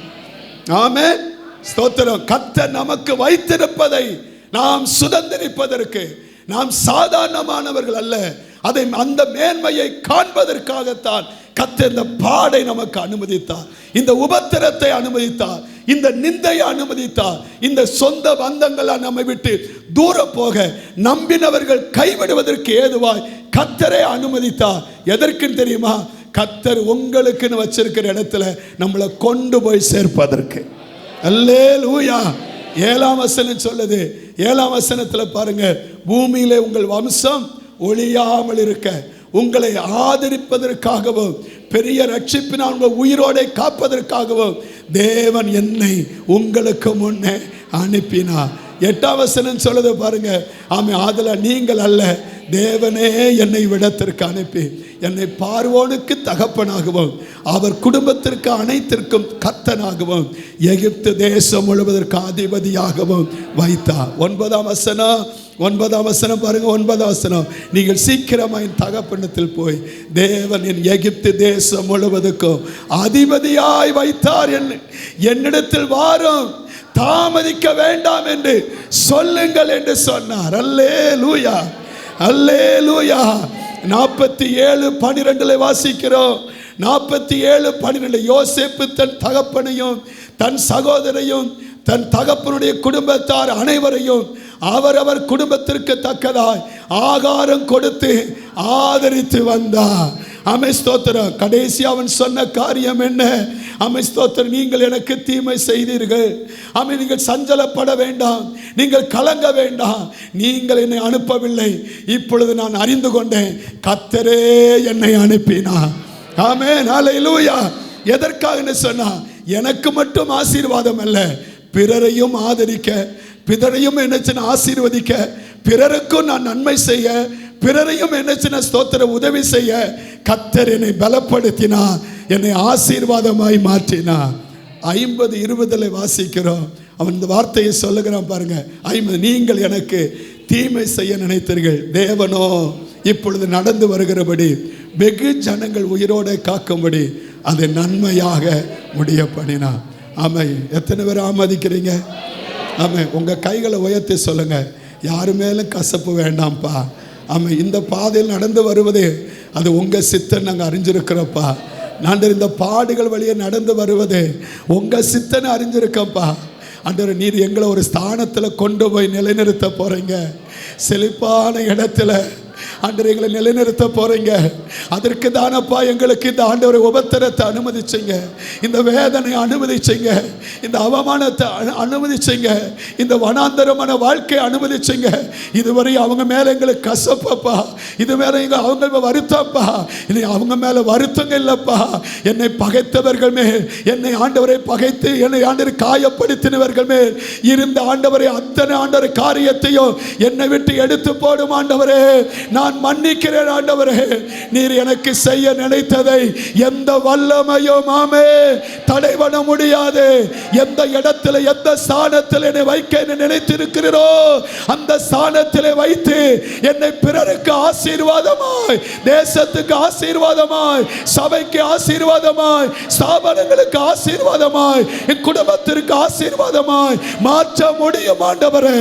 ஆமென், ஸ்தோத்திரம். கர்த்தர் நமக்கு வைத்திருப்பதை நாம் சுதந்திரிப்பதற்கு நாம் சாதாரணமானவர்கள் அல்ல. அதை அந்த மேன்மையை காண்பதற்காகத்தான் கர்த்தர் இந்த பாடை நமக்கு அனுமதித்தார், இந்த உபத்திரத்தை அனுமதித்தார், இந்த நிந்தையை அனுமதித்தார். இந்த சொந்த பந்தங்கள் நம்மை விட்டு தூர போக நம்பினவர்கள் கைவிடுவதற்கு ஏதுவாய் கர்த்தரை அனுமதித்தார். எதற்குன்னு தெரியுமா? கர்த்தர் உங்களுக்குன்னு வச்சிருக்கிற இடத்துல நம்மளை கொண்டு போய் சேர்ப்பதற்கு. அல்லேலூயா. 7ஆம் வசனம் சொல்லுது. 7ஆம் வசனத்தில் பாருங்க, பூமியிலே உங்கள் வம்சம் ஒழியாமல் இருக்க உங்களை ஆதரிப்பதற்காகவும் பெரிய ரட்சிப்பினால் உங்கள் உயிரோடை காப்பதற்காகவும் தேவன் என்னை உங்களுக்கு முன்னே அனுப்பினார். 8ஆம் வசனம் சொல்லுது பாருங்க. ஆமென். அதில் நீங்கள் அல்ல, தேவனே என்னை விடத்திற்கு அனுப்பி என்னை பார்வோனுக்கு தகப்பனாகவும் அவர் குடும்பத்திற்கு அனைத்திற்கும் கர்த்தனாகவும் எகிப்து தேசம் முழுவதற்கு அதிபதியாகவும் வைத்தார். 9ஆம் வசனம் பாருங்க. 9ஆம் வசனம், நீங்கள் சீக்கிரமாக என் தகப்பனத்தில் போய் தேவன் என் எகிப்து தேசம் முழுவதுக்கும் அதிபதியாய் வைத்தார், என்னிடத்தில் வாரும், தாமதிக்க வேண்டாம் என்று சொல்லுங்கள் என்று சொன்னார். அல்லேலூயா, அல்லேலூயா. 47:12 வாசிக்கிறோம். 47:12 யோசேப்பு தன் தகப்பனையும் தன் சகோதரையும் தன் தகப்பனுடைய குடும்பத்தார் அனைவரையும் அவரவர் குடும்பத்திற்கு தக்கதாய் ஆகாரம் கொடுத்து ஆதரித்து வந்தார். ஆமென், ஸ்தோத்திரம். கடைசி அவன் சொன்ன காரியம் என்ன? ஆமென், ஸ்தோத்திரம். நீங்கள் எனக்கு தீமை செய்தீர்கள். ஆமென். நீங்கள் சஞ்சலப்பட வேண்டாம், நீங்கள் கலங்க வேண்டாம், நீங்கள் என்னை அனுப்பவில்லை, இப்பொழுது நான் அறிந்து கொண்டேன், கர்த்தரே என்னை அனுப்பினார். ஆமென், அல்லேலூயா. எதற்காக சொன்னா, எனக்கு மட்டும் ஆசீர்வாதம் அல்ல, பிறரையும் ஆதரிக்க, பிறரையும் என்ன ஆசீர்வதிக்க, பிறருக்கும் நான் நன்மை செய்ய, பிறரையும் என்ன ஸ்தோத்திர உதவி செய்ய கர்த்தர் என்னை பலப்படுத்தினார், என்னை ஆசீர்வாதமாய் மாற்றினார். 50:20 வாசிக்கிறோம். அவன் இந்த வார்த்தையை சொல்லுகிறான் பாருங்க. 50, நீங்கள் எனக்கு தீமை செய்ய நினைத்தீர்கள், தேவனோ இப்பொழுது நடந்து வருகிறபடி வெகு ஜனங்கள் உயிரோடு காக்கும்படி அதை நன்மையாக முடிய பண்ணினார். ஆமை. எத்தனை பேர் ஆமதிக்கிறீங்க? ஆமை. உங்கள் கைகளை உயர்த்தி சொல்லுங்க, யாரு மேலும் கசப்பு வேண்டாம்ப்பா. ஆமை. இந்த பாதையில் நடந்து வருவது அது உங்கள் சித்தம் நாங்கள் அறிஞ்சிருக்கிறோப்பா. நாங்கள் இந்த பாடுகள் வழியே நடந்து வருவது உங்கள் சித்தனை அறிஞ்சிருக்கப்பா. ஆண்டவரே, நீர் எங்களை ஒரு ஸ்தானத்தில் கொண்டு போய் நிலைநிறுத்த போகிறீங்க, செழிப்பான இடத்துல ஆண்டவரே எங்களை நிலைநிறுத்த போறீங்க. அதற்கு தானப்பா எங்களுக்கு இந்த ஆண்டவரை உபத்திரத்தை அனுமதிச்சீங்க, இந்த வேதனை அனுமதிச்சீங்க, இந்த அவமானத்தை அனுமதிச்சீங்க, இந்த வனாந்தரமான வாழ்க்கையை அனுமதிச்சீங்க. இதுவரை அவங்க மேல எங்களுக்கு கசப்பப்பா, இது மேல அவங்க வருத்தப்பா, இல்லை அவங்க மேல வருத்தங்க இல்லப்பா. என்னை பகைத்தவர்கள் மேல், என்னை ஆண்டவரை பகைத்து என்னை ஆண்டவர் காயப்படுத்தினவர்கள் மேல் இருந்த ஆண்டவரை அத்தனை ஆண்டவர் காரியத்தையும் என்னை விட்டு எடுத்து போடும் ஆண்டவரே. நான் மன்னிக்கிறேன் ஆண்டவரே. நீர் எனக்கு செய்ய நினைத்ததை எந்த வல்லமையும் ஆமே தடை பண்ண முடியாது. எந்த இடத்துல எந்த ஸ்தானத்தில் என்னை வைக்க நினைத்திருக்கிறோ அந்த ஸ்தானத்தில் வைத்து என்னை பிறருக்கு ஆசீர்வாதமாய், தேசத்துக்கு ஆசீர்வாதமாய், சபைக்கு ஆசீர்வாதமாய், ஸ்தாபனங்களுக்கு ஆசீர்வாதமாய், என் குடும்பத்திற்கு ஆசீர்வாதமாய் மாற்ற முடியும் ஆண்டவரே.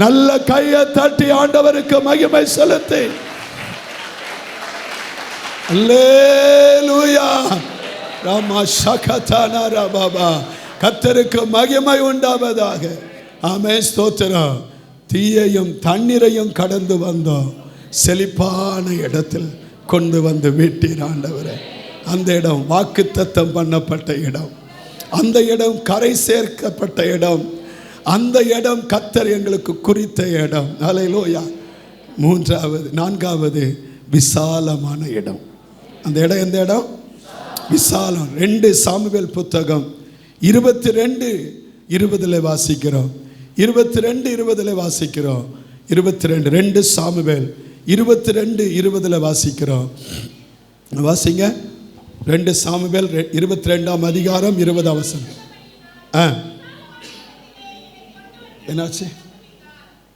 நல்ல கையை தட்டி ஆண்டவருக்கு மகிமை செலுத்தி அல்லேலூயா. ராமா ஷகதானா ராபாபா. கர்த்தருக்கு மகிமை உண்டாவதாக. ஆமென், ஸ்தோத்திரம். தீயையும் தண்ணீரையும் கடந்து வந்தோம், செழிப்பான இடத்தில் கொண்டு வந்து விட்டீர் ஆண்டவரே. அந்த இடம் வாக்குத்தத்தம் பண்ணப்பட்ட இடம், அந்த இடம் கரை சேர்க்கப்பட்ட இடம், அந்த இடம் கர்த்தர் எங்களுக்கு குறித்த இடம். அல்லேலூயா. மூன்றாவது, நான்காவது விசாலமான இடம். அந்த இடம் எந்த இடம்? விசாலம். 2 சாமுவேல் புத்தகம் 22:20 வாசிக்கிறோம். 22:20 வாசிக்கிறோம். 2 சாமுவேல் 22:20 வாசிக்கிறோம். வாசிங்க. 2 சாமுவேல் 22ஆம் அதிகாரம் 20ஆம் வசனம். என்னாச்சு?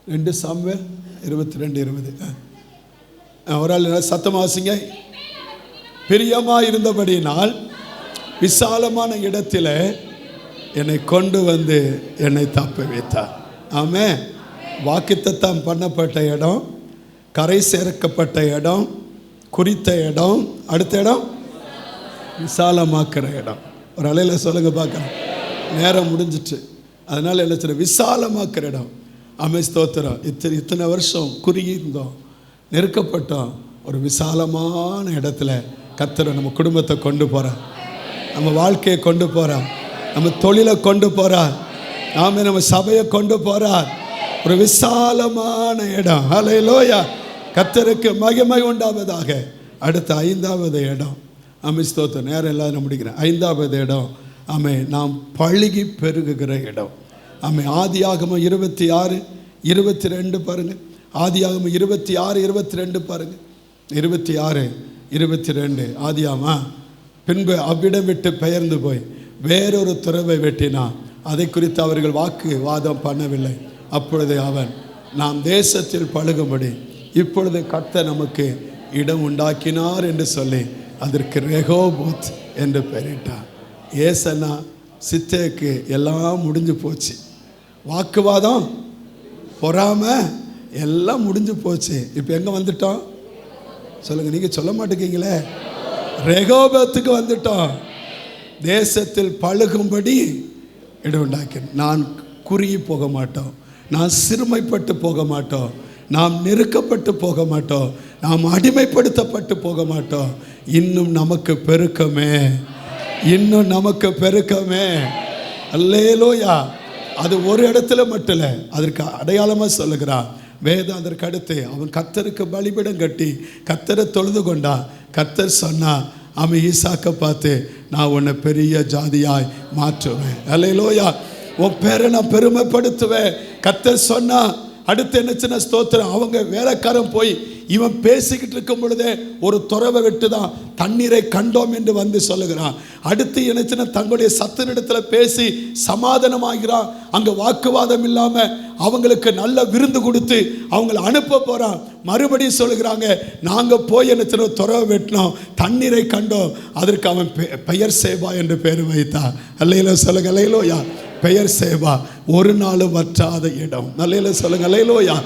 2 சாமுவேல் 22:20. ஒரு ஆள் சத்தமாக வாசிங்க. பிரியமாக இருந்தபடியினால் விசாலமான இடத்தில் என்னை கொண்டு வந்து என்னை தப்ப வைத்தார். ஆமென். வாக்குத்தத்தம் பண்ணப்பட்ட இடம், கரை சேர்க்கப்பட்ட இடம், குறித்த இடம். அடுத்த இடம் விசாலமாக்குற இடம். ஒரு அலையில் சொல்லுங்க பார்க்கலாம். நேரம் முடிஞ்சிட்டு, அதனால் என்ன சொல்ல, விசாலமாக்குற இடம். ஆமென், ஸ்தோத்திரம். இத்தனை வருஷம் குறுகி இருந்தோம், நெருக்கப்பட்டோம். ஒரு விசாலமான இடத்துல கர்த்தர் நம்ம குடும்பத்தை கொண்டு போகிறார், நம்ம வாழ்க்கையை கொண்டு போகிறார், நம்ம தொழிலை கொண்டு போகிறார், நாம நம்ம சபையை கொண்டு போகிறார். ஒரு விசாலமான இடம். ஹல்லேலூயா. கர்த்தருக்கு மகிமை உண்டாவதாக. அடுத்த 5வது இடம். ஆமென், ஸ்தோத்திரம். நேரம் எல்லாரும் முடிக்கிறேன். 5வது இடம், ஆமென், நாம் பழுகி பெருகுகிற இடம். ஆமென். ஆதியாகமம் 26:22 பாருங்க. ஆதியாகமம் 26:22 பாருங்க. 26:22 ஆதியாமா. பின்பு அவ்விடம் விட்டு பெயர்ந்து போய் வேறொரு துறவை வெட்டினான். அதை குறித்து அவர்கள் வாக்குவாதம் பண்ணவில்லை. அப்பொழுது அவன், நாம் தேசத்தில் பழுகும்படி இப்பொழுது கர்த்தர் நமக்கு இடம் உண்டாக்கினார் என்று சொல்லி அதற்கு ரெகோபோத் என்று பெயரிட்டார். ஏசனா சித்தேக்கு எல்லாம் முடிஞ்சு போச்சு. வாக்குவாதம், பொறாம எல்லாம் முடிஞ்சு போச்சு. இப்போ எங்கே வந்துட்டோம் சொல்லுங்க, நீங்கள் சொல்ல மாட்டேங்கீங்களே. ரெகோபத்துக்கு வந்துட்டோம். தேசத்தில் பழுகும்படி இடம் உண்டாக்கி. நான் குறுகி போக மாட்டோம், நான் சிறுமைப்பட்டு போக மாட்டோம், நாம் நெருக்கப்பட்டு போக மாட்டோம், நாம் அடிமைப்படுத்தப்பட்டு போக மாட்டோம். இன்னும் நமக்கு பெருக்கமே, இன்னும் நமக்கு பெருக்கமே. அல்லேலூயா. அது ஒரு இடத்துல மட்டும் இல்லை, அதற்கு அடையாளமாக சொல்லுகிறான் வேதம். அதற்கு அடுத்து அவன் கர்த்தருக்கு பலிபீடம் கட்டி கர்த்தரை தொழுது கொண்டான். கர்த்தர் சொன்னா, அவன் ஈசாக்கை பார்த்து, நான் உன்னை பெரிய ஜாதியாய் மாற்றுவேன். அல்லேலூயா. உன் பேரை நான் பெருமைப்படுத்துவேன். கர்த்தர் சொன்னா. அடுத்து என்ன சின்ன ஸ்தோத்திரம், அவங்க வேலைக்காரன் போய் இவன் பேசிக்கிட்டு இருக்கும் பொழுதே ஒரு துறவை விட்டு தான் தண்ணீரை கண்டோம் என்று வந்து சொல்லுகிறான். அடுத்து என்ன தங்களுடைய சத்தனிடத்தில் பேசி சமாதானமாகிறான். அங்கே வாக்குவாதம் இல்லாமல் அவங்களுக்கு நல்ல விருந்து கொடுத்து அவங்களை அனுப்ப போகிறான். மறுபடியும் சொல்லுகிறாங்க, நாங்கள் போய் என்ன துறவை வெட்டினோம், தண்ணீரை கண்டோம். அதற்கு அவன் பெயர் சேபா என்று பெயர் வைத்தான். அல்லையில சொல்லுங்க, அல்லையிலோயா. பெயர் சேபா, ஒரு நாள் வற்றாத இடம். நல்ல சொல்லுங்க, அல்லேலூயா.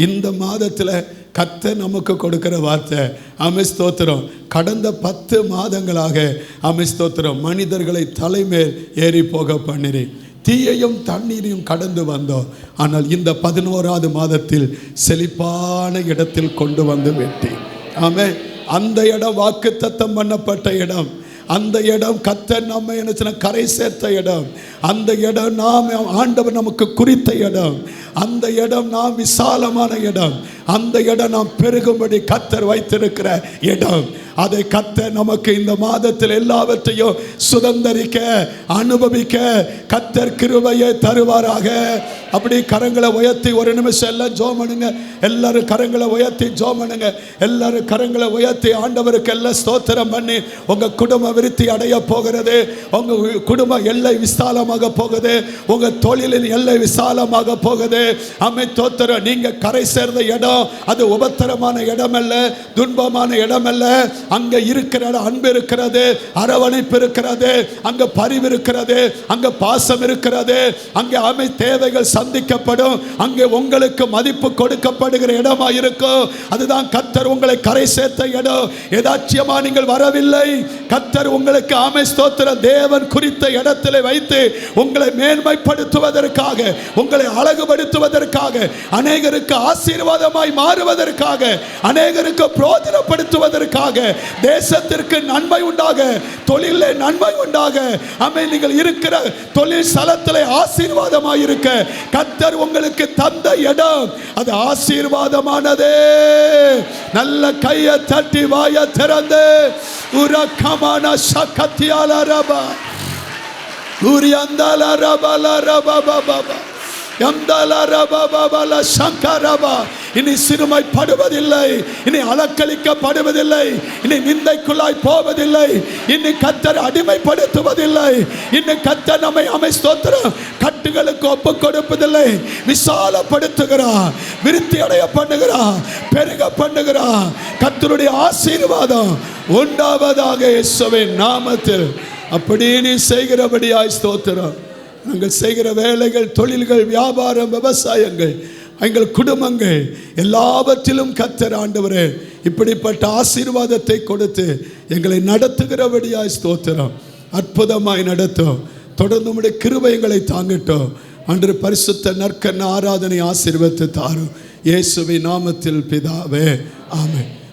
இந்த மாதத்தில் கர்த்தர் நமக்கு கொடுக்கிற வார்த்தை. ஆமென், ஸ்தோத்திரம். கடந்த 10 மாதங்களாக ஆமென், ஸ்தோத்திரம், மனிதர்களை தலைமேல் ஏறி போக பண்ணினேன். தீயையும் தண்ணீரையும் கடந்து வந்தோம். ஆனால் இந்த 11வது மாதத்தில் செழிப்பான இடத்தில் கொண்டு வந்து விட்டேன். ஆமென். அந்த இடம் வாக்குத்தத்தம் பண்ணப்பட்ட இடம். அந்த இடம் கர்த்தர் நம்ம என்ன கரை சேர்த்த இடம். அந்த இடம் நாம் ஆண்டவர் நமக்கு குறித்த இடம். அந்த இடம் நாம் விசாலமான இடம். அந்த இடம் நாம் பெருகும்படி கர்த்தர் வைத்திருக்கிற இடம். அதை கர்த்தர் நமக்கு இந்த மாதத்தில் எல்லாவற்றையும் சுதந்தரிக்க அனுபவிக்க கர்த்தர் கிருபையை தருவாராக. அப்படி கரங்களை உயர்த்தி ஒரு நிமிஷம் எல்லாம் ஜெபம் பண்ணுங்க. எல்லாரும் கரங்களை உயர்த்தி ஜெபம் பண்ணுங்க. எல்லாரும் கரங்களை உயர்த்தி ஆண்டவருக்கு எல்லாம் ஸ்தோத்திரம் பண்ணி, உங்க குடும்ப விருத்தி அடைய போகிறது. உங்க குடும்ப எல்லை விசாலமாக போகுது. உங்க தொழிலின் எல்லை விசாலமாக போகுது. ஆமென், ஸ்தோத்திரம். நீங்க கரை சேர்ந்த இடம் அது உபத்திரமான இடம் அல்ல, துன்பமான இடம் அல்ல. அங்க இருக்கிற அன்பு இருக்கிறது, அரவணைப்பு இருக்கிறது, அங்க பரிவு இருக்கிறது, அங்க பாசம் இருக்கிறது, அங்கே ஆமை தேவைகள் சந்திக்கப்படும். அங்கே உங்களுக்கு மதிப்பு கொடுக்கப்படுகிற இடமா இருக்கும். அதுதான் கர்த்தர் உங்களை கரை சேர்த்த இடம். எதாச்சியமா நீங்கள் வரவில்லை. கர்த்தர் கர்த்தர் உங்களுக்கு ஆமென் ஸ்தோத்திரம் தேவன் குறித்த இடத்திலே வைத்து உங்களை மேன்மைப்படுத்துவதற்காக, உங்களை அழகுபடுத்துவதற்காக, அநேகருக்கு ஆசீர்வாதமாய் மாறுவதற்காக, அநேகருக்கு பிரோஜனப்படுத்துவதற்காக, தேசத்திற்கு நன்மை உண்டாக, தொழிலே நன்மை உண்டாக, ஆமென், நீங்கள் இருக்கிற தொழில் ஸ்தலத்திலே ஆசீர்வாதமாய் இருக்க கர்த்தர் உங்களுக்கு தந்த இடம் அது ஆசீர்வாதமானதே. நல்ல கையை தட்டி வாய திறந்து உரக்கமான சக்கத்தியால ரபா உரியந்தால ரபல ரபா பாபா எம்தால ரபா பாபல சங்கரபா. இனி சிறுமைப்படுவதில்லை, இனி அலக்களிக்கப்படுவதில்லை, இனி நிந்தைக்குள்ளாய் போவதில்லை, இனி கர்த்தர் அடிமைப்படுத்துவதில்லை, இனி கர்த்தர் நம்மை ஆமென் ஸ்தோத்திரம் கட்டுகளுக்கு ஒப்பு கொடுப்பதில்லை. விசாலப்படுத்துகிறார், விருத்தி அடைய பண்ணுகிறார், பெருக பண்ணுகிறார். கர்த்தருடைய ஆசீர்வாதம் உண்டாவதாக இயேசுவின் நாமத்தில். அப்படியே நீ செய்கிறபடியாய் ஸ்தோத்திரம். நாங்கள் செய்கிற வேலைகள், தொழில்கள், வியாபாரம், விவசாயங்கள், எங்கள் குடும்பங்கள் எல்லாவற்றிலும் கர்த்தர் ஆண்டவரே இப்படிப்பட்ட ஆசீர்வாதத்தை கொடுத்து எங்களை நடத்துகிறபடியாய் ஸ்தோத்திரம். அற்புதமாய் நடத்தும். தொடர்ந்து உம்முடைய கிருபை எங்களை தாங்கட்டும். அன்று பரிசுத்த நற்கண்ண ஆராதனை ஆசீர்வதித்து தாரும். இயேசுவின் நாமத்தில் பிதாவே, ஆமென்.